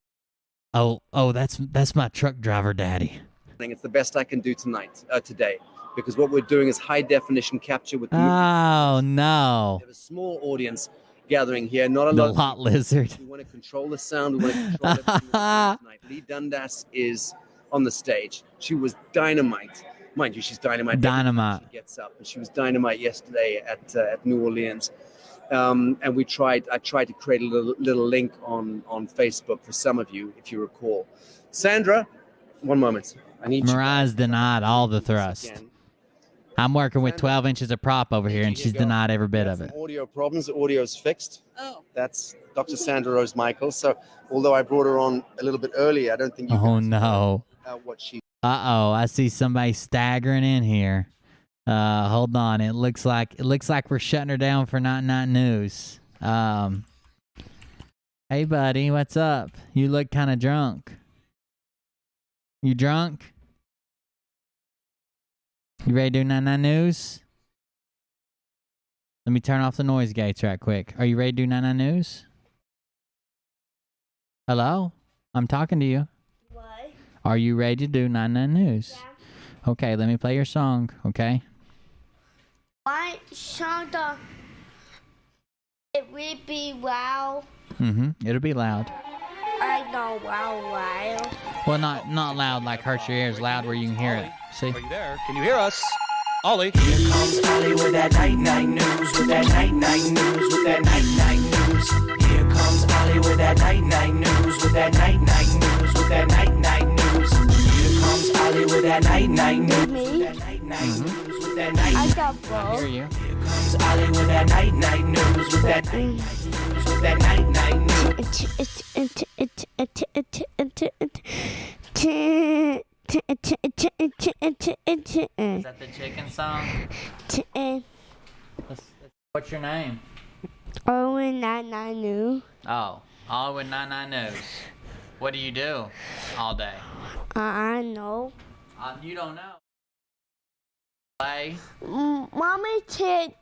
Oh, that's my truck driver daddy. It's the best I can do today. Because what we're doing is high definition capture with the no. We have a small audience gathering here, not a the lot. Lot Lizard. We want to control the sound. We want to control everything tonight. Lee Dundas is on the stage. She was dynamite. Mind you, she's dynamite. Dynamite. She gets up, and she was dynamite yesterday at New Orleans. And I tried to create a little link on Facebook for some of you, if you recall. Sandra, one moment. I need Mariah's denied all the thrust. I'm working with 12 inches of prop over here, and she's denied every bit of it. Audio problems. The audio's fixed. Oh. That's Dr. Sandra Rose Michaels. So, although I brought her on a little bit earlier, I don't think you can no. What she. I see somebody staggering in here. Hold on. It looks like we're shutting her down for Not News. Hey, buddy, what's up? You look kind of drunk. You drunk? You ready to do 99 News? Let me turn off the noise gates right quick. Are you ready to do 99 News? Hello? I'm talking to you. What? Are you ready to do 99 News? Yeah. Okay, let me play your song, okay? My song, it will be loud. It'll be loud. I know, loud. Well, not loud like hurts your ears. Loud where you can hear it. See? Are you there? Can you hear us? Ollie. Here comes Ollie with that night news, with that night news, with that night news. Here comes Ollie with that night news, with that night news, with that night news. Here comes Ollie with that night news, with that night news, with that night. I got both. I hear you. Here comes Ollie with that night news, with that night news, with that night news. Is that the chicken song? What's your name? Owen 99 News. Oh, all with 99 News. What do you do all day? I know. You don't know. Play. Mommy said,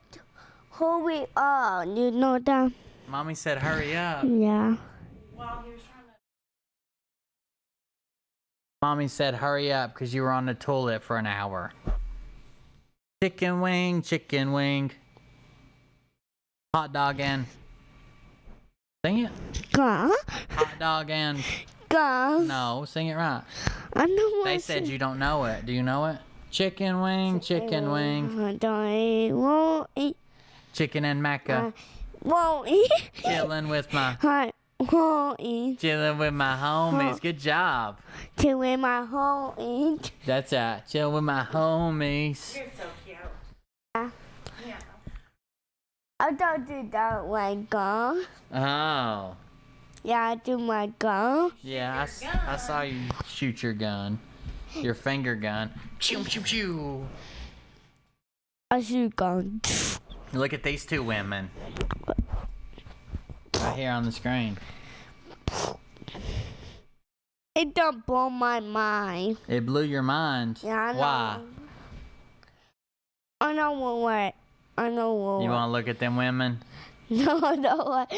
hurry up. You know that? Mommy said, hurry up. Yeah. Mommy said, hurry up because you were on the toilet for an hour. Chicken wing, chicken wing. Hot dog and. Sing it. Hot dog and. No, sing it right. I know what They said you don't know it. Do you know it? Chicken wing, chicken wing. Won't eat. Chicken and Mecca. Won't eat. Chilling with my. Won't eat. Chilling with my homies. Good job. Chilling with my homies. That's right. Chill with my homies. You're so cute. I don't do that like gun. Oh. Yeah, I do my gun. Yeah, I saw you shoot your gun. Your finger gun. Pew, pew, pew. I shoot gun. Look at these two women. Right here on the screen. It don't blow my mind. It blew your mind. Yeah, I know. Why? I know what. I know what. You want to look at them women? No, what?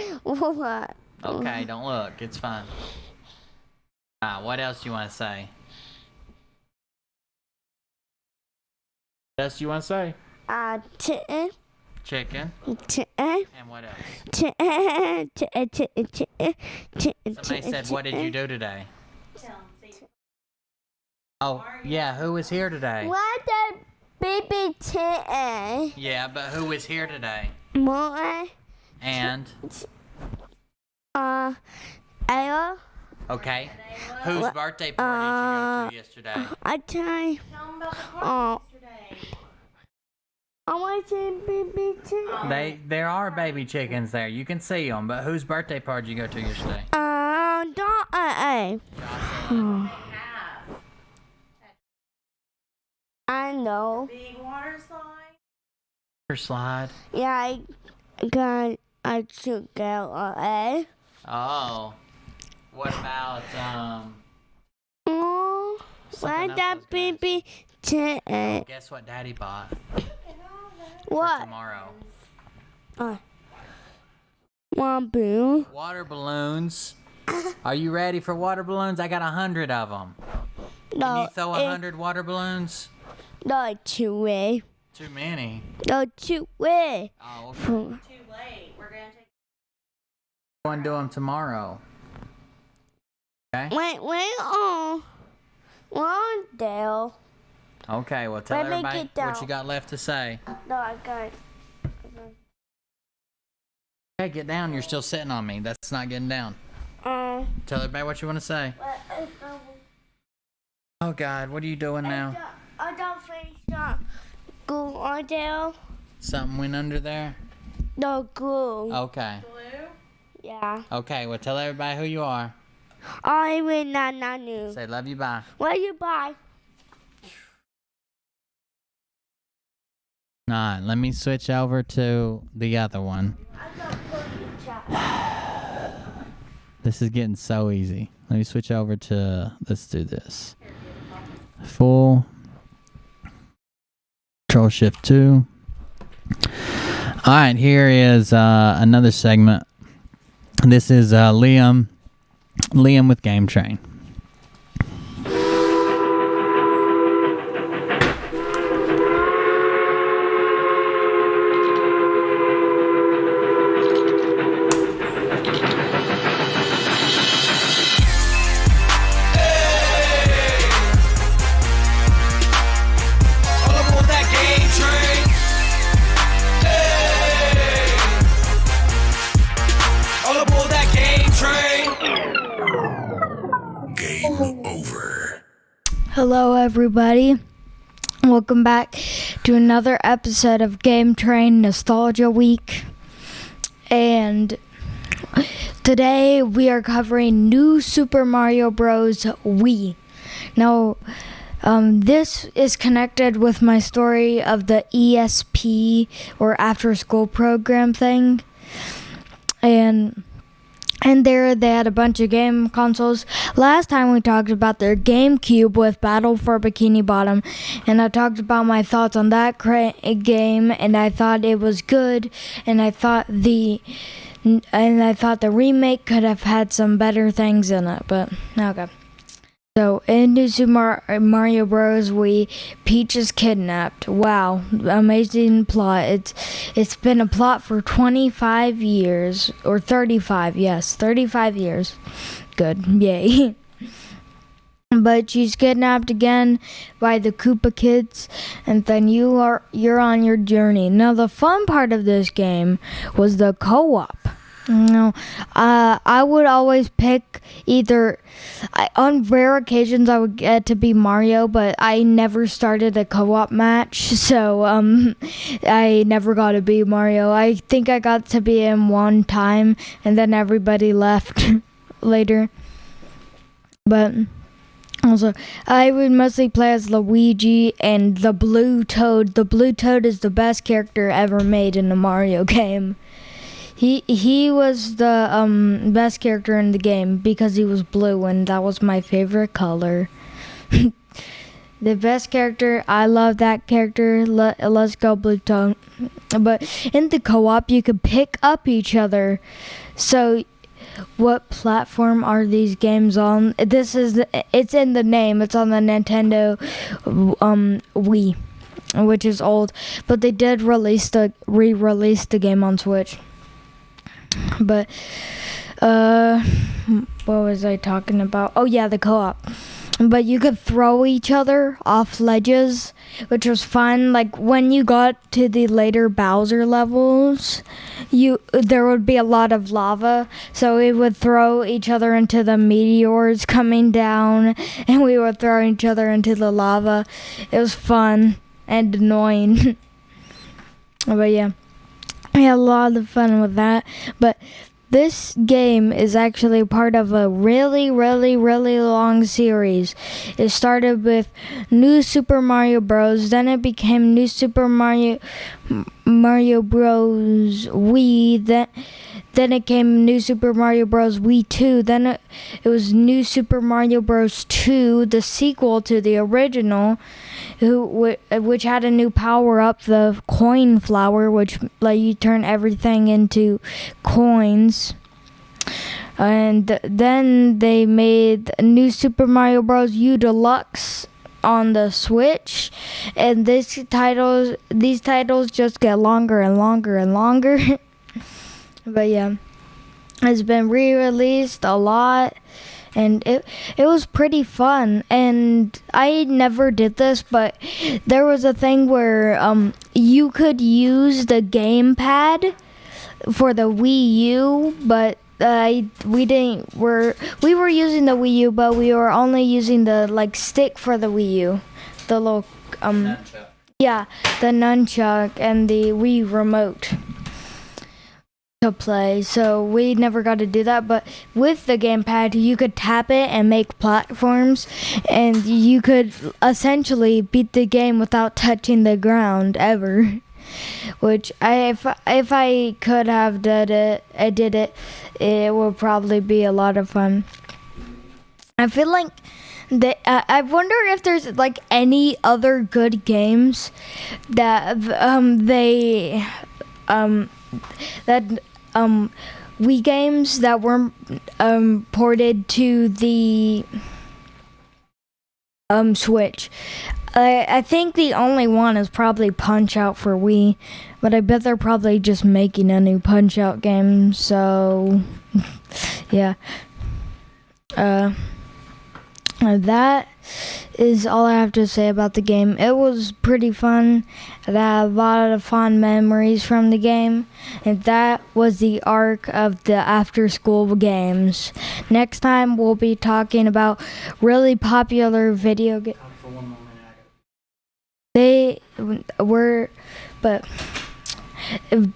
Okay, don't look. It's fine. What else you want to say? What else you want to say? Chicken. Chicken. Chicken. And what else? Somebody said, what did you do today? Oh, yeah, who was here today? What the baby chicken? Yeah, but who was here today? More. And? Ella. Okay. Whose birthday party did you go to yesterday? I tell I want to see baby chicken. There are baby chickens there. You can see them, but whose birthday party did you go to yesterday? I know. Big water slide. Water slide. Yeah, I took out a. Oh. What about why that baby chicken? Guess what Daddy bought? What? For tomorrow. Water balloons. Are you ready for water balloons? I got 100 of them. Can you throw 100 water balloons? No, too way. Too many. No, too way. Oh, okay. Too late. We're gonna take. Go and do them tomorrow. Okay. Wait on. One Dale. Okay, well tell everybody what you got left to say. No, I got. Okay, get down. You're still sitting on me. That's not getting down. Tell everybody what you want to say. Oh God, what are you doing now? I don't think glue on Dale. Something went under there? No glue. Okay. Glue? Yeah. Okay, well tell everybody who you are. I will not new. Say love you, bye. Love you, bye. Alright, let me switch over to the other one. This is getting so easy. Let me switch over to, let's do this. Full. Control Shift 2. Alright, here is another segment. This is Liam with Game Train. Hello, everybody. Welcome back to another episode of Game Train Nostalgia Week. And today we are covering New Super Mario Bros. Wii. Now, this is connected with my story of the ESP or after school program thing. And there they had a bunch of game consoles. Last time we talked about their GameCube with Battle for Bikini Bottom, and I talked about my thoughts on that game, and I thought it was good, and I thought the remake could have had some better things in it, but okay. So, in New Super Mario Bros. Wii, Peach is kidnapped. Wow, amazing plot. It's been a plot for 25 years, or 35, yes, 35 years. Good, yay. But she's kidnapped again by the Koopa Kids, and then you're on your journey. Now, the fun part of this game was the co-op. No, I would always pick on rare occasions I would get to be Mario, but I never started a co-op match, so I never got to be Mario. I think I got to be him one time, and then everybody left later. But also, I would mostly play as Luigi and the Blue Toad. The Blue Toad is the best character ever made in a Mario game. He was the best character in the game because he was blue, and that was my favorite color. The best character, I love that character. Let's go Blue Toad. But in the co-op, you could pick up each other. So, what platform are these games on? It's in the name. It's on the Nintendo Wii, which is old. But they did re-release the game on Switch. But what was I talking about? Oh yeah, the co-op. But you could throw each other off ledges, which was fun. Like when you got to the later Bowser levels, there would be a lot of lava, so we would throw each other into the meteors coming down, and we would throw each other into the lava. It was fun and annoying. But yeah. I had a lot of fun with that, but this game is actually part of a really, really, really long series. It started with New Super Mario Bros. Then it became New Super Mario Bros. Wii. Then it came New Super Mario Bros. Wii 2. Then it was New Super Mario Bros. 2, the sequel to the original, which had a new power-up, the coin flower, which let you turn everything into coins. And then they made New Super Mario Bros. U Deluxe on the Switch, and these titles just get longer and longer and longer. But yeah, it's been re-released a lot, and it was pretty fun. And I never did this, but there was a thing where you could use the gamepad for the Wii U, but we were using the Wii U, but we were only using the stick for the Wii U, the little nunchuck. Yeah, the nunchuck and the Wii remote to play, so we never got to do that. But with the gamepad, you could tap it and make platforms, and you could essentially beat the game without touching the ground ever. Which if I could have did it, it would probably be a lot of fun. I feel like I wonder if there's any other good games that Wii games that were ported to the Switch. I think the only one is probably Punch-Out for Wii, but I bet they're probably just making a new Punch-Out game, so yeah. That is all I have to say about the game. It was pretty fun. I had a lot of fond memories from the game, and that was the arc of the after-school games. Next time, we'll be talking about really popular video games. they were, but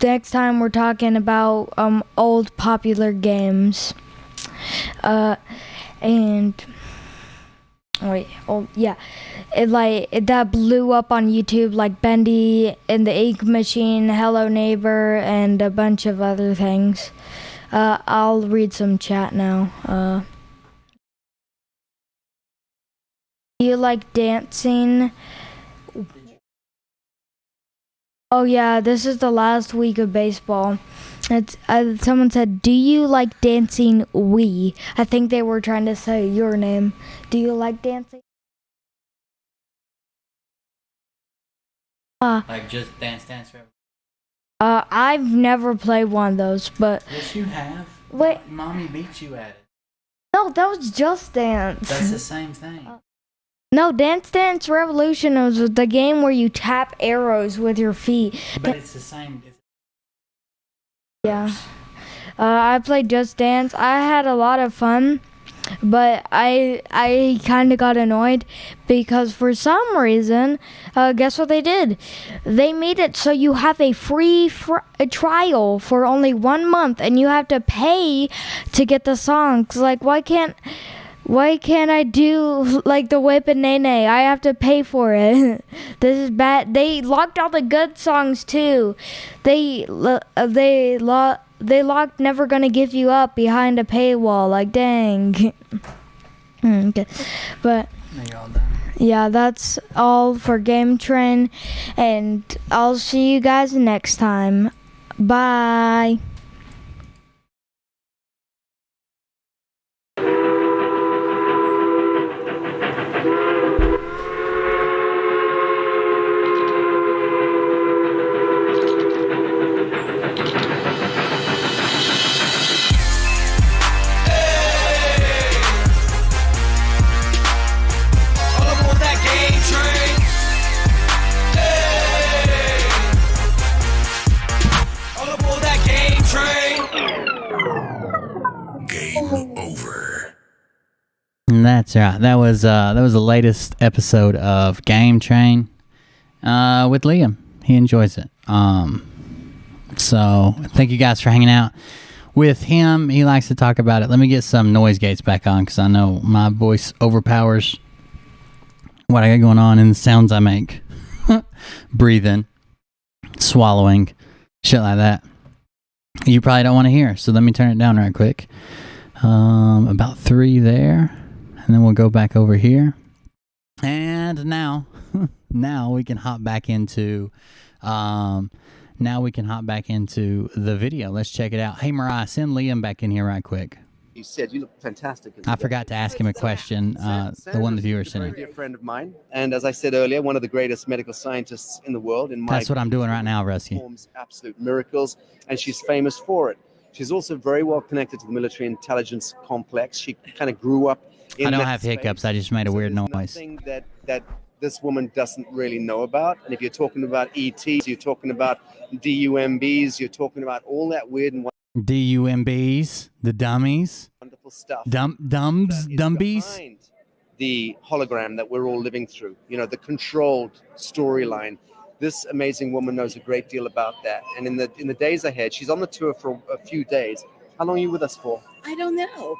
next time we're talking about old popular games. And wait, oh yeah, that blew up on YouTube, like Bendy and the Ink Machine, Hello Neighbor, and a bunch of other things. I'll read some chat now. Do you like dancing? Oh yeah, this is the last week of baseball. It's someone said, "Do you like dancing?" I think they were trying to say your name. Do you like dancing? Like just Dance Dance Revolution? I've never played one of those, but Yes, you have. wait, Mommy beat you at it. no, that was Just Dance. That's the same thing. No, Dance Dance Revolution was the game where you tap arrows with your feet. But it's the same. Yeah. I played Just Dance. I had a lot of fun, but I kind of got annoyed because for some reason, guess what they did? They made it so you have a free trial for only 1 month, and you have to pay to get the songs. Like, why can't I do like the Whip and Nay Nay? I have to pay for it. This is bad. They locked all the good songs too. They locked Never Gonna Give You Up behind a paywall. Like, dang. Okay. But yeah, that's all for Game Train, and I'll see you guys next time. Bye. All aboard that game train. Hey. All aboard that game train. Game over. That's right. That was the latest episode of Game Train with Liam. He enjoys it. So thank you guys for hanging out with him. He likes to talk about it. Let me get some noise gates back on because I know my voice overpowers what I got going on and the sounds I make. Breathing, swallowing, shit like that. You probably don't want to hear, so let me turn it down right quick. About 3 there, and then we'll go back over here. And now we can hop back into the video. Let's check it out. Hey Mariah, send Liam back in here right quick. You said you look fantastic. I forgot to ask him a question. The one the viewer sent A in. very dear friend of mine, and as I said earlier, one of the greatest medical scientists in the world. In my That's what I'm doing right now, Rusky. performs absolute miracles, and she's famous for it. She's also very well connected to the military intelligence complex. She kind of grew up in I don't that have space. hiccups. I just made a weird noise. Nothing that this woman doesn't really know about. And if you're talking about ETs, you're talking about DUMBs, you're talking about all that weird and DUMBs, the dummies, wonderful stuff. dumbies. Behind the hologram that we're all living through, the controlled storyline. This amazing woman knows a great deal about that. And in the days ahead, she's on the tour for a few days. How long are you with us for? I don't know.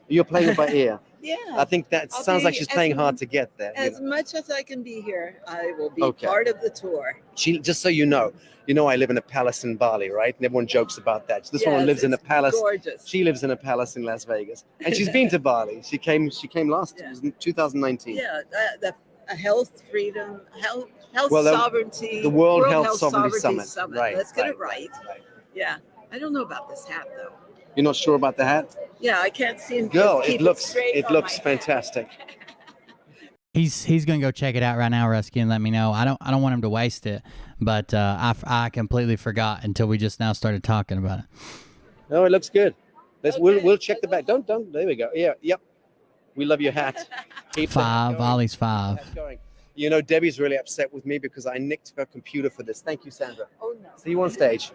You're playing it by ear. Yeah. I think that I'll sounds be like she's playing hard to get there. As much as I can be here, I will be Okay. part of the tour. She, just so you know, I live in a palace in Bali, right? And everyone jokes about that. This woman Yes, lives in a it's palace. gorgeous. She lives in a palace in Las Vegas, and she's been to Bali. She came last. It was in 2019. Yeah, the health, freedom, health Well, sovereignty. the World Health Sovereignty Summit. Right, Let's get it right, right. Yeah. I don't know about this hat though. You're not sure about the hat? Yeah, I can't see him. Girl, keep it looks straight on my hat. fantastic. He's gonna go check it out right now, Rusky, and let me know. I don't want him to waste it, but I completely forgot until we just now started talking about it. No, it looks good. We'll check the back. Don't. There we go. Yeah. Yep. We love your hat. Keep that 5, going. Ollie's 5. Keep that going. Debbie's really upset with me because I nicked her computer for this. Thank you, Sandra. Oh no. See you on stage.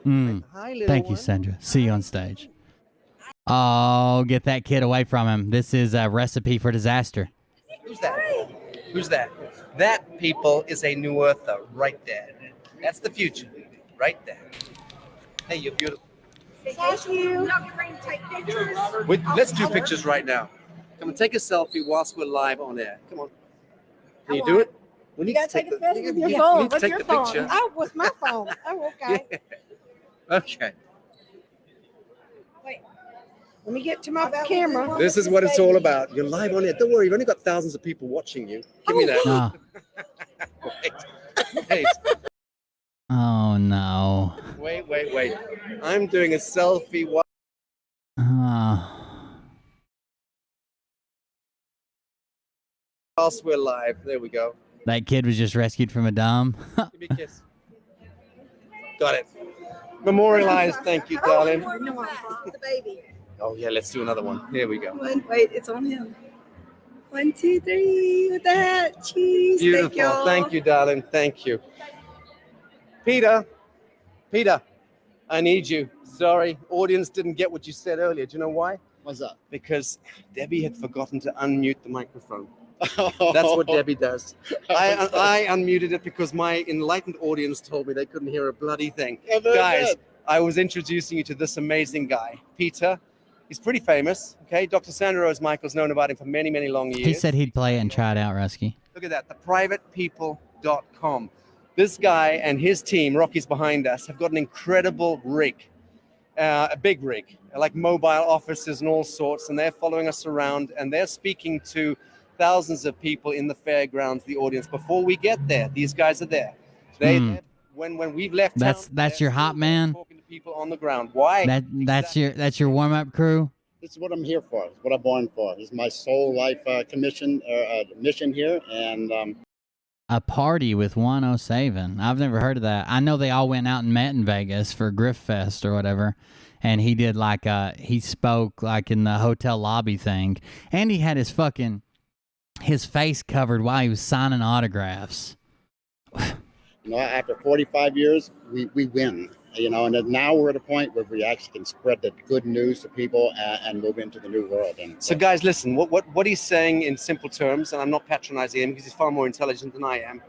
Hi, little Thank you, Sandra. See you on stage. Oh, get that kid away from him. This is a recipe for disaster. Who's that? Who's that? That, people, is a New Earther right there. That's the future, right there. Hey, you're beautiful. Thank you. Take pictures. Let's do pictures right now. Come and take a selfie whilst we're live on air. Come on. Can you do it? We You gotta take a picture with your we phone. need to What's take your the phone? picture. Oh, with my phone. Oh, okay. Okay. Wait. Let me get to my camera. This is what it's all about. You're live on air. Don't worry, you've only got thousands of people watching you. Give me that. No. Wait. Oh no. Wait. I'm doing a selfie whilst we're live. There we go. That kid was just rescued from a dump. Give me a kiss. Got it. Memorialized. Thank you, darling. The baby. Oh yeah, let's do another one. Here we go. Wait, it's on him. 1, 2, 3 with that cheese. Beautiful. Thank you, darling. Thank you. Peter, I need you. Sorry, audience didn't get what you said earlier. Do you know why? What's up? Because Debbie had forgotten to unmute the microphone. That's what Debbie does. I unmuted it because my enlightened audience told me they couldn't hear a bloody thing. Yeah, very Guys, good. I was introducing you to this amazing guy, Peter. He's pretty famous, okay? Dr. Sandra Rose Michael's known about him for many, many long years. He said he'd play it and try it out, Rusky. Look at that, theprivatepeople.com. This guy and his team, Rocky's behind us, have got an incredible rig, a big rig, like mobile offices and all sorts, and they're following us around, and they're speaking to thousands of people in the fairgrounds, the audience. Before we get there, these guys are there. When we've left town, That's your hot man. talking to people on the ground. Why? That's your warm up crew. This is what I'm here for. It's what I'm born for. This is my soul life mission here, and A party with 107. I've never heard of that. I know they all went out and met in Vegas for Griff Fest or whatever. And he did he spoke like in the hotel lobby thing. And he had his face covered while he was signing autographs. After 45 years, we win. And then now we're at a point where we actually can spread the good news to people and move into the new world. And So guys, listen, what he's saying in simple terms, and I'm not patronizing him because he's far more intelligent than I am,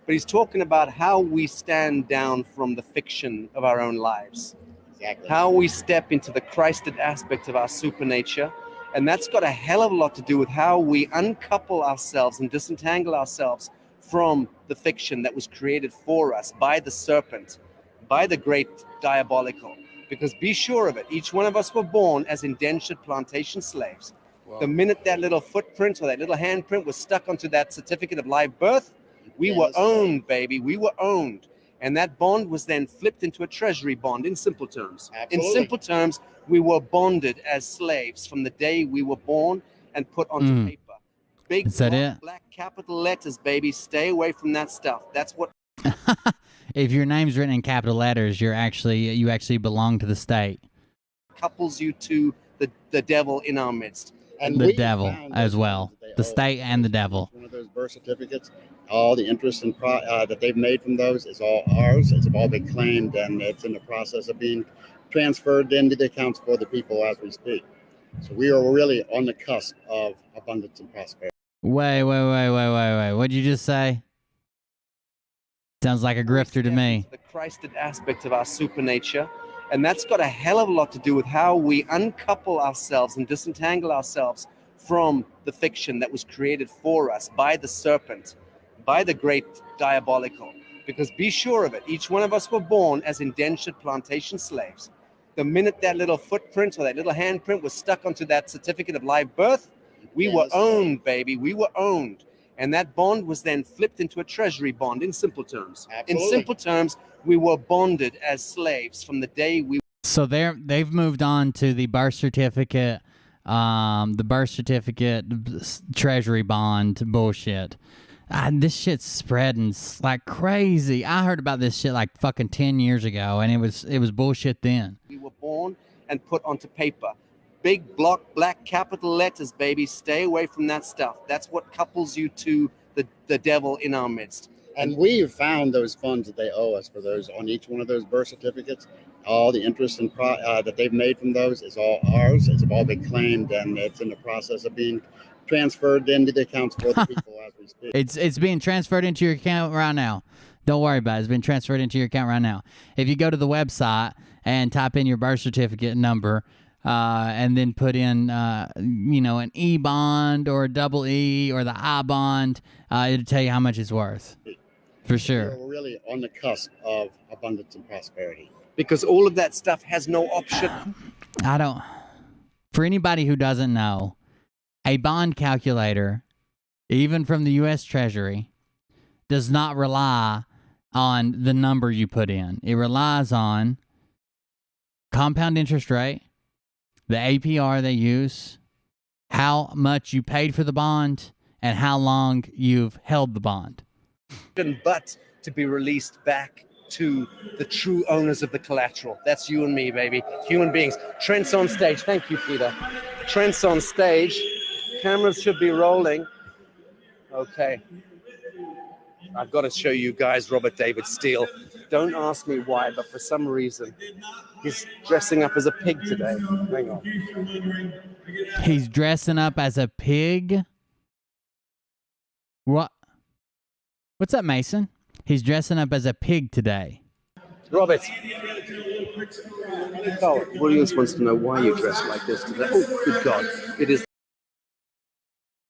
but he's talking about how we stand down from the fiction of our own lives. Exactly. How we step into the Christed aspect of our supernature. And that's got a hell of a lot to do with how we uncouple ourselves and disentangle ourselves from the fiction that was created for us by the serpent, by the great diabolical. Because be sure of it, each one of us were born as indentured plantation slaves. Wow. The minute that little footprint or that little handprint was stuck onto that certificate of live birth, we were owned, baby. We were owned. And that bond was then flipped into a treasury bond in simple terms. Absolutely. In simple terms, we were bonded as slaves from the day we were born and put onto paper. Big Is that it? black capital letters, baby. Stay away from that stuff. That's what If your name's written in capital letters, you actually belong to the state. couples you to the devil in our midst. And the we devil found as those well. things that they The owe. state and the devil. One of those birth certificates, all the interest that they've made from those is all ours. It's all been claimed, and it's in the process of being transferred into the accounts for the people as we speak. So we are really on the cusp of abundance and prosperity. Wait. What'd you just say? Sounds like a grifter to me. The Christed aspect of our supernature. And that's got a hell of a lot to do with how we uncouple ourselves and disentangle ourselves from the fiction that was created for us by the serpent, by the great diabolical. Because be sure of it, each one of us were born as indentured plantation slaves. The minute that little footprint or that little handprint was stuck onto that certificate of live birth, we were owned, baby. We were owned. And that bond was then flipped into a treasury bond in simple terms. Absolutely. In simple terms, we were bonded as slaves from the day we So they've moved on to the birth certificate, treasury bond bullshit. This shit's spreading like crazy. I heard about this shit like fucking 10 years ago, and it was bullshit then. we were born and put onto paper. Big block black capital letters, baby. Stay away from that stuff. That's what couples you to the devil in our midst. And we've found those funds that they owe us for those on each one of those birth certificates. All the interest that they've made from those is all ours. It's all been claimed, and it's in the process of being transferred into the accounts for the people as we speak. It's being transferred into your account right now. Don't worry about it. It's been transferred into your account right now. If you go to the website and type in your birth certificate number, and then put in, an E bond or a double E or the I bond, it'll tell you how much it's worth. For sure. We're really on the cusp of abundance and prosperity. Because all of that stuff has no option. For anybody who doesn't know, a bond calculator, even from the U.S. Treasury, does not rely on the number you put in. It relies on compound interest rate, the APR they use, how much you paid for the bond, and how long you've held the bond. But to be released back to the true owners of the collateral. That's you and me, baby. Human beings. Trent's on stage. Thank you, Peter. Trent's on stage. Cameras should be rolling. Okay. I've got to show you guys Robert David Steele. Don't ask me why, but for some reason, he's dressing up as a pig today. Hang on. He's dressing up as a pig? What? What's up, Mason? He's dressing up as a pig today. Robert. Oh, Williams wants to know why you dress like this today. Oh, good God. It is.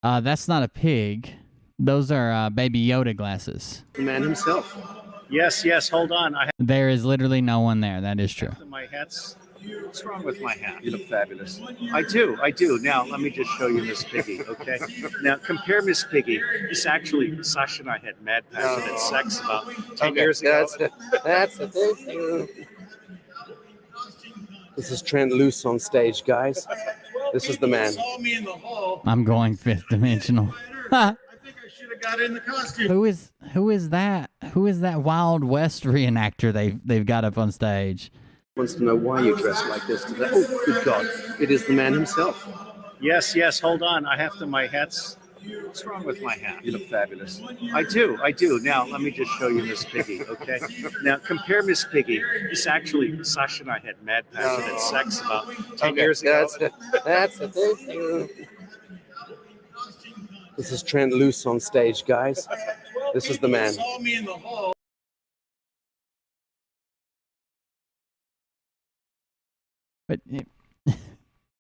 That's not a pig. Those are Baby Yoda glasses. The man himself. Yes, hold on. There is literally no one there. That is true. My hat's. What's wrong with my hat? You look fabulous. I do. Now, let me just show you Miss Piggy, okay? Now, compare Miss Piggy. This actually, Sasha and I had mad passionate sex about 10 years ago. That's the thing. This is Trent Loose on stage, guys. This is the man. I'm going fifth dimensional. I think I should have got in the costume. Who is that? Who is that Wild West reenactor they've got up on stage? Wants to know why you dress like this today. Oh, good God. It is the man himself. Yes, hold on. My hat's. What's wrong with my hat? You look fabulous. I do. Now, let me just show you Miss Piggy, okay? Now, compare Miss Piggy. This actually, Sasha and I had mad passionate sex about 10 years ago. That's the thing. This is Trent Loose on stage, guys. This is the man. But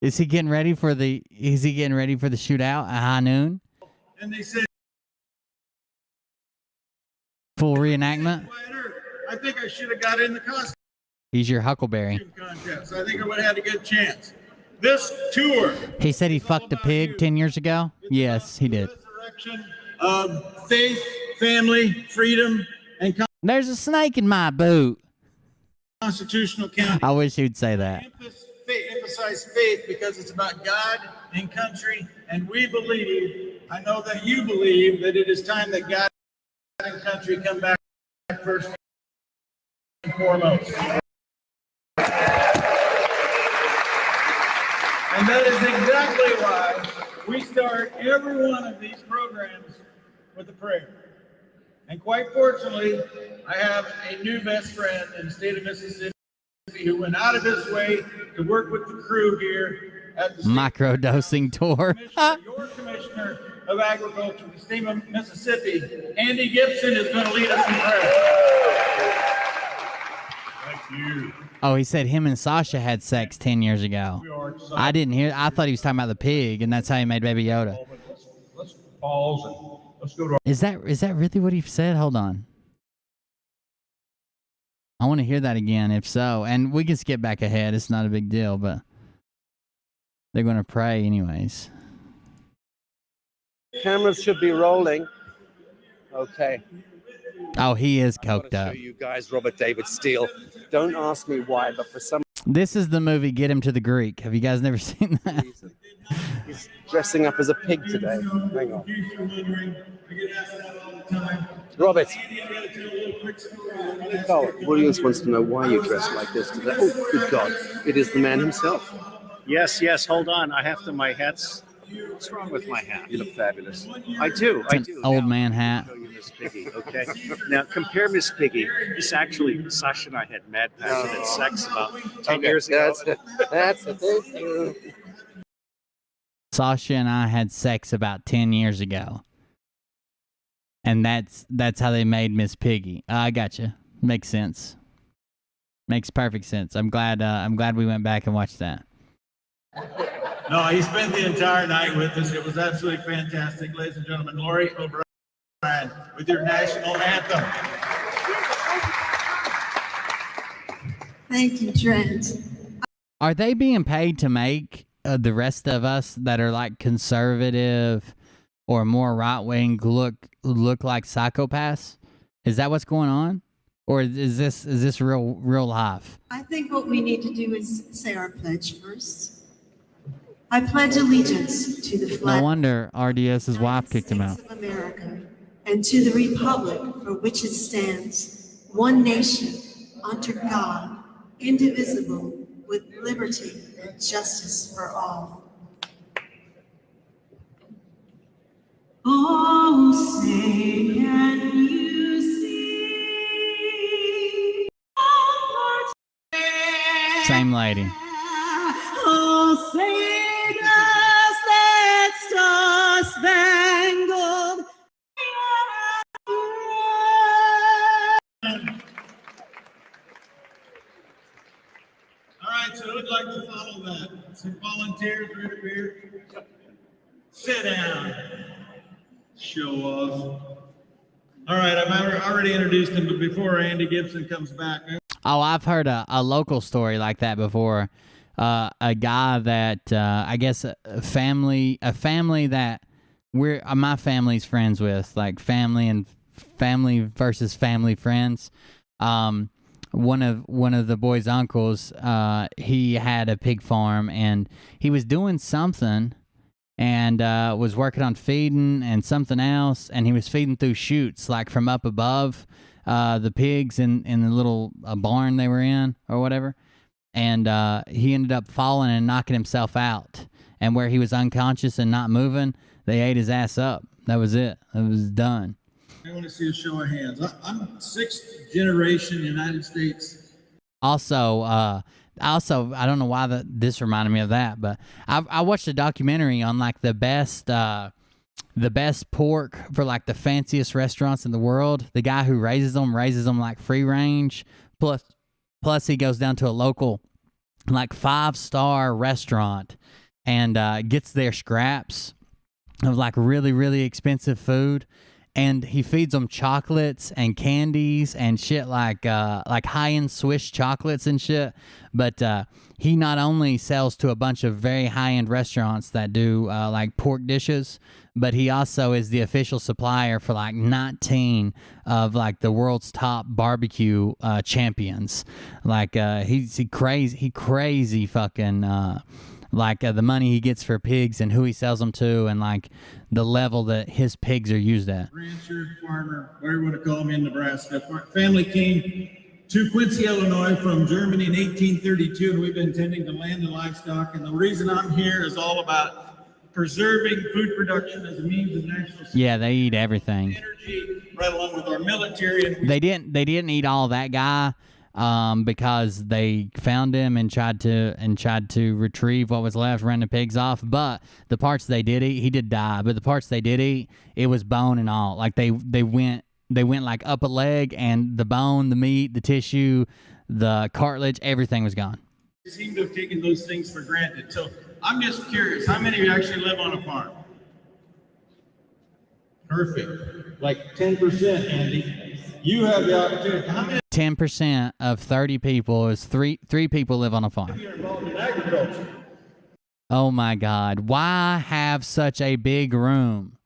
is he getting ready for the shootout at high noon? And they said, Full reenactment? I think I should have got in the costume He's your Huckleberry. contest. I think I would have had a good chance. This tour He said he fucked a pig 10 years ago? Yes, he did. of faith, family, freedom, and There's a snake in my boot. constitutional county. I wish he'd say that. Emphasize faith because it's about God and country, and we believe, I know that you believe, that it is time that God and country come back first and foremost. And that is exactly why we start every one of these programs with a prayer. And quite fortunately, I have a new best friend in the state of Mississippi who went out of his way to work with the crew here at the Microdosing tour. Your Commissioner of Agriculture, the state of Mississippi, Andy Gibson, is going to lead us in prayer. Thank you. Oh, he said him and Sasha had sex 10 years ago. I didn't hear. I thought he was talking about the pig, and that's how he made Baby Yoda. Let's pause and let's go to our... Is that really what he said? Hold on. I want to hear that again, if so. And we can skip back ahead. It's not a big deal, but they're going to pray anyways. Cameras should be rolling. Okay. Oh, he is coked I've got to up. show you guys Robert David Steele. Don't ask me why, but for some This is the movie Get Him to the Greek. Have you guys never seen that? reason, he's dressing up as a pig today. Hang on. Robert. Oh, Williams wants to know why you dress like this today. Oh, good God. It is the man himself. Yes, hold on. My hat's. What's wrong with my hat? You look fabulous. I do. It's an old man hat. Show you Miss Piggy, okay? Now, compare Miss Piggy. This actually, Sasha and I had mad passionate sex about 10 years ago. That's the thing. Sasha and I had sex about 10 years ago. And that's how they made Miss Piggy. I gotcha. Makes sense. Makes perfect sense. I'm glad we went back and watched that. No, he spent the entire night with us. It was absolutely fantastic. Ladies and gentlemen, Lori O'Brien with your national anthem. Thank you, Trent. Are they being paid to make the rest of us that are like conservative or more right-wing look like psychopaths? Is that what's going on? Or is this real life? I think what we need to do is say our pledge first. I pledge allegiance to the flag No wonder RDS's wife kicked him out. of America and to the republic for which it stands, one nation, under God, indivisible, with liberty and justice for all. Oh, say can you see? Same lady. Oh, say does that star-spangled All right, so who'd like to follow that? Some volunteers right over here. Sit down. Show off. All right, I've already introduced him, but before Andy Gibson comes back. Oh, I've heard a local story like that before. A guy that I guess a family that my family's friends with, like family versus family friends. One of the boy's uncles, he had a pig farm and he was doing something and was working on feeding and something else, and he was feeding through chutes like from up above the pigs in the little barn they were in or whatever. And he ended up falling and knocking himself out. And where he was unconscious and not moving, they ate his ass up. That was it. It was done. I want to see a show of hands. I'm sixth generation United States. Also, I don't know why this reminded me of that, but I watched a documentary on like the best pork for like the fanciest restaurants in the world. The guy who raises them like free range. Plus, he goes down to a local, like 5-star restaurant and gets their scraps of like really, really expensive food. And he feeds them chocolates and candies and shit like high-end Swiss chocolates and shit. But he not only sells to a bunch of very high-end restaurants that do like pork dishes, but he also is the official supplier for like 19 of like the world's top barbecue champions. Like he crazy fucking like the money he gets for pigs and who he sells them to and like the level that his pigs are used at. Rancher, farmer, whatever you want to call him in Nebraska. Family came to Quincy, Illinois from Germany in 1832, and we've been tending to land and livestock. And the reason I'm here is all about preserving food production as a means of national security. Yeah, they eat everything. Energy, right along with our military. And they didn't eat all that guy because they found him and tried to retrieve what was left, ran the pigs off. But the parts they did eat, he did die. But the parts they did eat, it was bone and all. Like they went like up a leg, and the bone, the meat, the tissue, the cartilage, everything was gone. They seem to have taken those things for granted. So I'm just curious, how many of you actually live on a farm? Perfect. Like 10%, Andy. You have the opportunity. How many 10% of 30 people is three people live on a farm. of you are involved in agriculture? Oh my God. Why have such a big room?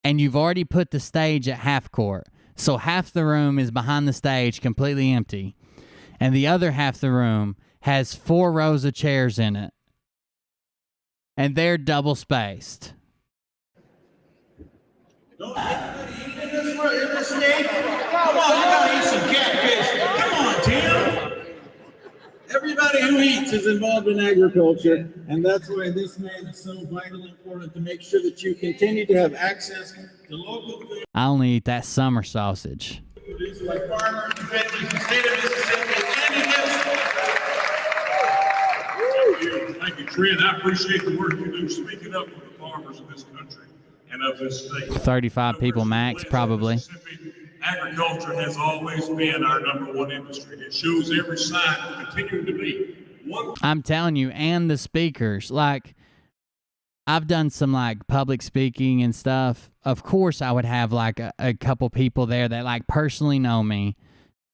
And you've already put the stage at half court. So half the room is behind the stage completely empty. And the other half the room has 4 rows of chairs in it. And they're double spaced. Don't anybody eat in this state? Come on, you gotta eat some catfish. Come on, Tim. Everybody who eats is involved in agriculture, and that's why this man is so vitally important to make sure that you continue to have access to local food I only eat that summer sausage. produced by farmers and families in the state of Mississippi. Andy Gibson. Thank you, Trent. I appreciate the work you do speaking up for the farmers in this country. and of this state. 35 people max, probably. Agriculture has always been our number one industry. It shows every sign of continuing to be. I'm telling you, and the speakers, like, I've done some like public speaking and stuff. Of course, I would have like a couple people there that like personally know me.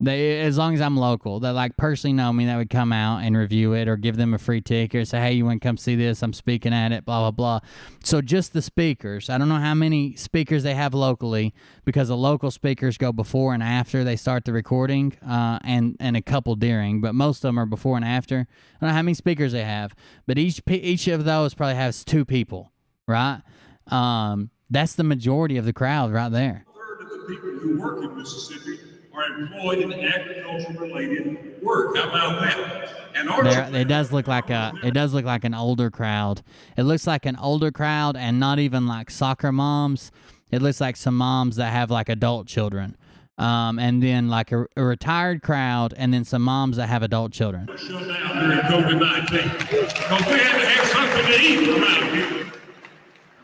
They, as long as I'm local, that like personally know me, that would come out and review it or give them a free ticket or say, hey, you want to come see this? I'm speaking at it, blah, blah, blah. So just the speakers. I don't know how many speakers they have locally, because the local speakers go before and after they start the recording, and a couple during, but most of them are before and after. I don't know how many speakers they have, but each of those probably has 2 people, right? That's the majority of the crowd right there. A third of the people who work in Mississippi are employed in agriculture-related work. How about that? And It does look like an older crowd. It looks like an older crowd, and not even like soccer moms. It looks like some moms that have like adult children, and then like a retired crowd, and then some moms that have adult children. Shut down during COVID-19 because we had to have something to eat around here.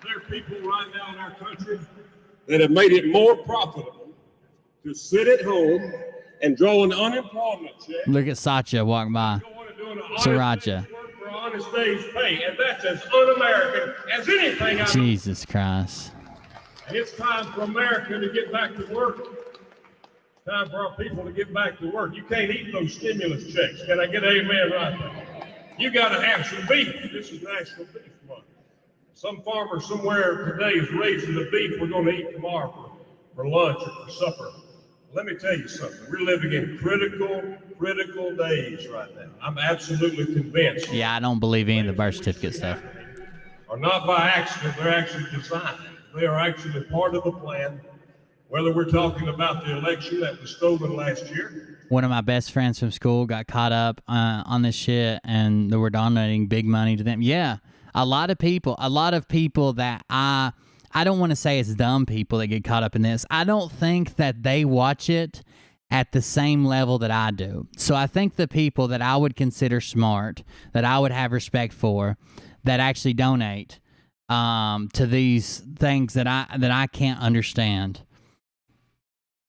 There are people right now in our country that have made it more profitable to sit at home and draw an unemployment check. Look at Satya walking by. Sriracha. For honest day's pay, and that's as un-American as anything. Jesus Christ. And it's time for America to get back to work. It's time for our people to get back to work. You can't eat those stimulus checks. Can I get an amen right there? You got to have some beef. This is National Beef Month. Some farmer somewhere today is raising the beef we're going to eat tomorrow for lunch or for supper. Let me tell you something. We're living in critical days right now. I'm absolutely convinced. Yeah, I don't believe any of the birth certificate stuff. Are not by accident. They're actually designed. They are actually part of the plan. Whether we're talking about the election that was stolen last year. One of my best friends from school got caught up on this shit, and they were donating big money to them. Yeah, a lot of people that I don't want to say it's dumb people that get caught up in this. I don't think that they watch it at the same level that I do. So I think the people that I would consider smart, that I would have respect for, that actually donate to these things that I can't understand.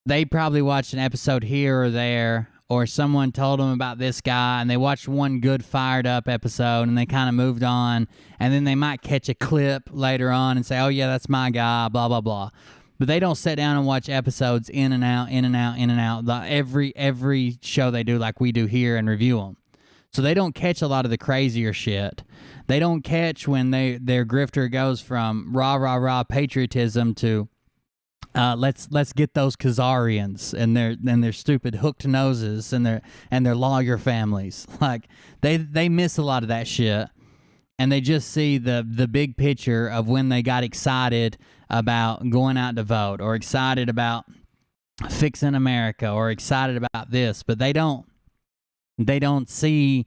They probably watched an episode here or there, or someone told them about this guy, and they watched one good fired up episode, and they kind of moved on, and then they might catch a clip later on and say, oh yeah, that's my guy, blah, blah, blah. But they don't sit down and watch episodes in and out. Every show they do like we do here and review them. So they don't catch a lot of the crazier shit. They don't catch when their grifter goes from rah patriotism to let's get those Khazarians and their stupid hooked noses and their lawyer families. Like they miss a lot of that shit, and they just see the big picture of when they got excited about going out to vote, or excited about fixing America, or excited about this, but they don't see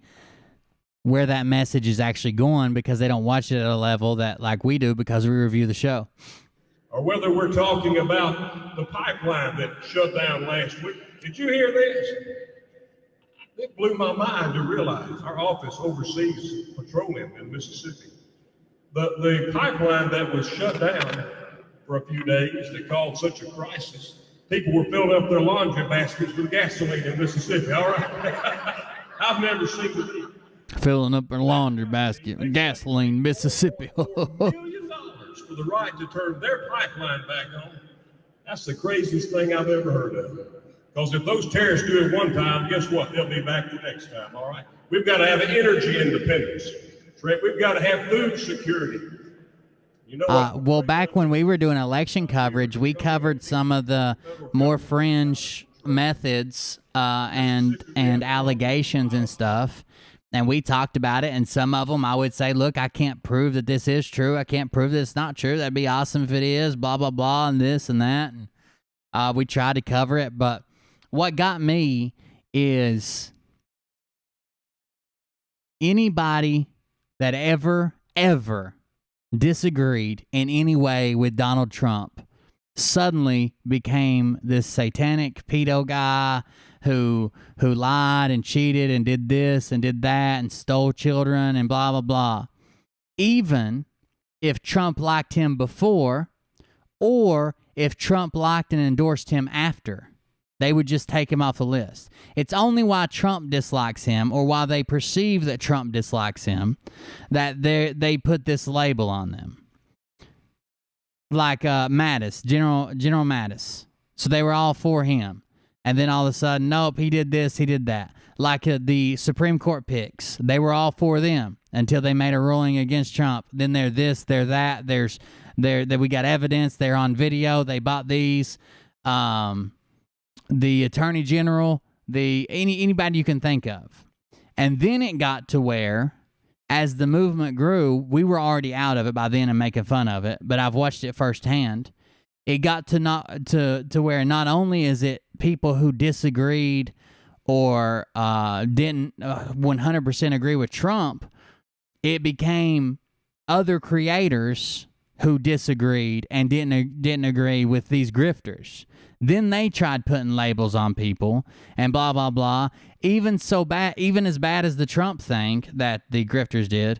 where that message is actually going, because they don't watch it at a level that like we do, because we review the show. Or whether we're talking about the pipeline that shut down last week. Did you hear this? It blew my mind to realize our office oversees petroleum in Mississippi. The pipeline that was shut down for a few days that caused such a crisis, people were filling up their laundry baskets with gasoline in Mississippi, all right? I've never seen it. Filling up their laundry basket with gasoline, Mississippi. For the right to turn their pipeline back on. That's the craziest thing I've ever heard of. Because if those terrorists do it one time, guess what? They'll be back the next time, all right? We've got to have energy independence. We've got to have food security. You know what? Well, back when we were doing election coverage, we covered some of the more fringe methods and allegations and stuff. And we talked about it, and some of them I would say, look, I can't prove that this is true. I can't prove that it's not true. That'd be awesome if it is, blah, blah, blah, and this and that. And we tried to cover it. But what got me is anybody that ever disagreed in any way with Donald Trump suddenly became this satanic pedo guy who lied and cheated and did this and did that and stole children and blah, blah, blah. Even if Trump liked him before, or if Trump liked and endorsed him after. They would just take him off the list. It's only why Trump dislikes him, or why they perceive that Trump dislikes him, that they put this label on them. Like Mattis, General Mattis. So they were all for him. And then all of a sudden, nope, he did this, he did that. Like the Supreme Court picks, they were all for them until they made a ruling against Trump. Then they're this, they're that. We got evidence. They're on video. They bought these. The Attorney General, anybody you can think of. And then it got to where, as the movement grew, we were already out of it by then and making fun of it, but I've watched it firsthand. It got to where not only is it people who disagreed or didn't 100% agree with Trump, it became other creators who disagreed and didn't agree with these grifters. Then they tried putting labels on people and blah, blah, blah. Even as bad as the Trump thing that the grifters did,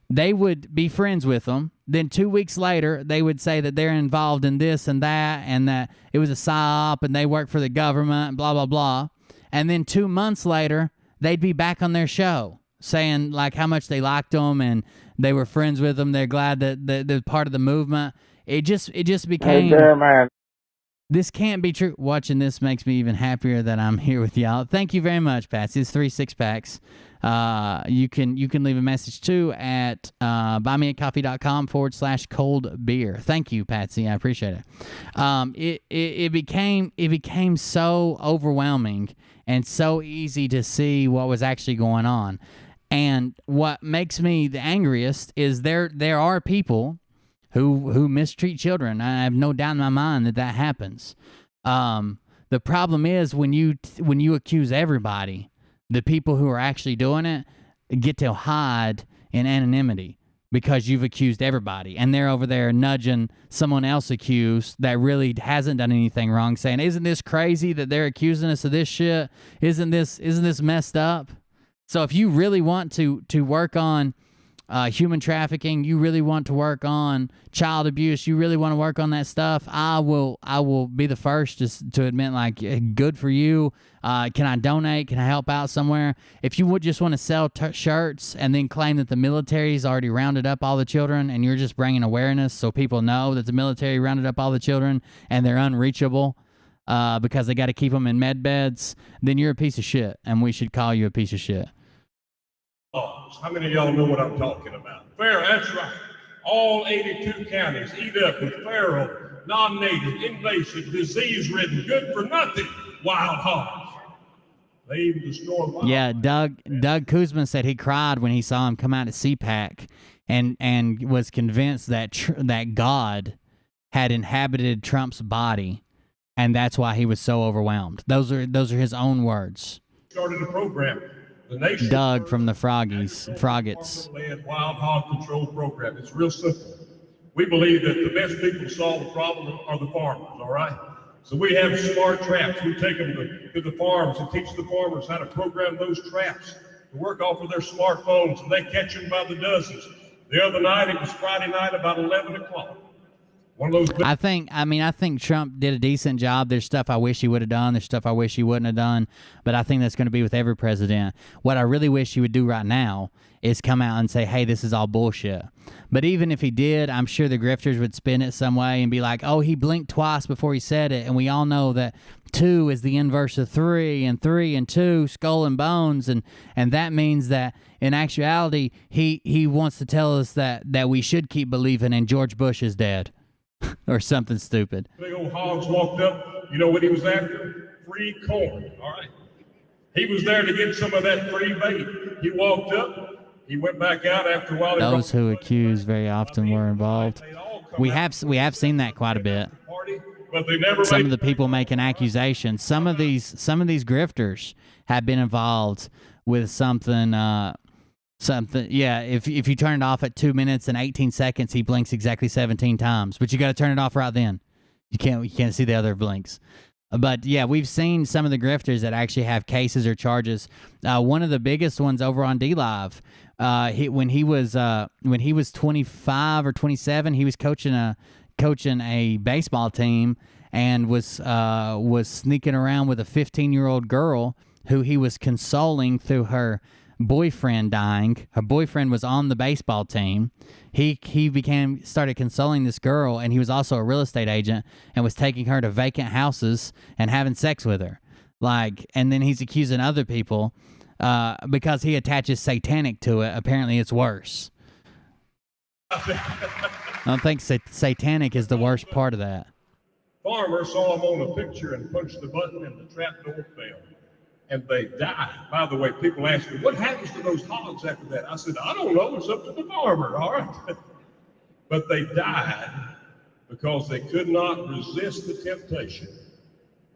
they would be friends with them. Then 2 weeks later, they would say that they're involved in this and that it was a psyop and they work for the government and blah, blah, blah. And then 2 months later, they'd be back on their show saying like how much they liked them and they were friends with them. They're glad that they're part of the movement. It just became... Hey there, man. This can't be true. Watching this makes me even happier that I'm here with y'all. Thank you very much, Patsy. It's 3 6-packs. You can leave a message too at buymeacoffee.com/cold beer. Thank you, Patsy. I appreciate it. It became so overwhelming and so easy to see what was actually going on. And what makes me the angriest is there are people who mistreat children. I have no doubt in my mind that happens. The problem is when you accuse everybody, the people who are actually doing it get to hide in anonymity because you've accused everybody, and they're over there nudging someone else accused that really hasn't done anything wrong, saying, "Isn't this crazy that they're accusing us of this shit? Isn't this messed up?" So if you really want to work on human trafficking, you really want to work on child abuse, you really want to work on that stuff, I will be the first to admit, like, good for you. Can I donate? Can I help out somewhere? If you would just want to sell shirts and then claim that the military's already rounded up all the children and you're just bringing awareness so people know that the military rounded up all the children and they're unreachable because they got to keep them in med beds, then you're a piece of shit, and we should call you a piece of shit. How many of y'all know what I'm talking about? That's right. All 82 counties eat up with feral, non-native, invasive, disease-ridden, good-for-nothing wild hogs. They even destroy wild. Yeah, Doug Kuzma said he cried when he saw him come out at CPAC and was convinced that God had inhabited Trump's body, and that's why he was so overwhelmed. Those are his own words. Started a program. The nation Doug from the Froggets. Wild hog control program. It's real simple. We believe that the best people to solve the problem are the farmers, all right? So we have smart traps. We take them to the farms and teach the farmers how to program those traps to work off of their smartphones, and they catch them by the dozens. The other night, it was Friday night about 11 o'clock. One of those. I think Trump did a decent job. There's stuff I wish he would have done. There's stuff I wish he wouldn't have done. But I think that's going to be with every president. What I really wish he would do right now is come out and say, hey, this is all bullshit. But even if he did, I'm sure the grifters would spin it some way and be like, oh, he blinked twice before he said it. And we all know that 2 is the inverse of 3, and 3 and 2, skull and bones. And that means that in actuality, he wants to tell us that we should keep believing and George Bush is dead. Or something stupid. Big old hogs walked up. You know what he was after? Free corn. All right. He was there to get some of that free bait. He walked up. He went back out after a while. Those who accuse very often were involved. We have seen that quite a bit. But they never. Some of the people making accusations. Some of these grifters have been involved with something. Yeah, if you turn it off at 2 minutes and 18 seconds, he blinks exactly 17 times. But you got to turn it off right then. You can't see the other blinks. But yeah, we've seen some of the grifters that actually have cases or charges. One of the biggest ones over on DLive, when he was 25 or 27, he was coaching a coaching a baseball team and was sneaking around with a 15-year-old girl who he was consoling through her boyfriend dying. Her boyfriend was on the baseball team. He started consoling this girl, and he was also a real estate agent and was taking her to vacant houses and having sex with her. And then he's accusing other people because he attaches satanic to it. Apparently, it's worse. I don't think satanic is the worst part of that. Farmer saw him on a picture and punched the button and the trap door fell. And they died. By the way, people ask me, what happens to those hogs after that? I said, I don't know. It's up to the farmer, all right? But they died because they could not resist the temptation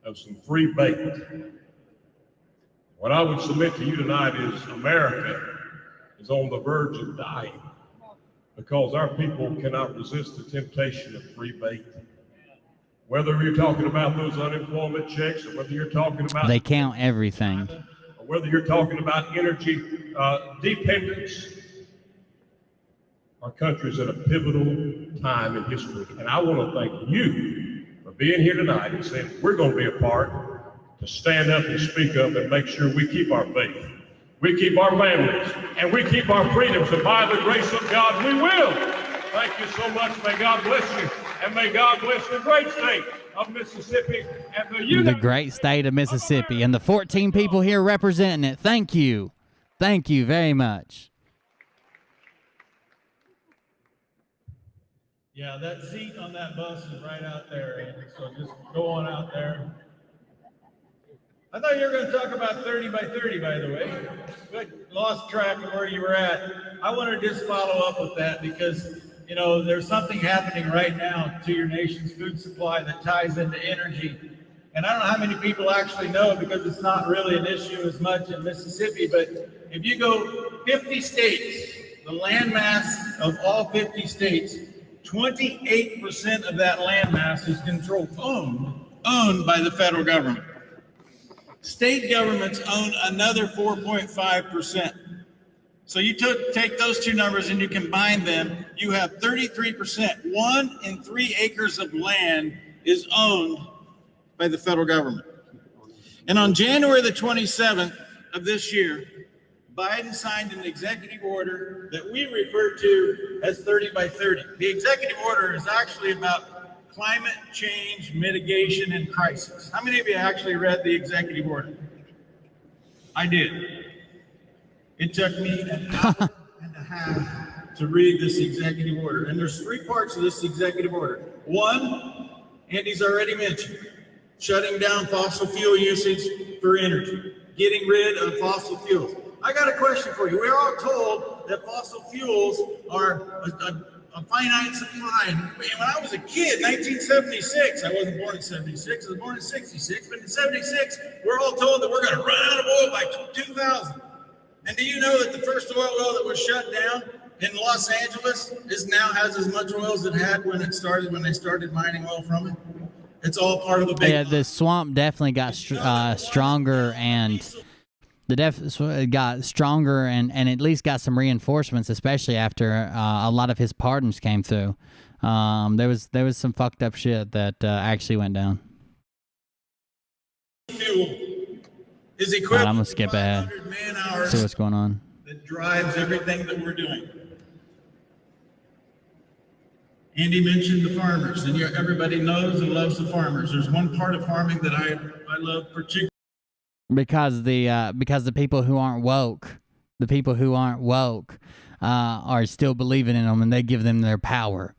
of some free bait. What I would submit to you tonight is America is on the verge of dying because our people cannot resist the temptation of free bait. Whether you're talking about those unemployment checks or whether you're talking about... They count everything. Or whether you're talking about energy dependence. Our country's at a pivotal time in history. And I want to thank you for being here tonight and saying we're going to be a part to stand up and speak up and make sure we keep our faith. We keep our families and we keep our freedoms. And by the grace of God, we will. Thank you so much. May God bless you. And may God bless the great state of Mississippi and the great state of Mississippi and the 14 people here representing it. Thank you. Thank you very much. Yeah, that seat on that bus is right out there, Andy, so just go on out there. I thought you were going to talk about 30 by 30, by the way, but lost track of where you were at. I want to just follow up with that because you know, there's something happening right now to your nation's food supply that ties into energy. And I don't know how many people actually know because it's not really an issue as much in Mississippi, but if you go 50 states, the landmass of all 50 states, 28% of that landmass is owned by the federal government. State governments own another 4.5%. So you take those two numbers and you combine them, you have 33%. 1 in 3 acres of land is owned by the federal government. And on January the 27th of this year, Biden signed an executive order that we refer to as 30 by 30. The executive order is actually about climate change mitigation and crisis. How many of you actually read the executive order? I did. It took me an hour and a half to read this executive order. And there's 3 parts of this executive order. 1, Andy's already mentioned, shutting down fossil fuel usage for energy, getting rid of fossil fuels. I got a question for you. We're all told that fossil fuels are a finite supply. And when I was a kid, 1976, I wasn't born in 76, I was born in 66, but in 76, we're all told that we're going to run out of oil by 2000. And do you know that the first oil well that was shut down in Los Angeles now has as much oil as it had when they started mining oil from it? It's all part of the big... Yeah, the swamp definitely got stronger and... got stronger and at least got some reinforcements, especially after a lot of his pardons came through. There was some fucked up shit that actually went down. Fuel is equivalent I'm gonna skip ahead. See what's going on. That drives everything that we're doing. Andy mentioned the farmers, and everybody knows and loves the farmers. There's one part of farming that I love particularly. Because the people who aren't woke, are still believing in them, and they give them their power.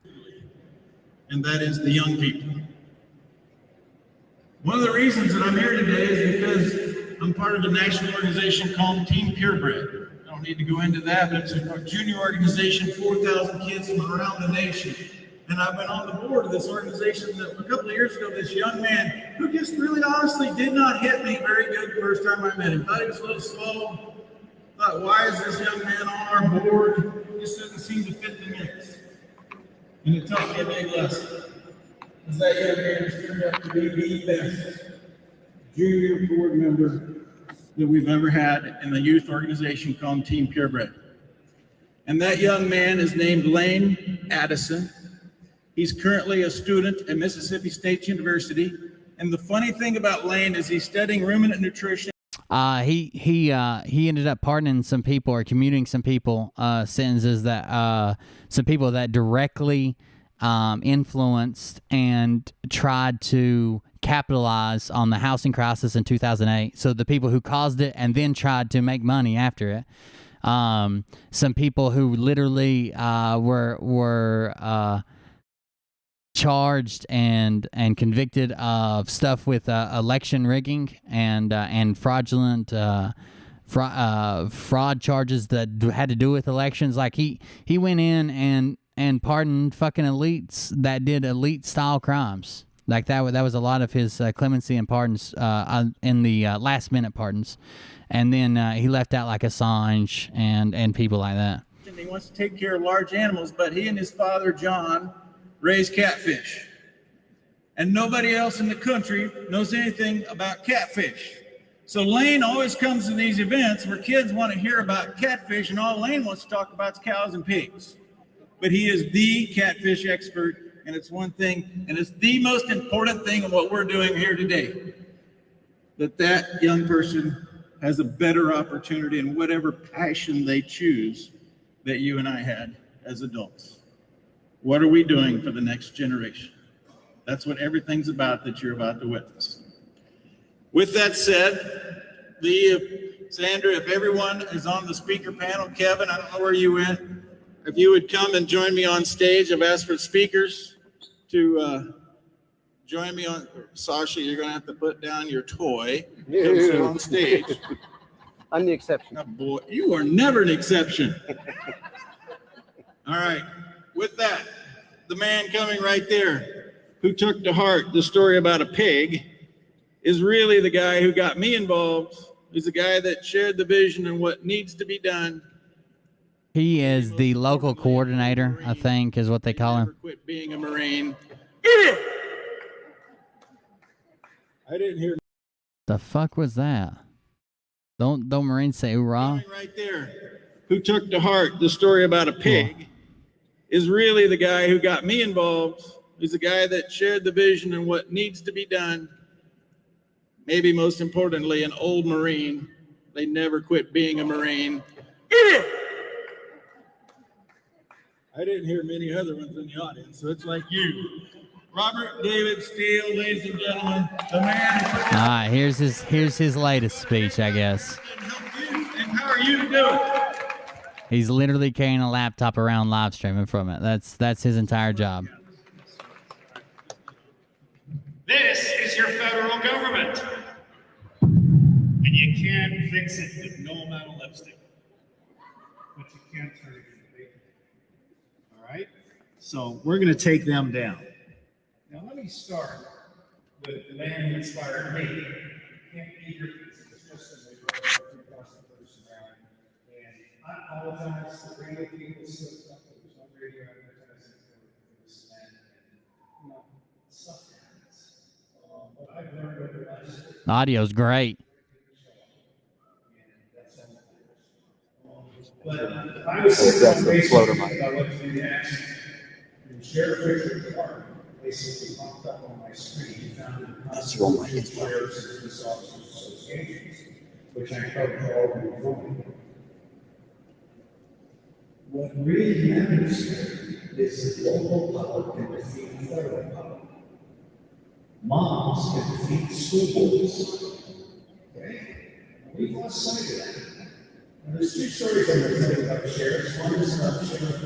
And that is the young people. One of the reasons that I'm here today is because I'm part of a national organization called Team Purebred. I don't need to go into that, but it's a junior organization, 4,000 kids from around the nation. And I've been on the board of this organization a couple of years ago, this young man who just really honestly did not hit me very good the first time I met him. Thought he was a little slow. Thought, why is this young man on our board? He just doesn't seem to fit the mix. And it taught me a big lesson. Because that young man has turned out to be the best junior board member that we've ever had in the youth organization called Team Purebred. And that young man is named Lane Addison. He's currently a student at Mississippi State University. And the funny thing about Lane is he's studying ruminant nutrition. He ended up pardoning some people or commuting some people sentences that some people that directly influenced and tried to capitalize on the housing crisis in 2008. So the people who caused it and then tried to make money after it. Some people who literally were charged and convicted of stuff with election rigging and fraudulent fraud charges that had to do with elections. Like he went in and pardoned fucking elites that did elite style crimes. Like that was a lot of his clemency and pardons in the last minute pardons, and then he left out like Assange and people like that. He wants to take care of large animals, but he and his father John raise catfish. And nobody else in the country knows anything about catfish. So Lane always comes to these events where kids want to hear about catfish, and all Lane wants to talk about is cows and pigs. But he is the catfish expert, and it's one thing, and it's the most important thing in what we're doing here today, that young person has a better opportunity in whatever passion they choose that you and I had as adults. What are we doing for the next generation? That's what everything's about that you're about to witness. With that said, Sandra, if everyone is on the speaker panel, Kevin, I don't know where you went. If you would come and join me on stage, I've asked for speakers to join me on. Sasha, you're going to have to put down your toy. Come sit on stage. I'm the exception. Oh, boy, you are never an exception. All right. With that, the man coming right there who took to heart the story about a pig is really the guy who got me involved. He's the guy that shared the vision and what needs to be done. He is the local coordinator, I think, is what they call him. Quit being a Marine. I didn't hear. The fuck was that? Don't Marines say hoorah? Right there, who took to heart the story about a pig, is really the guy who got me involved. He's the guy that shared the vision and what needs to be done. Maybe most importantly, an old Marine. They never quit being a Marine. I didn't hear many other ones in the audience, so it's like you. Robert David Steele, ladies and gentlemen, the man. All right, here's his latest speech, I guess. And how are you doing? He's literally carrying a laptop around live streaming from it. That's his entire job. This is your federal government. And you can't fix it with no amount of lipstick. But you can turn it into bacon. All right? So we're going to take them down. Now let me start with the man who inspired me. Can't be here because it's just as they cross the person around. And I apologize to radio people slipped up. There was no radio advertising for this man. And, you know, stuff happens. What I've learned over the last The audio's great. But I was sitting on Facebook about what to do next, and Sheriff Richard Clark basically popped up on my screen. He founded the Constitutional Sheriffs and Police Officers Associations, which I encourage all of you to join. What really matters is that local power can defeat federal power. Moms can defeat school boards. Okay? We've lost sight of that. And there's two stories I'm going to tell you about sheriffs. One is about Sheriff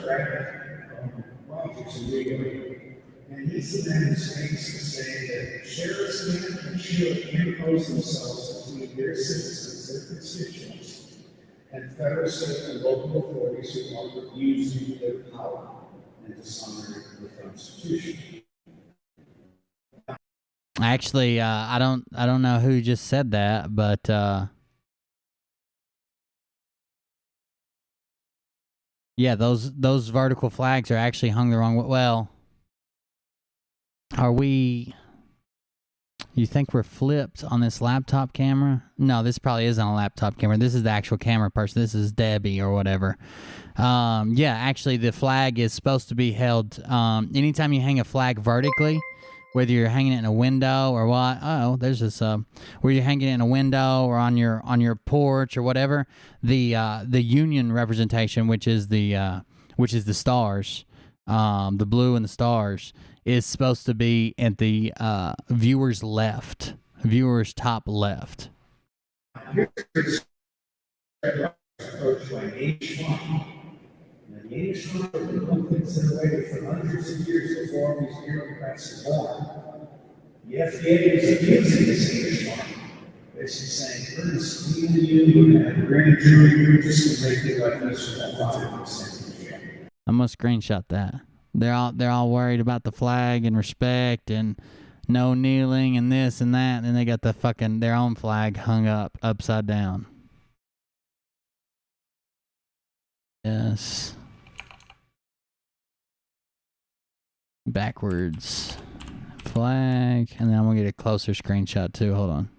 Rogers in New York. And he's the man who stands to say that sheriffs can and should impose themselves between their citizens, their constituents, and federal, state, and local authorities who are abusing their power and dishonoring the Constitution. Actually, I don't know who just said that, but yeah, those vertical flags are actually hung the wrong way. Well, are we? You think we're flipped on this laptop camera? No, this probably isn't a laptop camera. This is the actual camera person. This is Debbie or whatever. Yeah, actually, the flag is supposed to be held. Anytime you hang a flag vertically, whether you're hanging it in a window or what. Oh, there's this. Where you're hanging it in a window or on your porch or whatever. The Union representation, which is the stars, the blue and the stars, is supposed to be at the viewer's top left. And the H1 has been considered for hundreds of years before these bureaucrats were born. The FDA is abusing this H1. Basically saying, we're going to squeeze you and a grand jury just to make it like this for that 5%. I'm gonna screenshot that. They're all worried about the flag and respect and no kneeling and this and that, and then they got their own flag hung up upside down. Yes. Backwards flag, and then I'm gonna get a closer screenshot too. Hold on.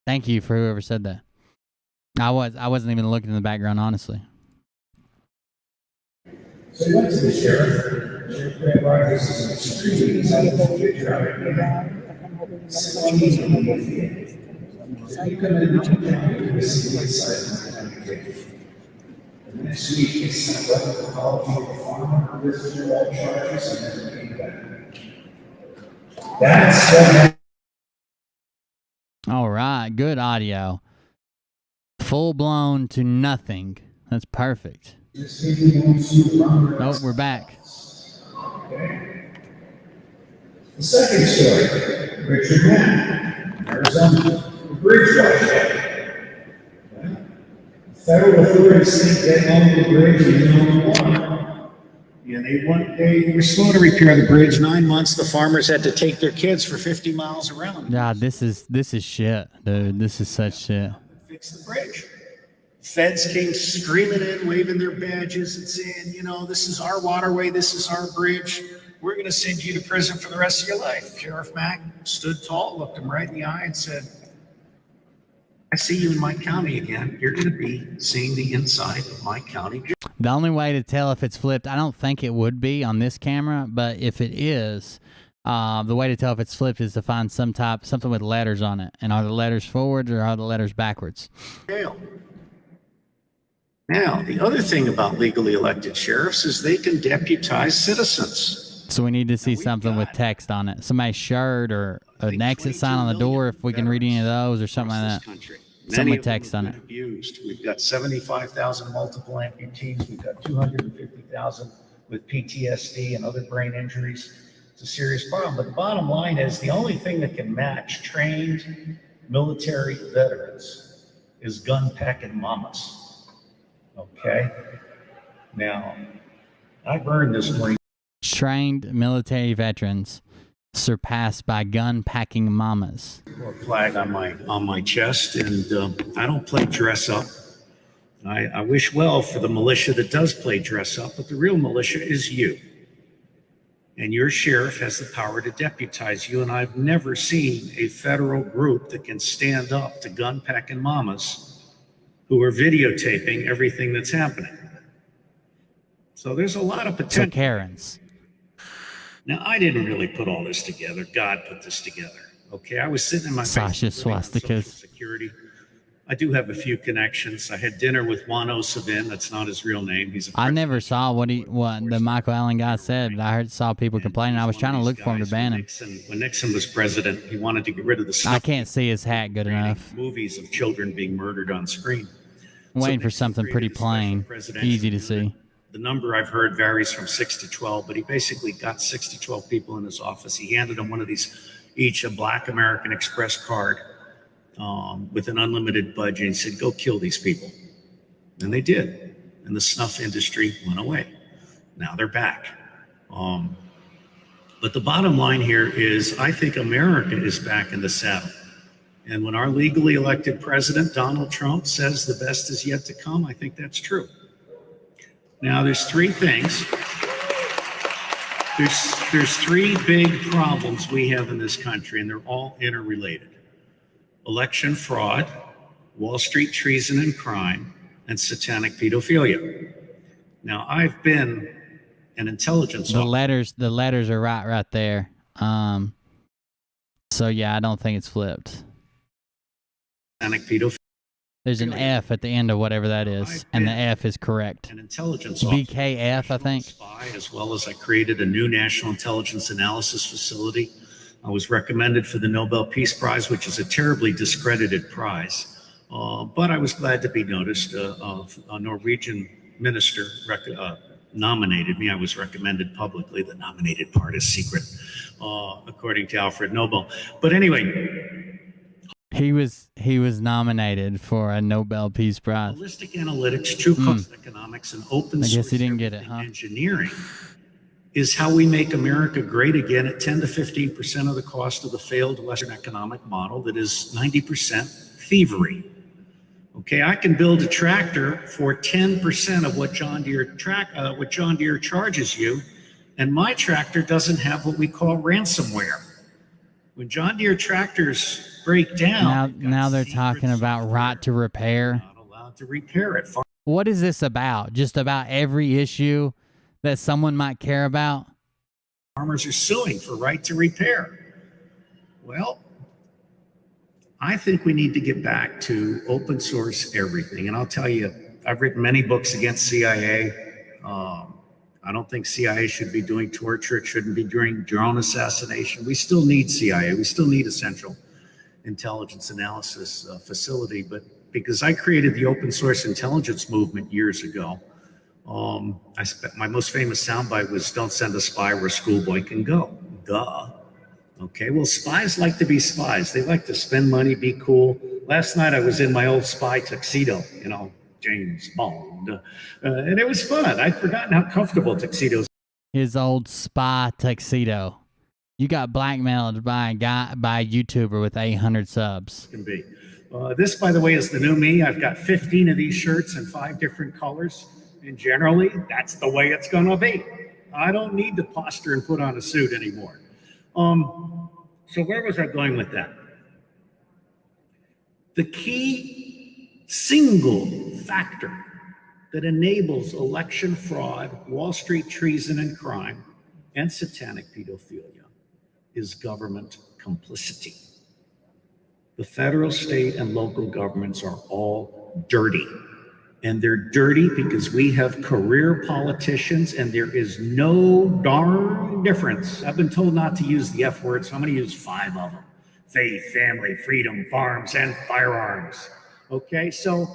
Thank you for whoever said that. I wasn't even looking in the background, honestly. So he went to the sheriff. Sheriff Rogers is extremely excited to get your out. So you come in and receive excited. Next week, he sent a letter to college for the farmer, listed all charges, and then came back. That's what. All right, good audio. Full blown to nothing. That's perfect. Nope, we're back. Okay. The second story, Richard Mann, Arizona, bridge washout. Federal authorities think they own the bridge and they own the water. And they were slow to repair the bridge. 9 months, the farmers had to take their kids for 50 miles around. God, this is shit, dude. This is such shit. Fix the bridge. Feds came streaming in, waving their badges and saying, you know, this is our waterway, this is our bridge. We're going to send you to prison for the rest of your life. Sheriff Mack stood tall, looked him right in the eye and said, I see you in my county again. You're going to be seeing the inside of my county. The only way to tell if it's flipped, I don't think it would be on this camera, but if it is, the way to tell if it's flipped is to find something with letters on it. And are the letters forwards or are the letters backwards? Now, the other thing about legally elected sheriffs is they can deputize citizens. So we need to see something with text on it. Somebody's shirt or an exit sign on the door, if we can read any of those or something like that. Something with text on it. Abused. We've got 75,000 multiple amputees. We've got 250,000 with PTSD and other brain injuries. It's a serious problem. But the bottom line is the only thing that can match trained military veterans is gun-packing mamas. Okay? Now, I've earned this morning. Trained military veterans surpassed by gun-packing mamas. Flag on my chest, and I don't play dress up. I wish well for the militia that does play dress up, but the real militia is you. And your sheriff has the power to deputize you, and I've never seen a federal group that can stand up to gun-packing mamas who are videotaping everything that's happening. So there's a lot of potential. So Karens. Now, I didn't really put all this together. God put this together. Okay, I was sitting in my Sasha swastikas. Security. I do have a few connections. I had dinner with Juan Osavin. That's not his real name. He's a I never saw what the Michael Allen guy said, but I saw people complaining. I was trying to look for him to ban him. When Nixon was president, he wanted to get rid of the stuff. I can't see his hat good enough. Movies of children being murdered on screen. I'm waiting for something pretty plain, easy to see. The number I've heard varies from 6 to 12, but he basically got 6 to 12 people in his office. He handed them one of these, each a Black American Express card with an unlimited budget. He said, go kill these people. And they did. And the snuff industry went away. Now they're back. But the bottom line here is I think America is back in the saddle. And when our legally elected president, Donald Trump, says the best is yet to come, I think that's true. Now, there's three things. There's three big problems we have in this country, and they're all interrelated. Election fraud, Wall Street treason and crime, and satanic pedophilia. Now, I've been an intelligence officer. The letters are right there. So yeah, I don't think it's flipped. Satanic pedophilia. There's an F at the end of whatever that is, and the F is correct. An intelligence BKF, I think. Spy, as well as I created a new national intelligence analysis facility. I was recommended for the Nobel Peace Prize, which is a terribly discredited prize. But I was glad to be noticed. A Norwegian minister nominated me. I was recommended publicly. The nominated part is secret, according to Alfred Nobel. But anyway, he was nominated for a Nobel Peace Prize. Holistic analytics, true cost economics, and open source I guess he didn't get it, huh? engineering is how we make America great again at 10 to 15% of the cost of the failed Western economic model that is 90% thievery. Okay, I can build a tractor for 10% of what John Deere charges you, and my tractor doesn't have what we call ransomware. When John Deere tractors break down, now they're talking about right to repair. Not allowed to repair it. What is this about? Just about every issue that someone might care about? Farmers are suing for right to repair. Well, I think we need to get back to open source everything. And I'll tell you, I've written many books against CIA. I don't think CIA should be doing torture. It shouldn't be doing drone assassination. We still need CIA. We still need a central intelligence analysis facility. But because I created the open source intelligence movement years ago, my most famous soundbite was, "Don't send a spy where a schoolboy can go." Duh. Okay, well, spies like to be spies. They like to spend money, be cool. Last night I was in my old spy tuxedo, James Bond. And it was fun. I'd forgotten how comfortable tuxedos. His old spy tuxedo. You got blackmailed by a YouTuber with 800 subs. Can be. This, by the way, is the new me. I've got 15 of these shirts in 5 different colors. And generally, that's the way it's going to be. I don't need to posture and put on a suit anymore. So where was I going with that? The key single factor that enables election fraud, Wall Street treason and crime, and satanic pedophilia is government complicity. The federal, state, and local governments are all dirty. And they're dirty because we have career politicians, and there is no darn difference. I've been told not to use the F word, so I'm going to use 5 of them. Faith, family, freedom, farms, and firearms. Okay, so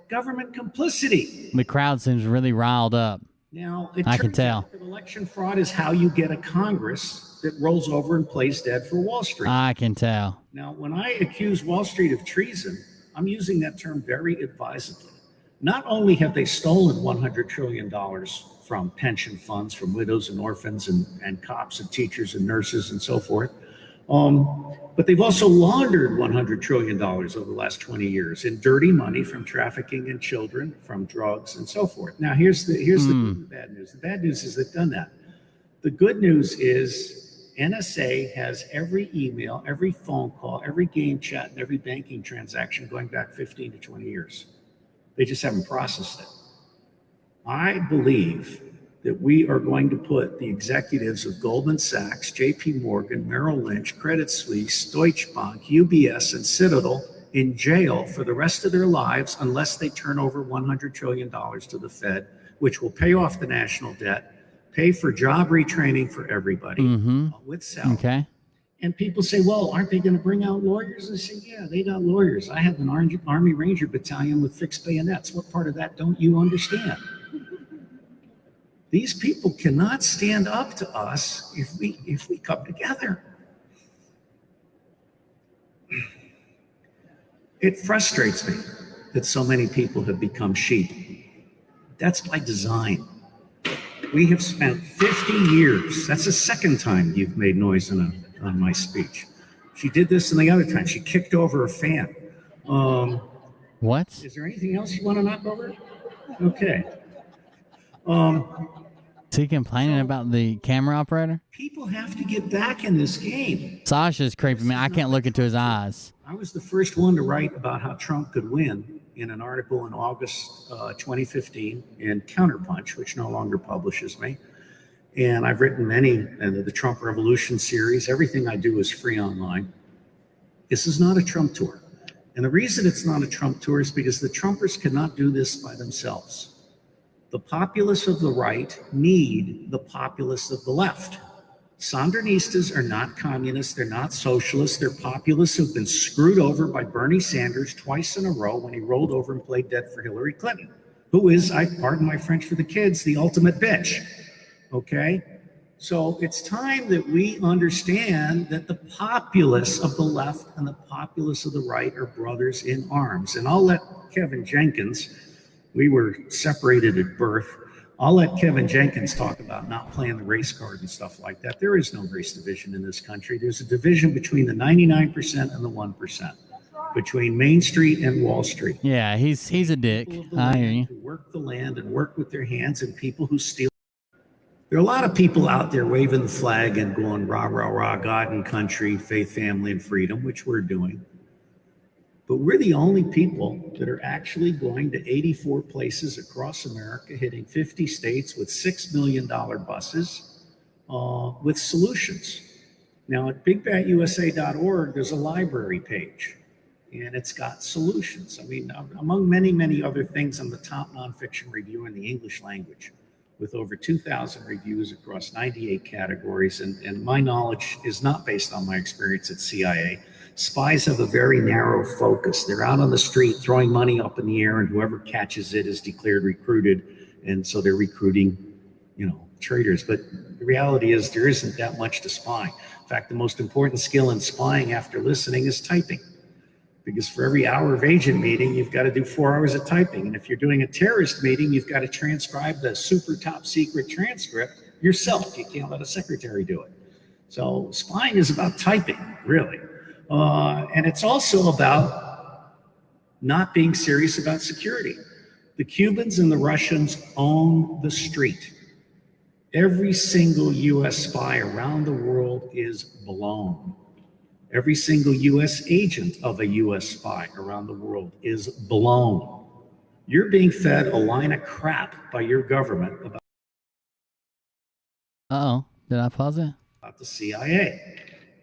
government complicity. The crowd seems really riled up. Now, I can tell. That election fraud is how you get a Congress that rolls over and plays dead for Wall Street. I can tell. Now, when I accuse Wall Street of treason, I'm using that term very advisedly. Not only have they stolen $100 trillion from pension funds, from widows and orphans and cops and teachers and nurses and so forth, but they've also laundered $100 trillion over the last 20 years in dirty money from trafficking in children, from drugs and so forth. Now, here's the bad news. The bad news is they've done that. The good news is NSA has every email, every phone call, every game chat, and every banking transaction going back 15 to 20 years. They just haven't processed it. I believe that we are going to put the executives of Goldman Sachs, JP Morgan, Merrill Lynch, Credit Suisse, Deutsche Bank, UBS, and Citadel in jail for the rest of their lives unless they turn over $100 trillion to the Fed, which will pay off the national debt, pay for job retraining for everybody with salary. Okay. And people say, well, aren't they going to bring out lawyers? I say, yeah, they got lawyers. I have an Army Ranger battalion with fixed bayonets. What part of that don't you understand? These people cannot stand up to us if we come together. It frustrates me that so many people have become sheep. That's by design. We have spent 50 years. That's the second time you've made noise on my speech. She did this in the other time. She kicked over a fan. What? Is there anything else you want to knock over? Okay. Is he complaining about the camera operator? People have to get back in this game. Sasha's creeping me. I can't look into his eyes. I was the first one to write about how Trump could win in an article in August 2015 in Counterpunch, which no longer publishes me. And I've written many, the Trump Revolution series. Everything I do is free online. This is not a Trump tour. And the reason it's not a Trump tour is because the Trumpers cannot do this by themselves. The populists of the right need the populists of the left. Sandinistas are not communists. They're not socialists. They're populists who've been screwed over by Bernie Sanders twice in a row when he rolled over and played dead for Hillary Clinton, who is, I pardon my French for the kids, the ultimate bitch. Okay? So it's time that we understand that the populists of the left and the populists of the right are brothers in arms. And I'll let Kevin Jenkins, we were separated at birth, I'll let Kevin Jenkins talk about not playing the race card and stuff like that. There is no race division in this country. There's a division between the 99% and the 1%, between Main Street and Wall Street. Yeah, he's a dick. I hear you. Who work the land and work with their hands, and people who steal. There are a lot of people out there waving the flag and going rah, rah, rah, God and country, faith, family, and freedom, which we're doing. But we're the only people that are actually going to 84 places across America, hitting 50 states with $6 million buses with solutions. Now at bigbatusa.org, there's a library page, and it's got solutions. I mean, among many, many other things, I'm the top nonfiction reviewer in the English language, with over 2,000 reviews across 98 categories. And my knowledge is not based on my experience at CIA. Spies have a very narrow focus. They're out on the street throwing money up in the air, and whoever catches it is declared recruited. And so they're recruiting, traitors. But the reality is there isn't that much to spy. In fact, the most important skill in spying after listening is typing. Because for every hour of agent meeting, you've got to do 4 hours of typing. And if you're doing a terrorist meeting, you've got to transcribe the super top secret transcript yourself. You can't let a secretary do it. So spying is about typing, really. And it's also about not being serious about security. The Cubans and the Russians own the street. Every single U.S. spy around the world is blown. Every single U.S. agent of a U.S. spy around the world is blown. You're being fed a line of crap by your government about Uh-oh. Did I pause it? the CIA.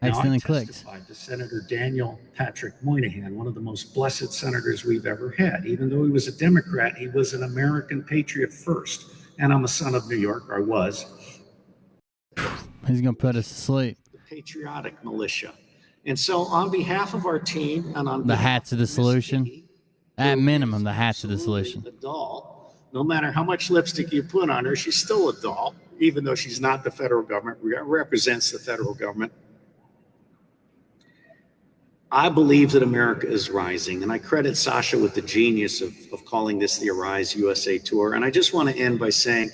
Accidentally Now, I clicked. testified to Senator Daniel Patrick Moynihan, one of the most blessed senators we've ever had. Even though he was a Democrat, he was an American patriot first. And I'm a son of New York, or I was. He's going to put us to sleep. The patriotic militia. And so on behalf of our team and on The hats of the solution. At minimum, the hats of the solution. a doll, no matter how much lipstick you put on her, she's still a doll, even though she's not the federal government, represents the federal government. I believe that America is rising, and I credit Sasha with the genius of calling this the Arise USA Tour. And I just want to end by saying,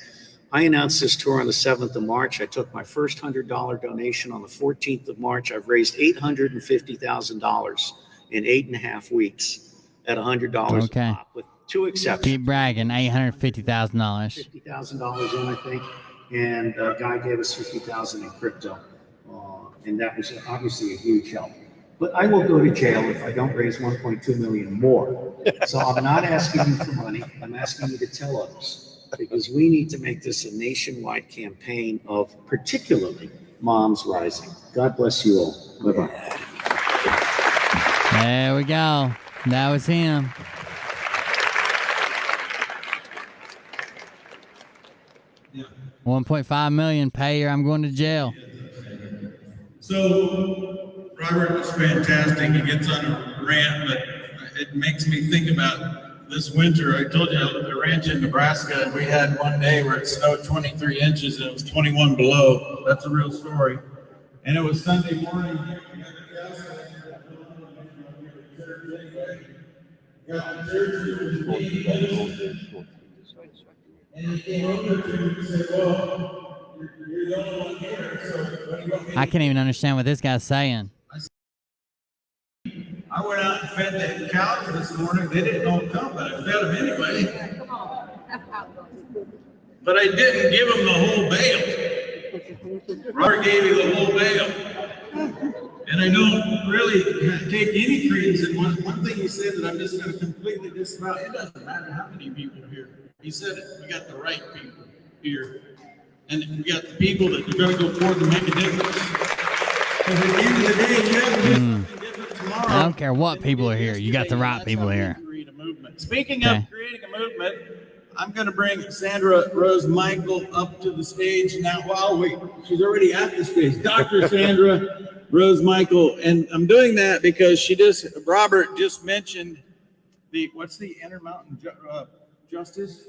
I announced this tour on the 7th of March. I took my first $100 donation on the 14th of March. I've raised $850,000 in 8.5 weeks at $100 Okay. a pop, with 2 exceptions. Keep bragging. $850,000. $50,000 in, I think, and a guy gave us $50,000 in crypto, and that was obviously a huge help. But I will go to jail if I don't raise 1.2 million more. So I'm not asking you for money. I'm asking you to tell others, because we need to make this a nationwide campaign of particularly moms rising. God bless you all. Bye-bye. There we go. That was him. $1.5 million. Pay or I'm going to jail. So Robert was fantastic. He gets on a rant, but it makes me think about this winter. I told you I ranch in Nebraska, and we had one day where it snowed 23 inches and it was 21 below. That's a real story. And it was Sunday morning. Got to church, it was 80 minutes. And he came over to me and said, well, you're the only one here, so what do you want me to do? I can't even understand what this guy's saying. I went out and fed the cows this morning. They didn't all come, but I fed them anyway. But I didn't give them the whole bale. Robert gave you the whole bale. And I don't really take any credence in one thing he said that I'm just going to completely disavow. It doesn't matter how many people are here. He said it. We got the right people here. And we got the people that are going to go forward and make a difference. Because at the end of the day, you have to do something different tomorrow. I don't care what people are here. You got the right people here. Speaking of creating a movement, I'm going to bring Sandra Rose Michael up to the stage now. Well, wait, she's already at the stage. Dr. Sandra Rose Michael. And I'm doing that because Robert just mentioned what's the Intermountain Justice?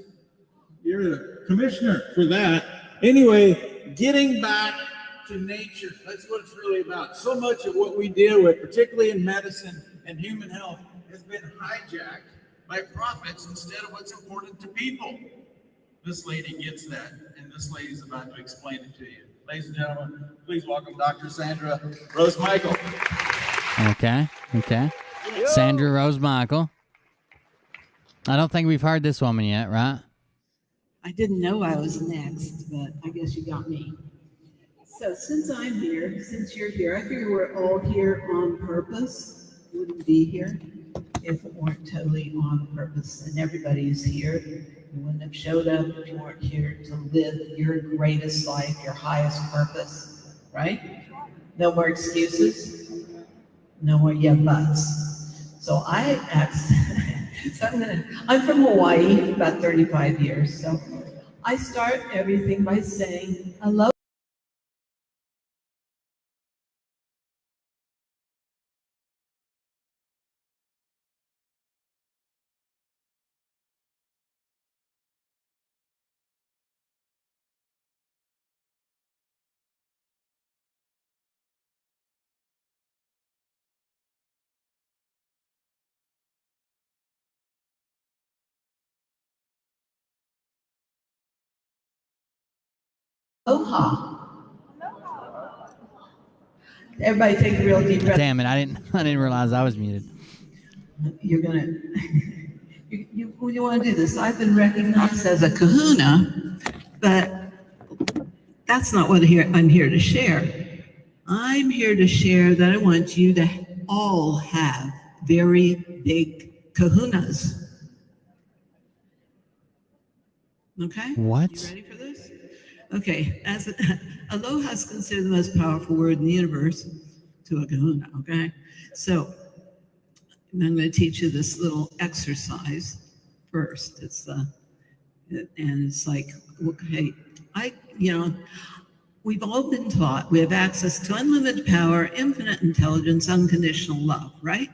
You're the commissioner for that. Anyway, getting back to nature. That's what it's really about. So much of what we deal with, particularly in medicine and human health, has been hijacked by profits instead of what's important to people. This lady gets that, and this lady's about to explain it to you. Ladies and gentlemen, please welcome Dr. Sandra Rose Michael. Okay. Sandra Rose Michael. I don't think we've heard this woman yet, right? I didn't know I was next, but I guess you got me. So since I'm here, since you're here, I figure we're all here on purpose. Wouldn't be here if it weren't totally on purpose. And everybody is here. You wouldn't have showed up if you weren't here to live your greatest life, your highest purpose, right? No more excuses. No more yeah buts. So I'm from Hawaii, about 35 years. So I start everything by saying hello. Aloha. Everybody take a real deep breath. Damn it! I didn't realize I was muted. You're gonna. you want to do this? I've been recognized as a kahuna, but that's not what I'm here to share. I'm here to share that I want you to all have very big kahunas. Okay? What? You ready for this? Okay, aloha is considered the most powerful word in the universe to a kahuna, okay? So I'm going to teach you this little exercise first. It's like, okay, we've all been taught we have access to unlimited power, infinite intelligence, unconditional love, right?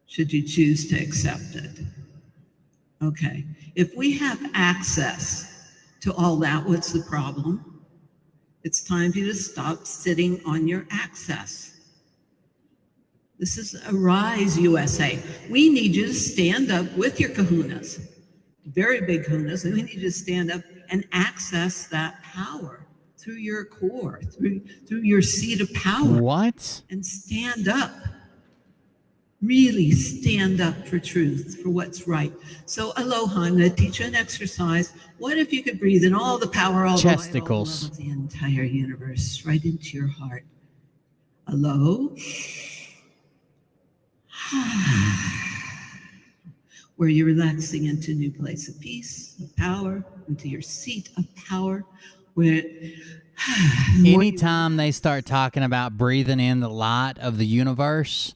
Should you choose to accept it. Okay, if we have access to all that, what's the problem? It's time for you to stop sitting on your access. This is Arise USA. We need you to stand up with your kahunas, very big kahunas, and we need you to stand up and access that power through your core, through your seat of power. What? And stand up. Really stand up for truth, for what's right. So aloha, I'm going to teach you an exercise. What if you could breathe in all the power, all the light, all the love of the entire universe right into your heart? Alo. Where you're relaxing into a new place of peace, of power, into your seat of power, where anytime they start talking about breathing in the light of the universe,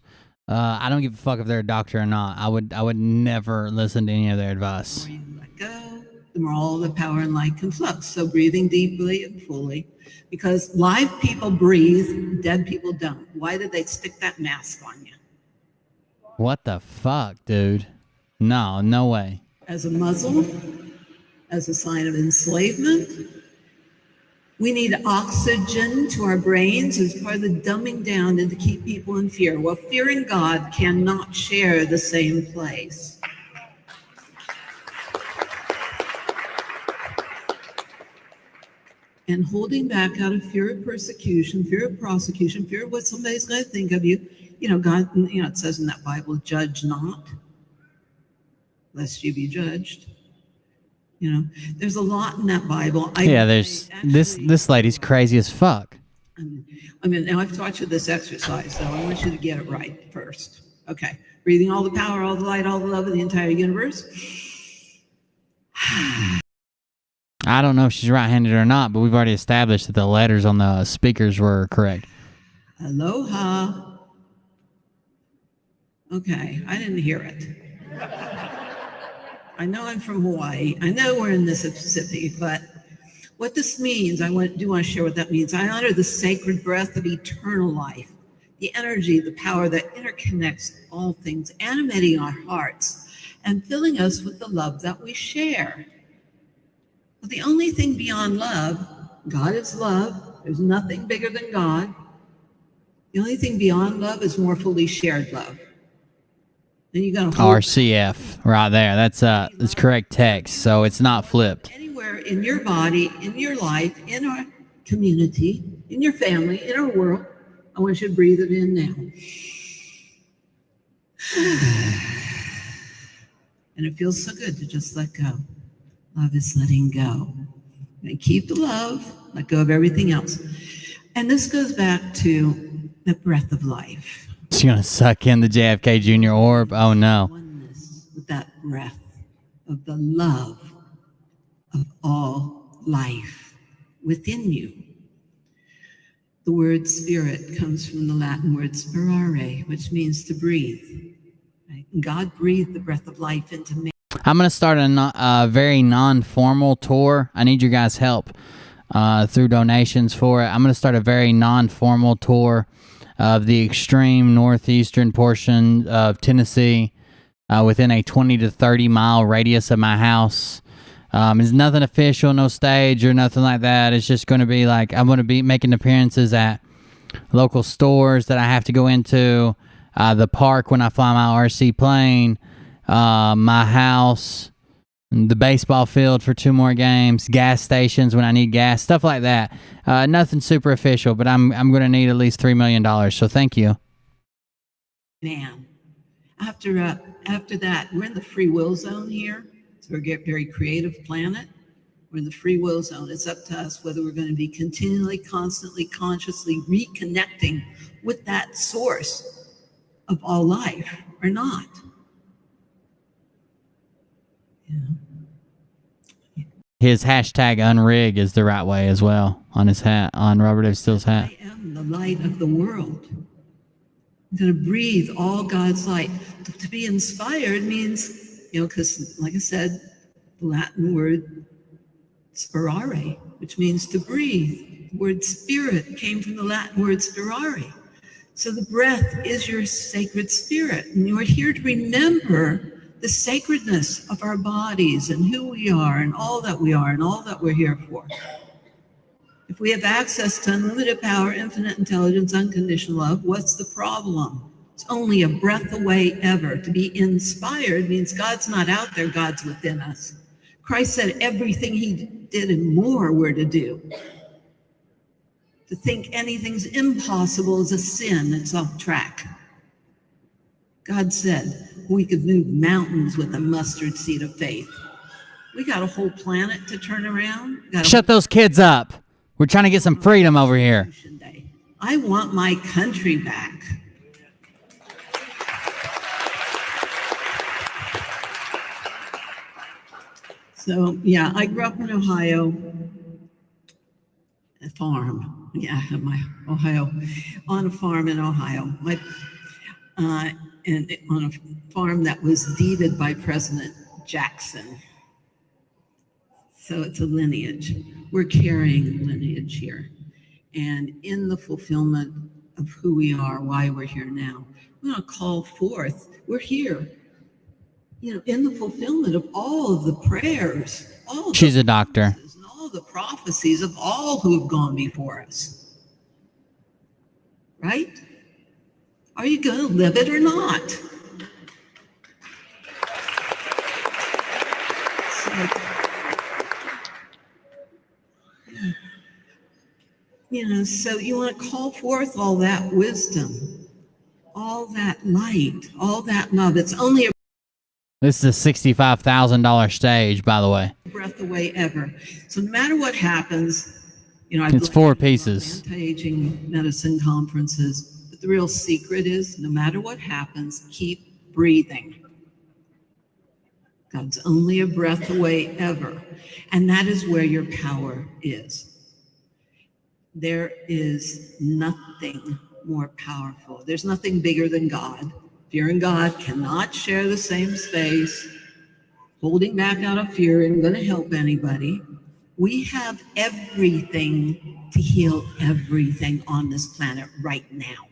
I don't give a fuck if they're a doctor or not. I would never listen to any of their advice. The more you let go, the more all the power and light can flux. So breathing deeply and fully, because live people breathe, dead people don't. Why did they stick that mask on you? What the fuck, dude? No way. As a muzzle, as a sign of enslavement. We need oxygen to our brains as part of the dumbing down and to keep people in fear. Well, fear and God cannot share the same place. And holding back out of fear of persecution, fear of prosecution, fear of what somebody's going to think of you, God, it says in that Bible, judge not, lest you be judged. There's a lot in that Bible. There's this lady's crazy as fuck. Now I've taught you this exercise, so I want you to get it right first. Okay. Breathing all the power, all the light, all the love of the entire universe. I don't know if she's right-handed or not, but we've already established that the letters on the speakers were correct. Aloha. Okay, I didn't hear it. I know I'm from Hawaii. I know we're in the Mississippi, but what this means, I want to share what that means. I honor the sacred breath of eternal life, the energy, the power that interconnects all things, animating our hearts and filling us with the love that we share. But the only thing beyond love, God is love. There's nothing bigger than God. The only thing beyond love is more fully shared love. Then you got to RCF right there. That's correct text, so it's not flipped. Anywhere in your body, in your life, in our community, in your family, in our world. I want you to breathe it in now. And it feels so good to just let go. Love is letting go. And keep the love, let go of everything else. And this goes back to the breath of life. She's going to suck in the JFK Jr. orb. Oh, no. Oneness with that breath of the love of all life within you. The word spirit comes from the Latin word spirare, which means to breathe. Right? God breathed the breath of life into man. I'm going to start a very non-formal tour. I need your guys' help through donations for it. I'm going to start a very non-formal tour of the extreme northeastern portion of Tennessee within a 20 to 30 mile radius of my house. It's nothing official, no stage or nothing like that. It's just going to be like I'm going to be making appearances at local stores that I have to go into, the park when I fly my RC plane, my house, the baseball field for 2 more games, gas stations when I need gas, stuff like that. Nothing super official, but I'm going to need at least $3 million. So thank you. Man, after that, we're in the free will zone here. So we're a very creative planet. We're in the free will zone. It's up to us whether we're going to be continually, constantly, consciously reconnecting with that source of all life or not. His hashtag unrig is the right way as well on his hat, on Robert F. Steele's hat. I am the light of the world. I'm going to breathe all God's light. To be inspired means, because like I said, the Latin word spirare, which means to breathe. The word spirit came from the Latin word spirare. So the breath is your sacred spirit. And you are here to remember the sacredness of our bodies and who we are and all that we are and all that we're here for. If we have access to unlimited power, infinite intelligence, unconditional love, what's the problem? It's only a breath away ever. To be inspired means God's not out there, God's within us. Christ said everything he did and more we're to do. To think anything's impossible is a sin. It's off track. God said we could move mountains with a mustard seed of faith. We got a whole planet to turn around. Shut those kids up. We're trying to get some freedom over here. I want my country back. So, yeah, I grew up in Ohio, a farm. Yeah, on a farm in Ohio. And on a farm that was deeded by President Jackson. So it's a lineage. We're carrying lineage here. And in the fulfillment of who we are, why we're here now, we want to call forth, we're here, in the fulfillment of all of the prayers, She's a doctor. And all the prophecies of all who have gone before us. Right? Are you going to live it or not? So you want to call forth all that wisdom, all all that light, all that love. It's only a This is a $65,000 stage, by the way. breath away ever. So no matter what happens, It's 4 pieces. anti-aging medicine conferences, but the real secret is no matter what happens, keep breathing. God's only a breath away ever. And that is where your power is. There is nothing more powerful. There's nothing bigger than God. Fear and God cannot share the same space. Holding back out of fear isn't going to help anybody. We have everything to heal everything on this planet right now.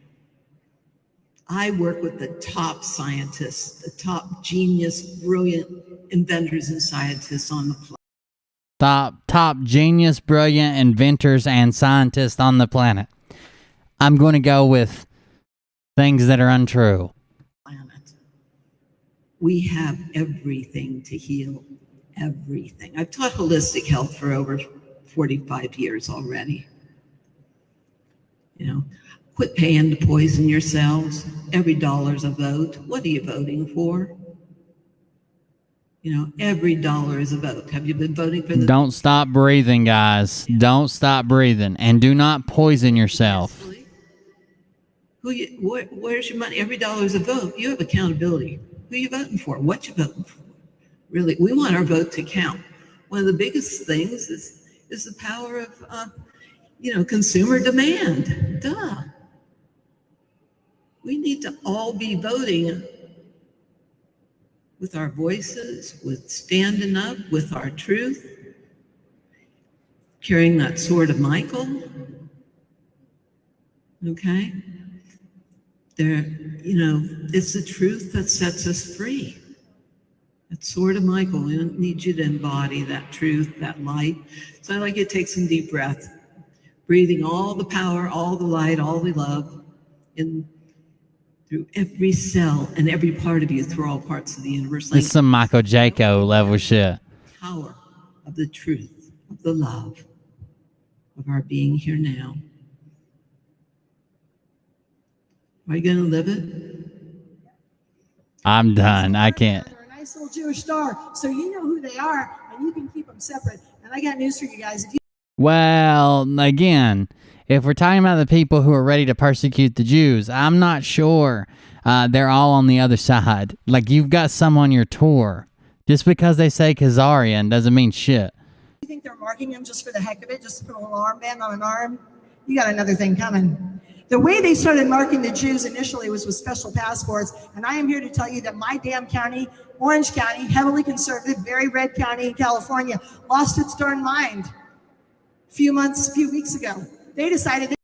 I work with the top scientists, the top genius, brilliant inventors and scientists on the planet. Top genius, brilliant inventors and scientists on the planet. I'm going to go with things that are untrue. We have everything to heal everything. I've taught holistic health for over 45 years already. Quit paying to poison yourselves. Every dollar's a vote. What are you voting for? Every dollar is a vote. Have you been voting for the... Don't stop breathing, guys. Don't stop breathing. And do not poison yourself. Where's your money? Every dollar is a vote. You have accountability. Who are you voting for? What you voting for? Really, we want our vote to count. One of the biggest things is the power of, consumer demand. Duh. We need to all be voting with our voices, with standing up, with our truth, carrying that sword of Michael. Okay? It's the truth that sets us free. That sword of Michael, we need you to embody that truth, that light. So I'd like you to take some deep breath, breathing all the power, all the light, all the love in through every cell and every part of you, through all parts of the universe. This is some Michael Jaco level shit. Power of the truth, of the love, of our being here now. Are you going to live it? I'm done. I can't. They're a nice little Jewish star, so you know who they are, and you can keep them separate. And I got news for you guys. Well, again, if we're talking about the people who are ready to persecute the Jews, I'm not sure they're all on the other side. Like, you've got some on your tour. Just because they say Khazarian doesn't mean shit. You think they're marking him just for the heck of it, just to put a little armband on an arm? You got another thing coming. The way they started marking the Jews initially was with special passports, and I am here to tell you that my damn county, Orange County, heavily conservative, very red county in California, lost its darn mind a few weeks ago. They decided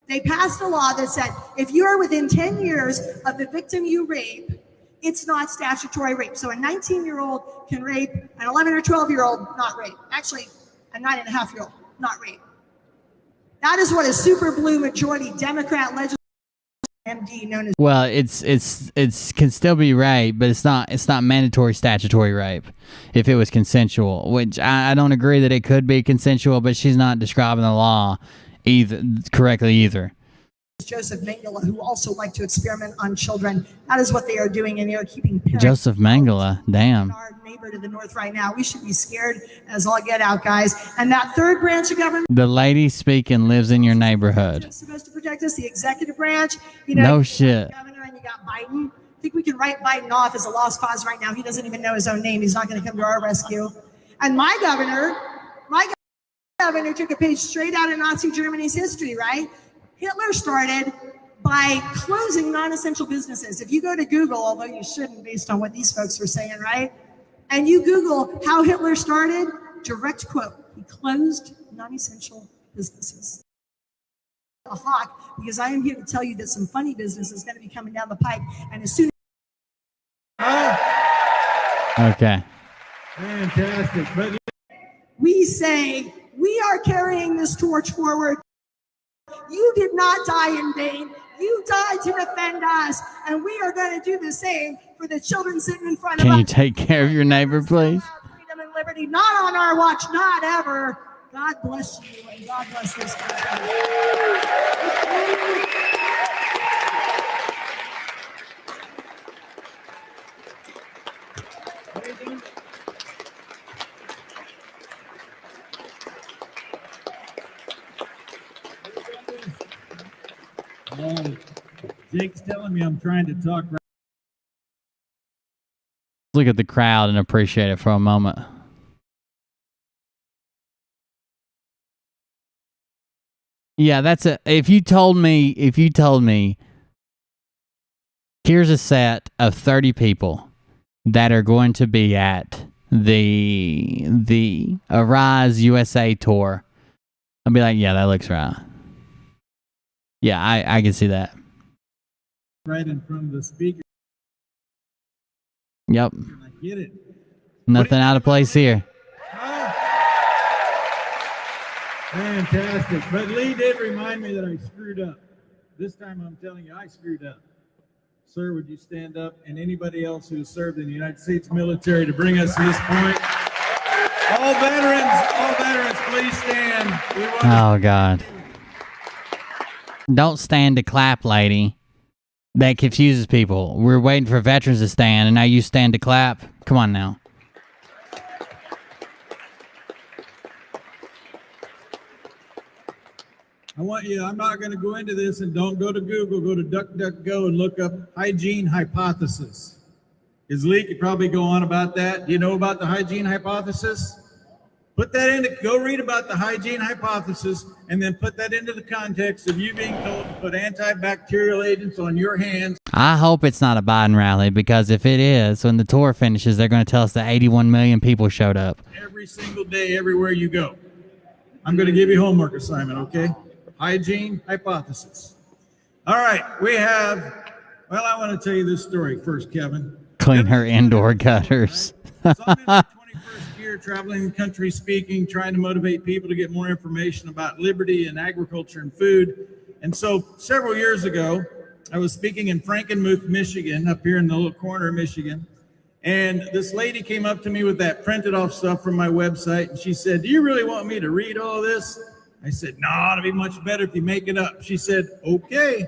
they passed a law that said if you are within 10 years of the victim you rape, it's not statutory rape. So a 19-year-old can rape an 11 or 12-year-old, not rape. Actually, a 9.5-year-old, not rape. That is what a super blue majority Democrat legislature MD known as. Well, it's can still be rape, but it's not mandatory statutory rape if it was consensual. Which I don't agree that it could be consensual, but she's not describing the law correctly either. Joseph Mengele, who also like to experiment on children. That is what they are doing, and they are keeping parents. Joseph Mengele, damn. Our neighbor to the north right now. We should be scared as all get out, guys. And that third branch of government. The lady speaking lives in your neighborhood. It's supposed to protect us, the executive branch. No shit. Governor, and you got Biden. I think we can write Biden off as a lost cause right now. He doesn't even know his own name. He's not going to come to our rescue. And my governor took a page straight out of Nazi Germany's history, right? Hitler started by closing non-essential businesses. If you go to Google, although you shouldn't based on what these folks were saying, right? And you Google how Hitler started, direct quote, he closed non-essential businesses. A hawk, because I am here to tell you that some funny business is going to be coming down the pike. And as soon as... Okay. Fantastic. We say, we are carrying this torch forward. You did not die in vain. You died to defend us, and we are going to do the same for the children sitting in front of us. Can you take care of your neighbor, please? Freedom and liberty, not on our watch, not ever. God bless you, and God bless this country. Jake's telling me I'm trying to talk right. Look at the crowd and appreciate it for a moment. Yeah, that's a. If you told me, here's a set of 30 people that are going to be at the Arise USA tour, I'd be like, yeah, that looks right. Yeah, I can see that. Right in front of the speaker. Yep. I get it. Nothing out of place here. Fantastic. But Lee did remind me that I screwed up. This time I'm telling you, I screwed up. Sir, would you stand up? And anybody else who served in the United States military to bring us to this point. All veterans, please stand. Oh, God. Don't stand to clap, lady. That confuses people. We're waiting for veterans to stand, and now you stand to clap? Come on now. I want you, I'm not going to go into this, and don't go to Google, go to DuckDuckGo and look up hygiene hypothesis. Is Lee could probably go on about that. Do you know about the hygiene hypothesis? Put that into, go read about the hygiene hypothesis, and then put that into the context of you being told to put antibacterial agents on your hands. I hope it's not a Biden rally, because if it is, when the tour finishes, they're going to tell us that 81 million people showed up. Every single day, everywhere you go. I'm going to give you a homework assignment, okay? Hygiene hypothesis. All right, we have, well, I want to tell you this story first, Kevin. Clean her indoor gutters. So I'm in my 21st year traveling the country speaking, trying to motivate people to get more information about liberty and agriculture and food. And so several years ago, I was speaking in Frankenmuth, Michigan, up here in the little corner of Michigan. And this lady came up to me with that printed off stuff from my website. And she said, "Do you really want me to read all this?" I said, "No, it'll be much better if you make it up." She said, "Okay."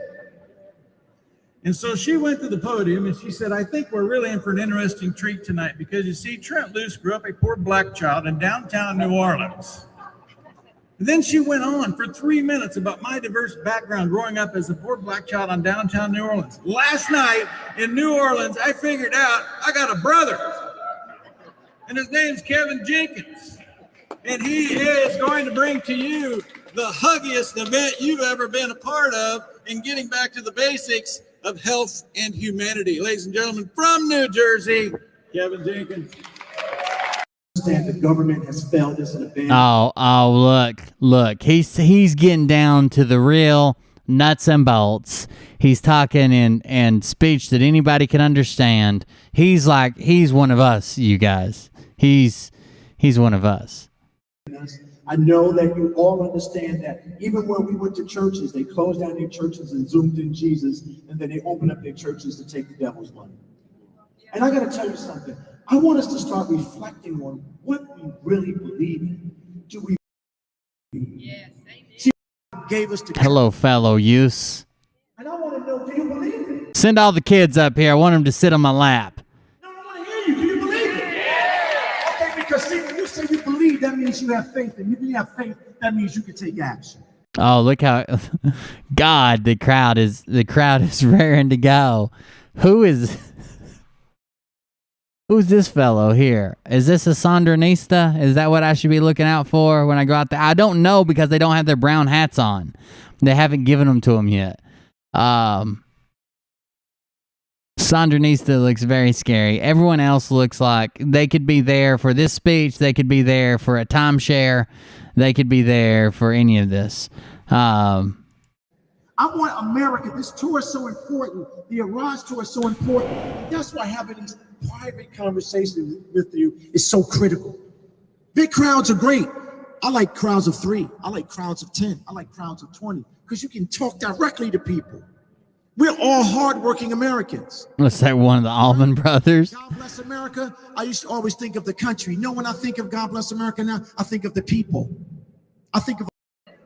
And so she went to the podium and she said, "I think we're really in for an interesting treat tonight, because you see, Trent Luce grew up a poor black child in downtown New Orleans." And then she went on for 3 minutes about my diverse background growing up as a poor black child in downtown New Orleans. Last night in New Orleans, I figured out I got a brother, and his name's Kevin Jenkins. And he is going to bring to you the huggiest event you've ever been a part of in getting back to the basics of health and humanity. Ladies and gentlemen, from New Jersey, Kevin Jenkins. The government has failed us and abandoned. Look. He's getting down to the real nuts and bolts. He's talking in speech that anybody can understand. He's one of us, you guys. He's one of us. I know that you all understand that even when we went to churches, they closed down their churches and zoomed in Jesus, and then they opened up their churches to take the devil's money. And I got to tell you something. I want us to start reflecting on what we really believe in. Do we? Yes, see, gave us the Hello, fellow youths. And I want to know, do you believe it? Send all the kids up here. I want them to sit on my lap. No, I want to hear you. Do you believe it? Yeah. Okay, because see, when you say you believe, that means you have faith. And if you have faith, that means you can take action. Oh, look how God, the crowd is raring to go. Who's this fellow here? Is this a Sandinista? Is that what I should be looking out for when I go out there? I don't know, because they don't have their brown hats on. They haven't given them to them yet. Sandinista looks very scary. Everyone else looks like they could be there for this speech. They could be there for a timeshare. They could be there for any of this. I want America. This tour is so important. The Arise tour is so important. That's why having these private conversations with you is so critical. Big crowds are great. I like crowds of 3. I like crowds of 10. I like crowds of 20, because you can talk directly to people. We're all hardworking Americans. Looks like one of the Allman Brothers. God bless America. I used to always think of the country. No, when I think of God bless America now, I think of the people. I think of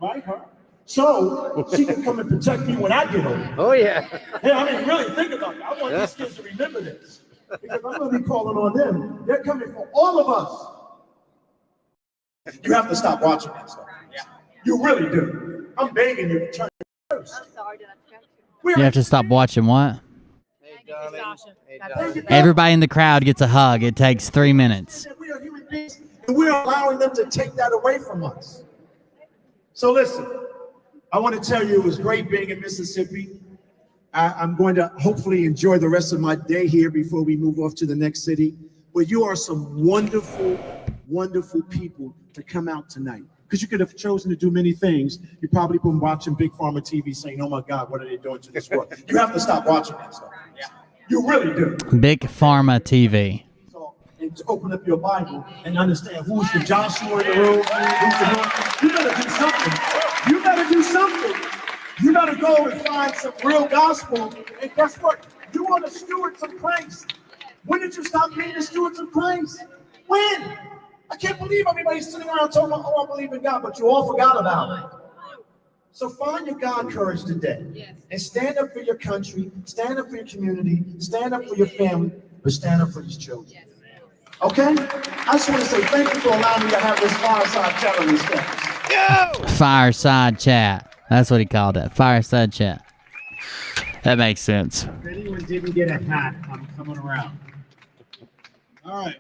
my heart. So she can come and protect me when I get older. Oh, yeah. Hey, I mean, really think about it. I want these kids to remember this, because I'm going to be calling on them. They're coming for all of us. You have to stop watching that stuff. You really do. I'm begging you to turn. I'm sorry, did I distract you? You have to stop watching what? Everybody in the crowd gets a hug. It takes 3 minutes. We are human beings, and we're allowing them to take that away from us. So listen, I want to tell you it was great being in Mississippi. I'm going to hopefully enjoy the rest of my day here before we move off to the next city. But you are some wonderful, wonderful people to come out tonight. Because you could have chosen to do many things. You probably been watching Big Pharma TV saying, oh my God, what are they doing to this world? You have to stop watching that stuff. You really do. Big Pharma TV. And to open up your Bible and understand who's the Joshua in the room, who's the one. You better do something. You better do something. You better go and find some real gospel. And guess what? You are the stewards of Christ. When did you stop being the stewards of Christ? When? I can't believe everybody's sitting around talking about, oh, I believe in God, but you all forgot about it. So find your God courage today and stand up for your country, stand up for your community, stand up for your family, but stand up for these children. Okay? I just want to say thank you for allowing me to have this fireside chat on these things. Fireside chat. That's what he called it. Fireside chat. That makes sense. If anyone didn't get a hat, I'm coming around. All right.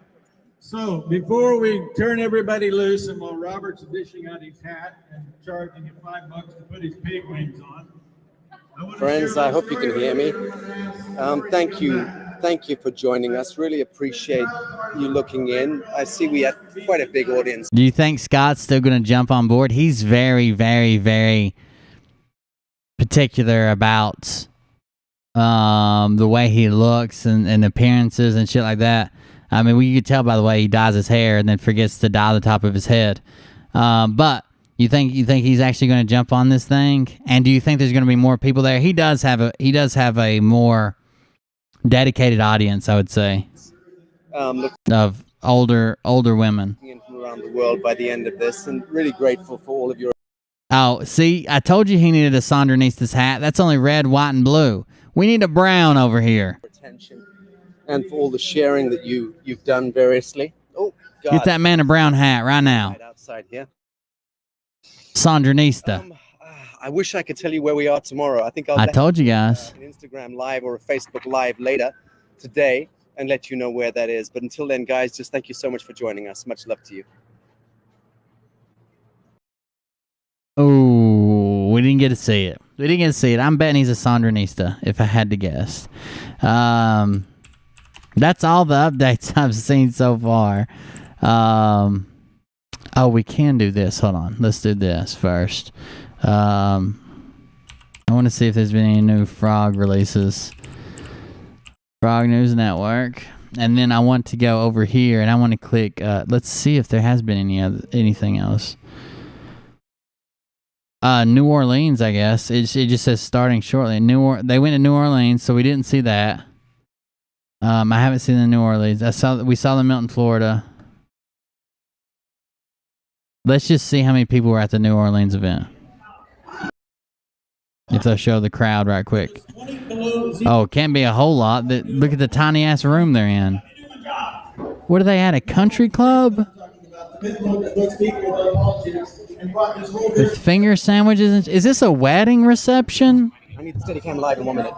So before we turn everybody loose, and while Robert's dishing out his hat and charging him $5 to put his pig wings on, Friends, I hope you can hear me. Thank you for joining us. Really appreciate you looking in. I see we have quite a big audience. Do you think Scott's still going to jump on board? He's very, very, very particular about the way he looks and appearances and shit like that. I mean, you could tell by the way he dyes his hair and then forgets to dye the top of his head. But you think he's actually going to jump on this thing? And do you think there's going to be more people there? He does have a more dedicated audience, I would say, of older women From around the world by the end of this, and really grateful for all of your. Oh, see, I told you he needed a Sandernistas hat. That's only red, white, and blue. We need a brown over here. Attention. And for all the sharing that you've done variously. Oh, God. Get that man a brown hat right now. Right outside here. Sandernista. I wish I could tell you where we are tomorrow. I think I told you guys. An Instagram Live or a Facebook Live later today and let you know where that is. But until then, guys, just thank you so much for joining us. Much love to you. Oh, we didn't get to see it. I'm betting he's a Sandernista, if I had to guess. That's all the updates I've seen so far. Oh, we can do this. Hold on. Let's do this first. I want to see if there's been any new Frog releases. Frog News Network. And then I want to go over here and I want to click. Let's see if there has been anything else. New Orleans, I guess. It just says starting shortly. They went to New Orleans, so we didn't see that. I haven't seen the New Orleans. We saw them out in Florida. Let's just see how many people were at the New Orleans event. If they'll show the crowd right quick. Oh, it can't be a whole lot. Look at the tiny ass room they're in. What are they at? A country club? With finger sandwiches? Is this a wedding reception? I need the Steadicam Live in 1 minute.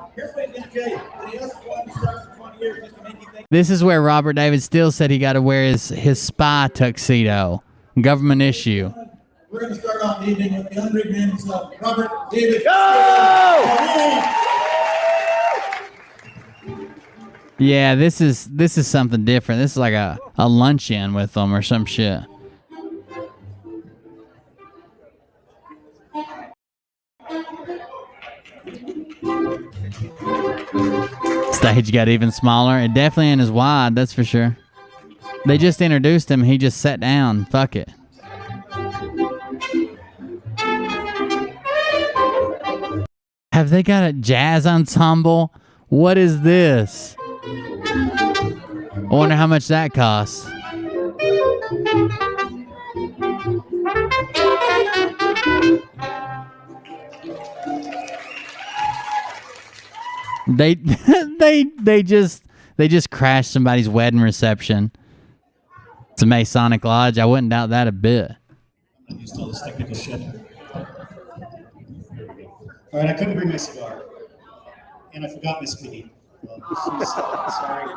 This is where Robert David Steele said he got to wear his spy tuxedo. Government issue. We're going to start off the evening with the unrigged man himself, Robert David. Go! Yeah, this is something different. This is like a luncheon with them or some shit. Stage got even smaller. It definitely ain't as wide, that's for sure. They just introduced him. He just sat down. Fuck it. Have they got a jazz ensemble? What is this? I wonder how much that costs. They just crashed somebody's wedding reception. It's a Masonic lodge. I wouldn't doubt that a bit. I'm used to all this technical shit. All right, I couldn't bring my cigar. and I forgot Miss Queenie. Sorry.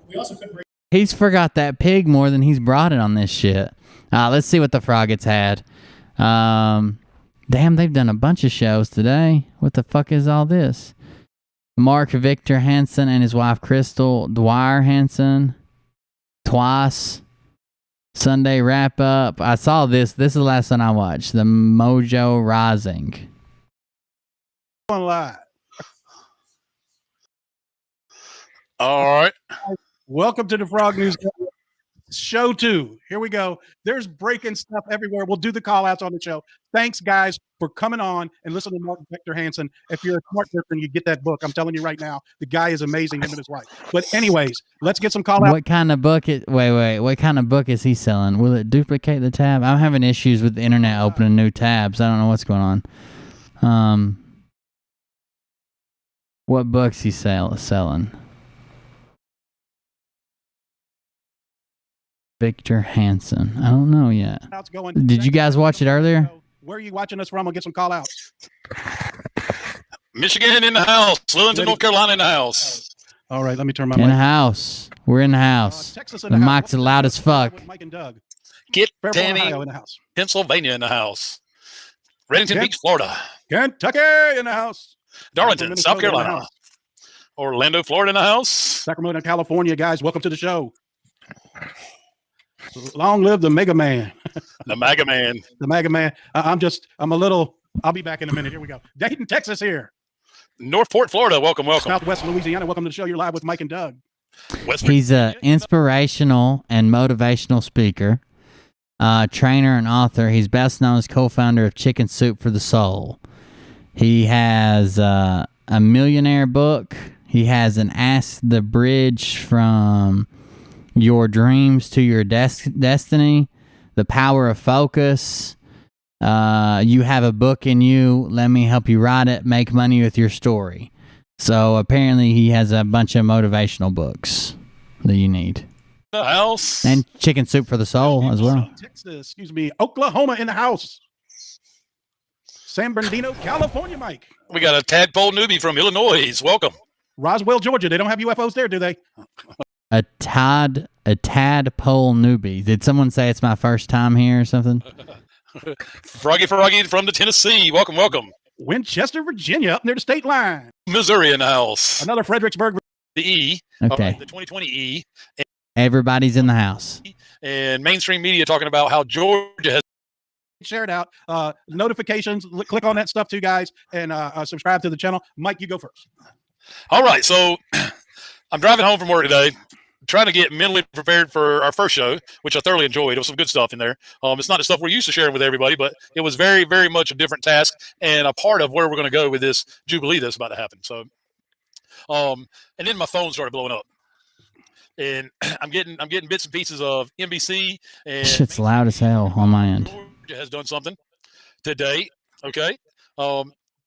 We also couldn't bring. He's forgot that pig more than he's brought it on this shit. Let's see what the Froggets had. Damn, they've done a bunch of shows today. What the fuck is all this? Mark Victor Hansen and his wife Crystal Dwyer Hansen. Twice. Sunday wrap up. I saw this. This is the last one I watched. The Mojo Rising. On live. All right. Welcome to the Frog News Show 2. Here we go. There's breaking stuff everywhere. We'll do the call outs on the show. Thanks, guys, for coming on and listening to Martin Victor Hansen. If you're a smart person, you get that book. I'm telling you right now, the guy is amazing, him and his wife. But anyways, let's get some call outs. What kind of book is what kind of book is he selling? Will it duplicate the tab? I'm having issues with the internet opening new tabs. I don't know what's going on. What books he selling? Victor Hansen. I don't know yet. Did you guys watch it earlier? Where are you watching us from? I'll get some call outs. Michigan in the house. Lillington, North Carolina in the house. All right, let me turn my In mic. the house. We're in the house. Texas The mic's loud as fuck. Mike and Doug. Get Fairfield, Danny, Ohio in the house. Pennsylvania in the house. Reddington Kent- Beach, Florida. Kentucky in the house. Darlington, Minnesota South in the Carolina. house. Orlando, Florida in the house. Sacramento, California, guys. Welcome to the show. Long live the Mega Man. The Mega Man. The Mega Man. I'll be back in a minute. Here we go. Dayton, Texas here. Northport, Florida. Welcome, welcome. Southwest Louisiana. Welcome to the show. You're live with Mike and Doug. He's an inspirational and motivational speaker, trainer and author. He's best known as co-founder of Chicken Soup for the Soul. He has a millionaire book. He has an Ask the Bridge from Your Dreams to Your Destiny, The Power of Focus. You Have a Book in You. Let me help you write it. Make money with your story. So apparently he has a bunch of motivational books that you need. The house. And Chicken Soup for the Soul as well. Texas, Oklahoma in the house. San Bernardino, California, Mike. We got a tadpole newbie from Illinois. Welcome. Roswell, Georgia. They don't have UFOs there, do they? A tadpole newbie. Did someone say it's my first time here or something? Froggy from the Tennessee. Welcome, welcome. Winchester, Virginia, up near the state line. Missouri in the house. Another Fredericksburg. The E. Okay. The 2020 E. Everybody's in the house. And mainstream media talking about how Georgia has shared out notifications. Click on that stuff too, guys, and subscribe to the channel. Mike, you go first. All right, so I'm driving home from work today, trying to get mentally prepared for our first show, which I thoroughly enjoyed. There was some good stuff in there. It's not the stuff we're used to sharing with everybody, but it was very, very much a different task and a part of where we're going to go with this Jubilee that's about to happen. So, and then my phone started blowing up, and I'm getting bits and pieces of NBC and Shit's loud as hell on my end. Georgia has done something today. Okay.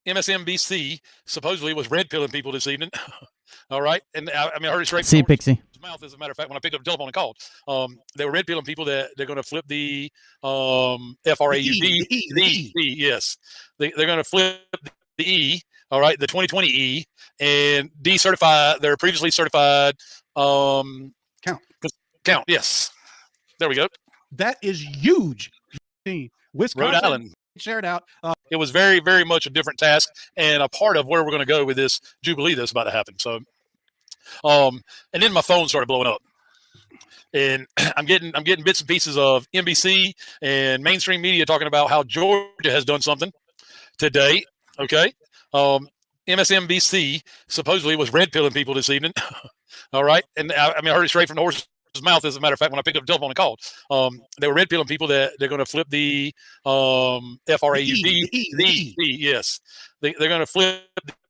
MSNBC supposedly was red pilling people this evening. All right. And I heard it straight See you, from Pixie. his mouth, as a matter of fact, when I picked up the telephone and called. They were red pilling people that they're going to flip the FRAUD. Yes. They're going to flip the E. All right. The 2020 E and decertify their previously certified count. Yes. There we go. That is huge. Wisconsin, Rhode Island. Shared out. It was very, very much a different task and a part of where we're going to go with this Jubilee that's about to happen. So, and then my phone started blowing up, and I'm getting bits and pieces of NBC and mainstream media talking about how Georgia has done something today. Okay. MSNBC supposedly was red pilling people this evening. All right. And I heard it straight from the horse's mouth, as a matter of fact, when I picked up the telephone and called. They were red pilling people that they're going to flip the FRAUD. Yes. They're going to flip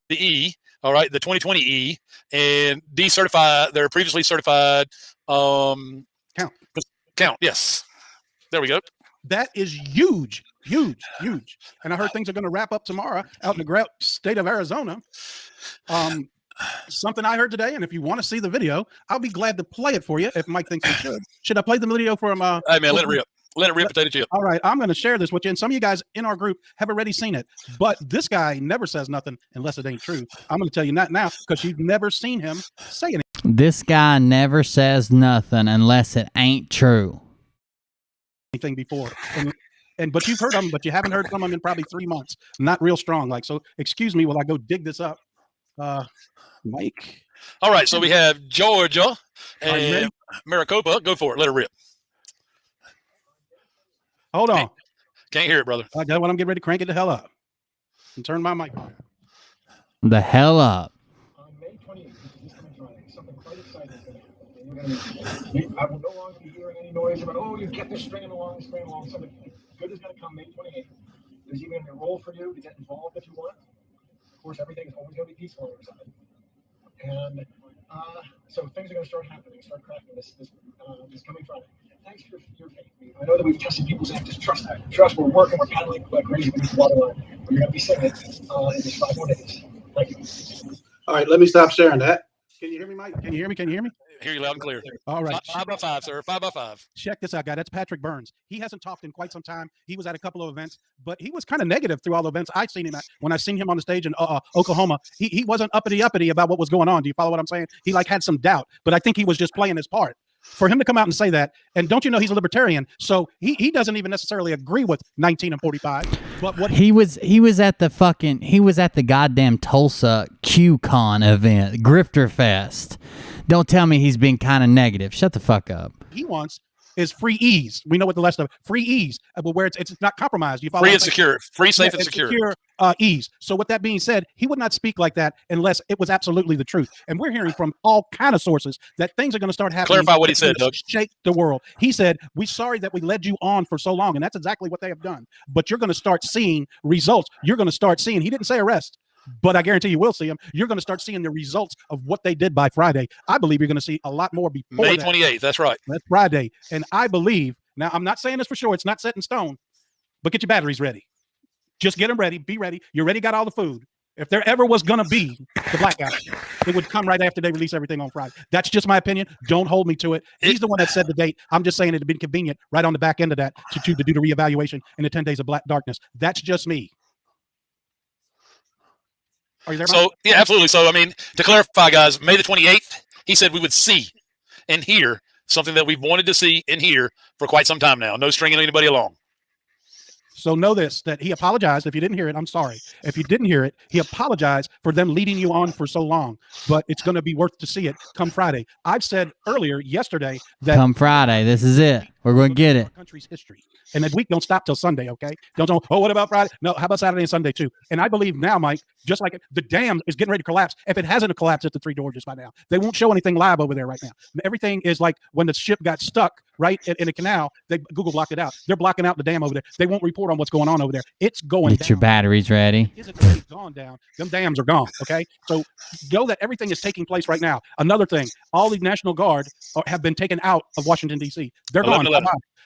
the E. All right. The 2020 E and decertify their previously certified count. Yes. There we go. That is huge. And I heard things are going to wrap up tomorrow out in the great state of Arizona. Something I heard today, and if you want to see the video, I'll be glad to play it for you if Mike thinks we should. Should I play the video from Hey man, let it rip. Let it rip, potato chip. All right, I'm going to share this with you, and some of you guys in our group have already seen it. But this guy never says nothing unless it ain't true. I'm going to tell you that now because you've never seen him say anything. This guy never says nothing unless it ain't true. Anything before, but you've heard him, but you haven't heard from him in probably 3 months. Not real strong, like so. Excuse me while I go dig this up, Mike. All right, so we have Georgia and Maricopa. Go for it. Let it rip. Hold on. Can't hear it, brother. I got what I'm getting ready to crank it the hell up and turn my mic on. The hell up. On May 28th, this coming Friday, something quite exciting is going to happen. I will no longer be hearing any noise about, oh, you kept this stringing along. Something good is going to come May 28th. There's even a role for you to get involved if you want. Of course, everything is always going to be peaceful on your side. And so things are going to start happening, start cracking this coming Friday. Thanks for your faith. I know that we've tested people's actors. Trust that. Trust we're working, we're paddling like crazy with this water line. But you're going to be sitting in just 5 more days. Thank you. All right, let me stop sharing that. Can you hear me, Mike? Can you hear me? Can you hear me? Hear you loud and clear. All right. 5 by 5, sir. 5 by 5. Check this out, guy. That's Patrick Burns. He hasn't talked in quite some time. He was at a couple of events, but he was kind of negative through all the events I've seen him at. When I seen him on the stage in Oklahoma, he wasn't uppity about what was going on. Do you follow what I'm saying? He like had some doubt, but I think he was just playing his part. For him to come out and say that, and don't you know he's a libertarian, so he doesn't even necessarily agree with 19 and 45. But what he was at the goddamn Tulsa QCon event, Grifter Fest. Don't tell me he's been kind of negative. Shut the fuck up. He wants is free ease. We know what the rest of free ease, but where it's not compromised. You follow free and secure, free, safe, and secure. Ease. So with that being said, he would not speak like that unless it was absolutely the truth. And we're hearing from all kind of sources that things are going to start happening. Clarify what he said, Doug. Shake the world. He said, "We're sorry that we led you on for so long," and that's exactly what they have done. But you're going to start seeing results. You're going to start seeing. He didn't say arrest, but I guarantee you will see them. You're going to start seeing the results of what they did by Friday. I believe you're going to see a lot more before May 28th. That's right. That's Friday. And I believe, now I'm not saying this for sure. It's not set in stone, but get your batteries ready. Just get them ready. Be ready. You already got all the food. If there ever was going to be the blackout, it would come right after they release everything on Friday. That's just my opinion. Don't hold me to it. He's the one that said the date. I'm just saying it'd been convenient right on the back end of that to do the reevaluation in the 10 days of black darkness. That's just me. Are you there, Mike? So, yeah, absolutely. So, I mean, to clarify, guys, May the 28th, he said we would see and hear something that we've wanted to see and hear for quite some time now. No stringing anybody along. So know this, that he apologized. If you didn't hear it, I'm sorry. If you didn't hear it, he apologized for them leading you on for so long. But it's going to be worth to see it come Friday. I've said earlier yesterday that come Friday, this is it. We're going to get it. Country's history. And the week don't stop till Sunday, okay? Don't what about Friday? No, how about Saturday and Sunday too? And I believe now, Mike, just like the dam is getting ready to collapse. If it hasn't collapsed at the Three Gorges by now, they won't show anything live over there right now. Everything is like when the ship got stuck right in a canal, Google blocked it out. They're blocking out the dam over there. They won't report on what's going on over there. It's going Get your batteries ready. It's gone down. Them dams are gone, okay? So know that everything is taking place right now. Another thing, all the National Guard have been taken out of Washington, D.C. They're gone.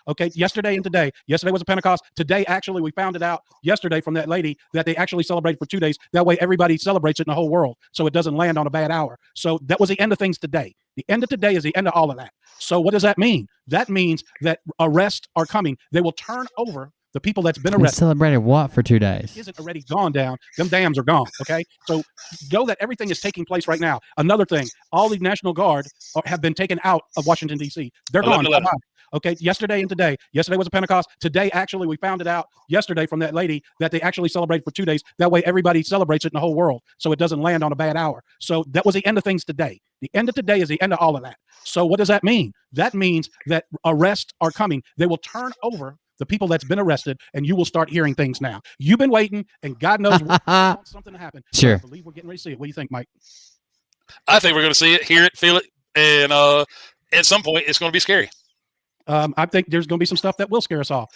Okay, yesterday and today. Yesterday was a Pentecost. Today, actually, we found it out yesterday from that lady that they actually celebrated for 2 days. That way, everybody celebrates it in the whole world, so it doesn't land on a bad hour. So that was the end of things today. The end of today is the end of all of that. So what does that mean? That means that arrests are coming. They will turn over the people that's been They arrested. celebrated what for 2 days? Isn't already gone down. Them dams are gone. Okay, so know that everything is taking place right now. Another thing, all the National Guard have been taken out of Washington, D.C. They're gone. Okay, yesterday and today. Yesterday was a Pentecost. Today, actually, we found it out yesterday from that lady that they actually celebrated for 2 days. That way, everybody celebrates it in the whole world, so it doesn't land on a bad hour. So that was the end of things today. The end of today is the end of all of that. So what does that mean? That means that arrests are coming. They will turn over the people that's been arrested, and you will start hearing things now. You've been waiting, and God knows something to happen. Sure. I believe we're getting ready to see it. What do you think, Mike? I think we're going to see it, hear it, feel it, and at some point, it's going to be scary. I think there's going to be some stuff that will scare us all.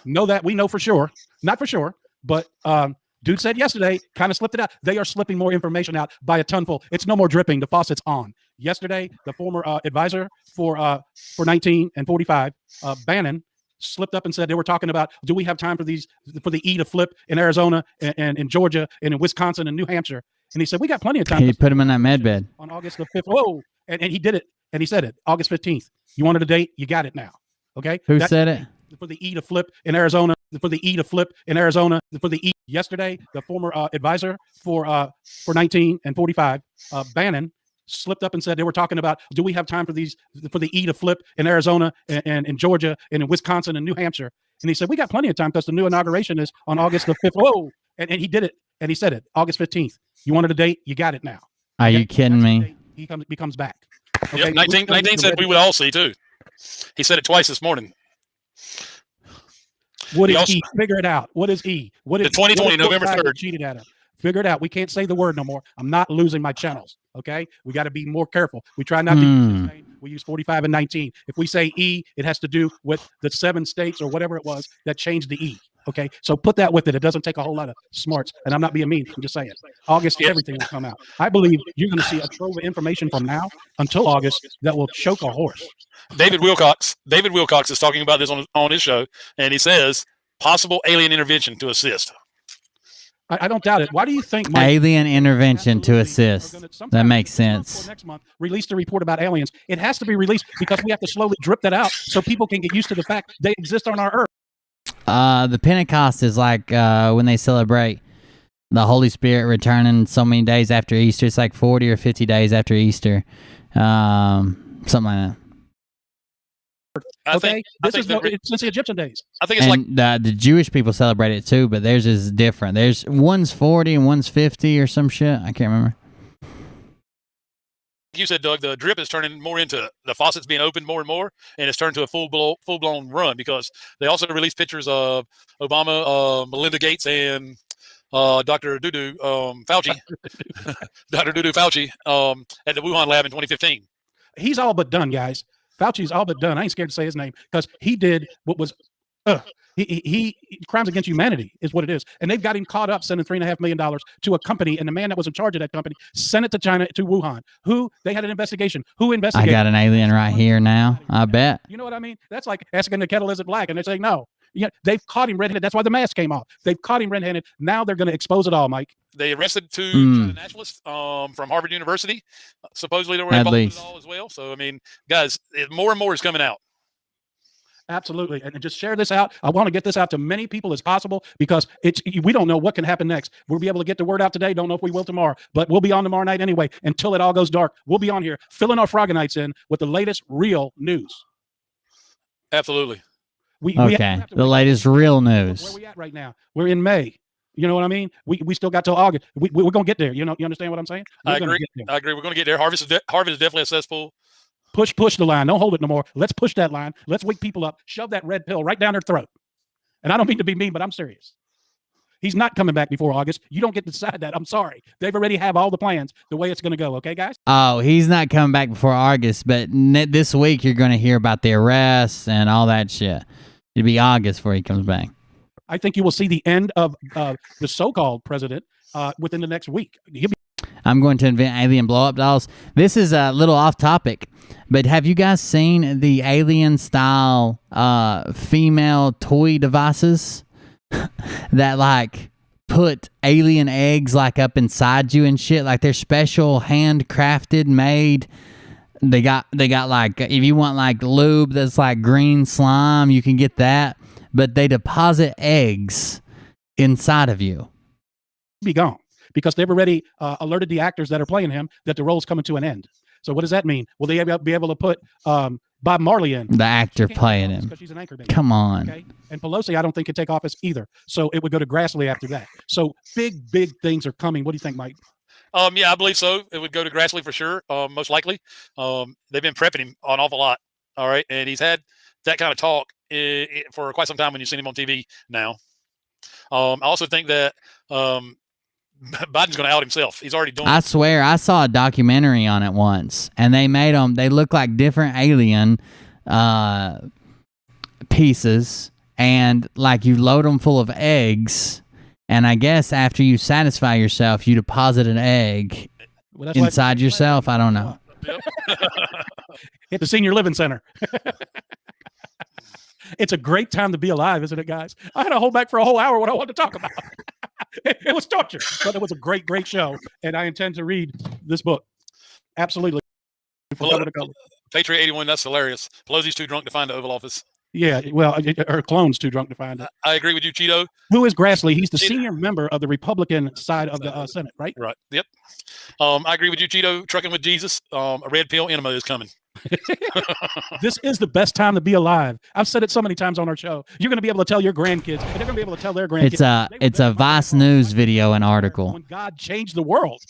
Know that we know for sure, not for sure, but dude said yesterday, kind of slipped it out. They are slipping more information out by a tonful. It's no more dripping. The faucet's on. Yesterday, the former advisor for 19 and 45, Bannon, slipped up and said they were talking about, do we have time for the E to flip in Arizona and in Georgia and in Wisconsin and New Hampshire? And he said, we got plenty of time. He put him in that med bed. On August the 5th. Whoa. And he did it. And he said it. August 15th. You wanted a date? You got it now. Okay? Who said it? for the E to flip in Arizona, for the E to flip in Arizona, for the E. Yesterday, the former advisor for 19 and 45, Bannon, slipped up and said they were talking about, do we have time for the E to flip in Arizona and in Georgia and in Wisconsin and New Hampshire? And he said, we got plenty of time because the new inauguration is on August the 5th. Whoa. And he did it. And he said it, August 15th. You wanted a date? You got it now. Are you kidding me? He comes back. Okay? Yep, 19 said we would all see too. He said it twice this morning. What is E? Figure it out. What is E? What is the 2020 November 3rd? Cheated at him. Figure it out. We can't say the word no more. I'm not losing my channels. Okay, we got to be more careful. We try not to use his name. We use 45 and 19. If we say E, it has to do with the 7 states or whatever it was that changed the E. Okay, so put that with it. It doesn't take a whole lot of smarts. And I'm not being mean. I'm just saying. August, everything will come out. I believe you're going to see a trove of information from now until August that will choke a horse. David Wilcox is talking about this on his show, and he says possible alien intervention to assist. I don't doubt it. Why do you think alien intervention to assist? That makes sense. Next month, release the report about aliens. It has to be released because we have to slowly drip that out so people can get used to the fact they exist on our earth. The Pentecost is like when they celebrate the Holy Spirit returning so many days after Easter. It's like 40 or 50 days after Easter, something like that. This is since the Egyptian days. I think it's the Jewish people celebrate it too, but theirs is different. There's one's 40 and one's 50 or some shit. I can't remember. You said, Doug, the drip is turning more into the faucets being opened more and more, and it's turned to a full-blown run because they also released pictures of Obama, Melinda Gates, and Dr. Dudu Fauci, Dr. Dudu Fauci at the Wuhan lab in 2015. He's all but done, guys. Fauci's all but done. I ain't scared to say his name because he did what was he crimes against humanity is what it is. And they've got him caught up sending $3.5 million to a company, and the man that was in charge of that company sent it to China, to Wuhan. They had an investigation. Who investigated? I got an alien right here now. I bet. You know what I mean? That's like asking the kettle, is it black? And they're saying no. Yeah, they've caught him red-handed. That's why the mask came off. They've caught him red-handed. Now they're going to expose it all, Mike. They arrested 2 China nationalists from Harvard University. Supposedly they were involved in it all as well. So, I mean, guys, more and more is coming out. Absolutely. And just share this out. I want to get this out to many people as possible because we don't know what can happen next. We'll be able to get the word out today. Don't know if we will tomorrow, but we'll be on tomorrow night anyway until it all goes dark. We'll be on here filling our Frogonites in with the latest real news. Absolutely. The latest real news. Where are we at right now? We're in May. You know what I mean? We still got till August. We're going to get there. You understand what I'm saying? I agree. We're going to get there. Harvest is definitely a cesspool. Push the line. Don't hold it no more. Let's push that line. Let's wake people up. Shove that red pill right down their throat. And I don't mean to be mean, but I'm serious. He's not coming back before August. You don't get to decide that. I'm sorry. They've already have all the plans, the way it's going to go. Okay, guys? Oh, he's not coming back before August, but this week you're going to hear about the arrests and all that shit. It'll be August before he comes back. I think you will see the end of the so-called president within the next week. I'm going to invent alien blow-up dolls. This is a little off topic, but have you guys seen the alien-style female toy devices that like put alien eggs like up inside you and shit? Like they're special, handcrafted, made. They got like, if you want like lube that's like green slime, you can get that. But they deposit eggs inside of you. Be gone. Because they've already alerted the actors that are playing him that the role's coming to an end. So what does that mean? Will they be able to put Bob Marley in? The actor playing him. She's an anchor baby. Come on. Okay? And Pelosi, I don't think could take office either. So it would go to Grassley after that. So big things are coming. What do you think, Mike? Yeah, I believe so. It would go to Grassley for sure, most likely. They've been prepping him an awful lot. All right. And he's had that kind of talk for quite some time when you've seen him on TV now. I also think that Biden's going to out himself. He's already doing it. I swear, I saw a documentary on it once, and they made them, they look like different alien pieces, and like you load them full of eggs, and I guess after you satisfy yourself, you deposit an egg inside yourself. I don't know. Hit the senior living center. It's a great time to be alive, isn't it, guys? I had to hold back for a whole hour what I wanted to talk about. It was torture, but it was a great show, and I intend to read this book. Absolutely. Patriot 81, that's hilarious. Pelosi's too drunk to find the Oval Office. Yeah, well, her clone's too drunk to find it. I agree with you, Cheeto. Who is Grassley? He's the senior member of the Republican side of the Senate, right? Right. Yep. I agree with you, Cheeto. Trucking with Jesus. A red pill enema is coming. This is the best time to be alive. I've said it so many times on our show. You're going to be able to tell your grandkids, and they're going to be able to tell their grandkids. It's a Vice News video and article. When God changed the world.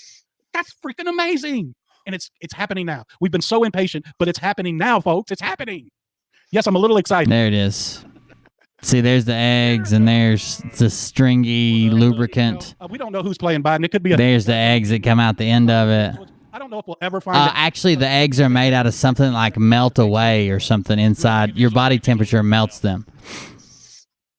That's freaking amazing. And it's happening now. We've been so impatient, but it's happening now, folks. It's happening. Yes, I'm a little excited. There it is. See, there's the eggs, and there's the stringy lubricant. We don't know who's playing Biden. It could be There's the eggs that come out the end of it. I don't know if we'll ever find it. Actually, the eggs are made out of something like melt away or something inside. Your body temperature melts them.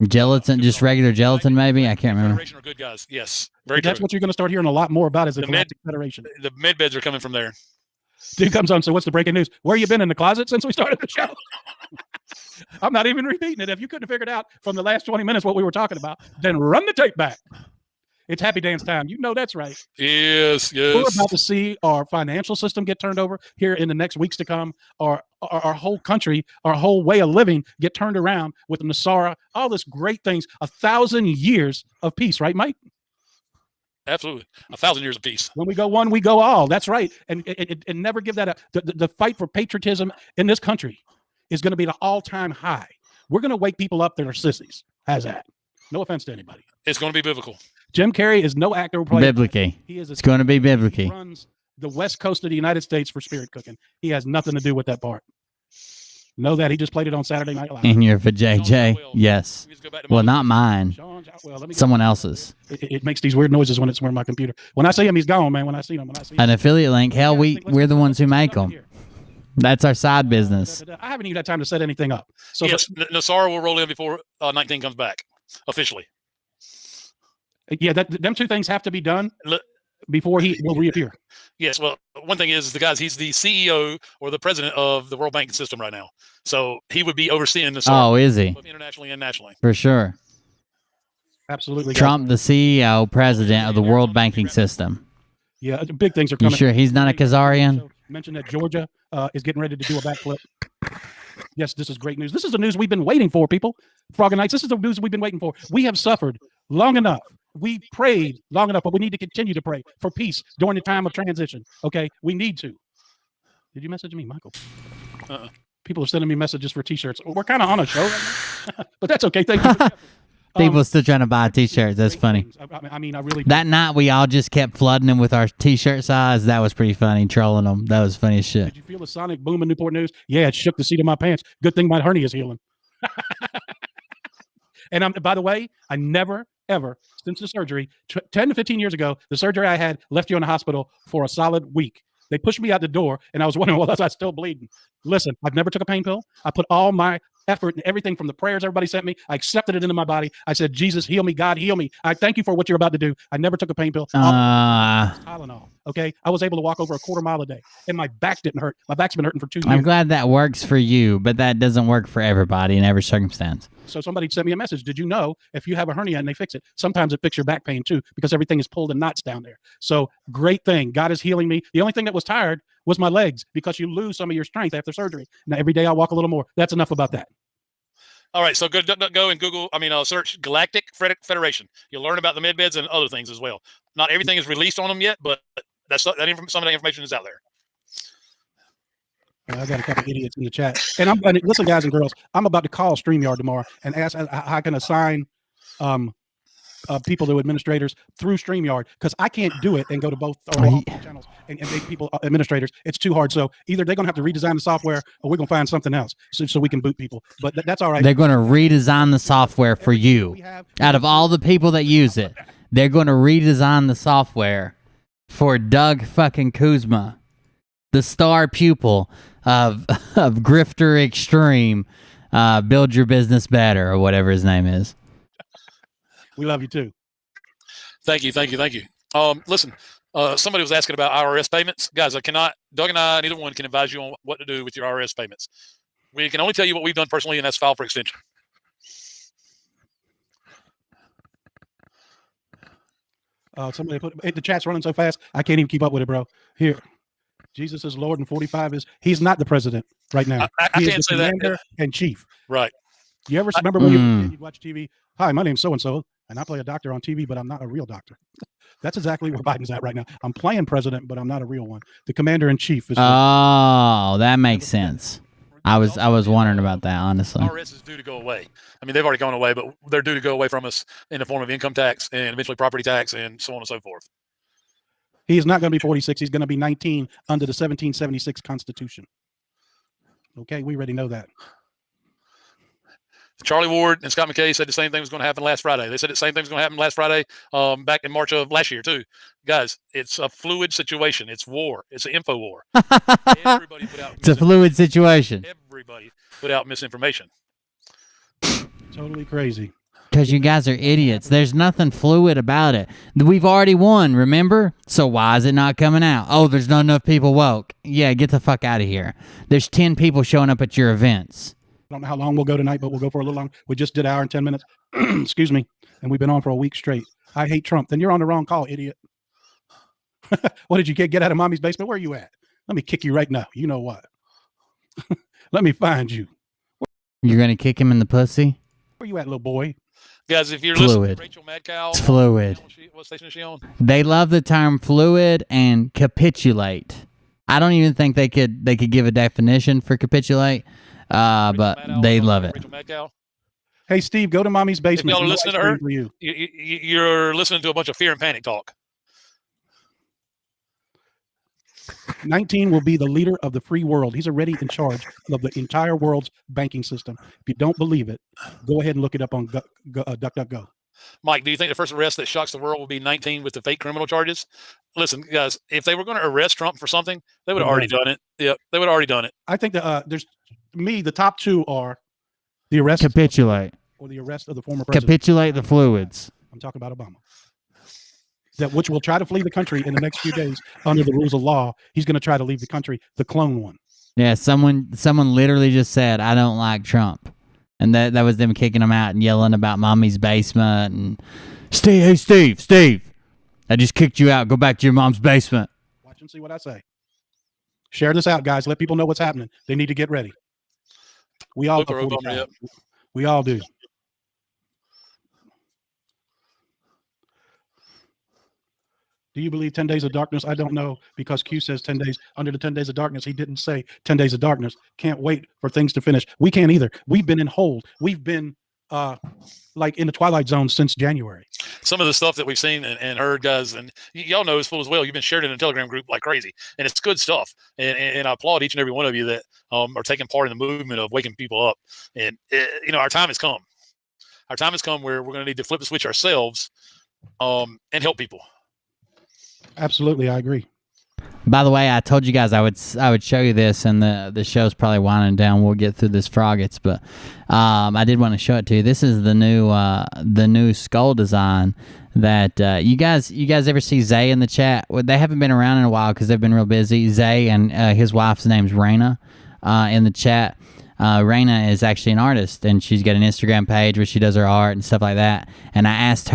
Gelatin, just regular gelatin, maybe? I can't remember. Federation are good guys. Yes. Very That's true. what you're going to start hearing a lot more about is the Galactic Federation. The med beds are coming from there. Dude comes on, so what's the breaking news? Where you been in the closet since we started the show? I'm not even repeating it. If you couldn't have figured out from the last 20 minutes what we were talking about, then run the tape back. It's happy dance time. You know that's right. Yes, yes. We're about to see our financial system get turned over here in the next weeks to come. Our whole country, our whole way of living get turned around with the Nasara, all this great things. 1,000 years of peace, right, Mike? Absolutely. 1,000 years of peace. When we go one, we go all. That's right. And never give that up. The fight for patriotism in this country is going to be the all-time high. We're going to wake people up that are sissies. How's that? No offense to anybody. It's going to be biblical. Jim Carrey is no actor or player. Biblicky. He is It's going to be biblicky. He runs the West Coast of the United States for Spirit Cooking. He has nothing to do with that part. Know that. He just played it on Saturday Night Live. In your vajayjay, yes. Well, not mine. Someone else's. It makes these weird noises when it's near my computer. When I see him, he's gone, man. When I see him, An affiliate link. Hell, we're the ones who make them. That's our side business. I haven't even had time to set anything up. So yes, Nasara will roll in before 19 comes back officially. Yeah, them two things have to be done before he will reappear. Yes, well, one thing is he's the CEO or the president of the World Banking System right now. So he would be overseeing the Oh, is he? both internationally and nationally. For sure. Absolutely. Trump, the CEO, president of the World Banking System. Yeah, big things are You coming. sure he's not a Khazarian? Mentioned that Georgia is getting ready to do a backflip. Yes, this is great news. This is the news we've been waiting for, people. Frog and Knights, this is the news we've been waiting for. We have suffered long enough. We prayed long enough, but we need to continue to pray for peace during the time of transition. Okay, we need to. Did you message me, Michael? People are sending me messages for T-shirts. We're kind of on a show right now, but that's okay. Thank you. People still trying to buy T-shirts. That's funny. I mean, I really. That night we all just kept flooding them with our T-shirt size. That was pretty funny, trolling them. That was funny as shit. Did you feel the sonic boom in Newport News? Yeah, it shook the seat of my pants. Good thing my hernia is healing. And by the way, I never, ever, since the surgery, 10 to 15 years ago, the surgery I had left you in the hospital for a solid week. They pushed me out the door, and I was wondering, well, was I still bleeding? Listen, I've never took a pain pill. I put all my effort and everything from the prayers everybody sent me. I accepted it into my body. I said, Jesus, heal me. God, heal me. I thank you for what you're about to do. I never took a pain pill. Tylenol. Okay, I was able to walk over a quarter mile a day, and my back didn't hurt. My back's been hurting for 2 years. I'm glad that works for you, but that doesn't work for everybody in every circumstance. So somebody sent me a message. Did you know if you have a hernia and they fix it, sometimes it fixes your back pain too, because everything is pulled in knots down there. So great thing. God is healing me. The only thing that was tired was my legs, because you lose some of your strength after surgery. Now every day I walk a little more. That's enough about that. All right, so go and Google. Search Galactic Federation. You'll learn about the medbeds and other things as well. Not everything is released on them yet, but some of that information is out there. I got a couple idiots in the chat, and listen, guys and girls. I'm about to call StreamYard tomorrow and ask how I can assign people to administrators through StreamYard, because I can't do it and go to both channels and make people administrators. It's too hard. So either they're going to have to redesign the software, or we're going to find something else so we can boot people. But that's all right. They're going to redesign the software for you. Out of all the people that use it, they're going to redesign the software for Doug fucking Kuzma, the star pupil of Grifter Extreme, Build Your Business Better, or whatever his name is. We love you too. Thank you. Listen, somebody was asking about IRS payments. Guys, Doug and I, neither one can advise you on what to do with your IRS payments. We can only tell you what we've done personally, and that's file for extension. Somebody the chat's running so fast, I can't even keep up with it, bro. Here. Jesus is Lord, and 45 he's not the president right now. I can't say that. Commander and chief. Right. You ever remember when you'd watch TV? Hi, my name's so-and-so, and I play a doctor on TV, but I'm not a real doctor. That's exactly where Biden's at right now. I'm playing president, but I'm not a real one. The commander-in-chief is... Oh, that makes sense. I was wondering about that, honestly. IRS is due to go away. I mean, they've already gone away, but they're due to go away from us in the form of income tax and eventually property tax and so on and so forth. He's not going to be 46. He's going to be 19 under the 1776 Constitution. Okay, we already know that. Charlie Ward and Scott McKay said the same thing was going to happen last Friday. They said the same thing was going to happen last Friday back in March of last year, too. Guys, it's a fluid situation. It's war. It's an info war. Everybody put out it's a fluid situation. Everybody put out misinformation. Totally crazy. Because you guys are idiots. There's nothing fluid about it. We've already won, remember? So why is it not coming out? Oh, there's not enough people woke. Yeah, get the fuck out of here. There's 10 people showing up at your events. I don't know how long we'll go tonight, but we'll go for a little long. We just did an hour and 10 minutes. Excuse me. And we've been on for a week straight. I hate Trump. Then you're on the wrong call, idiot. What did you get out of mommy's basement? Where are you at? Let me kick you right now. You know what? Let me find you. You're going to kick him in the pussy? Where you at, little boy? Guys, if you're Fluid. listening to Rachel Madcow, it's fluid. What station is she on? They love the term fluid and capitulate. I don't even think they could give a definition for capitulate, but they love it. Hey, Steve, go to mommy's basement. If y'all are No listening ice to her, cream for you. you're listening to a bunch of fear and panic talk. 19 will be the leader of the free world. He's already in charge of the entire world's banking system. If you don't believe it, go ahead and look it up on DuckDuckGo. Mike, do you think the first arrest that shocks the world will be 19 with the fake criminal charges? Listen, guys, if they were going to arrest Trump for something, they would have already done it. Yep, they would have already done it. I think that the top two are the arrest Capitulate. or the arrest of the former president. Capitulate the fluids. I'm talking about Obama. That which will try to flee the country in the next few days under the rules of law. He's going to try to leave the country, the clone one. Yeah, someone literally just said, I don't like Trump. And that was them kicking him out and yelling about mommy's basement. And hey, Steve, I just kicked you out. Go back to your mom's basement. Watch and see what I say. Share this out, guys. Let people know what's happening. They need to get ready. We all do. We all do. Do you believe 10 days of darkness? I don't know, because Q says 10 days. Under the 10 days of darkness, he didn't say 10 days of darkness. Can't wait for things to finish. We can't either. We've been in hold. We've been like in the twilight zone since January. Some of the stuff that we've seen and heard, guys, and y'all know as full as well, you've been shared in a Telegram group like crazy, and it's good stuff. And I applaud each and every one of you that are taking part in the movement of waking people up. And our time has come. Our time has come where we're going to need to flip the switch ourselves and help people. Absolutely, I agree. By the way, I told you guys I would show you this, and the show's probably winding down. We'll get through this Froggets, but I did want to show it to you. This is the new skull design that you guys ever see Zay in the chat? Well, they haven't been around in a while because they've been real busy. Zay and his wife's name's Raina in the chat. Raina is actually an artist, and she's got an Instagram page where she does her art and stuff like that. And I asked her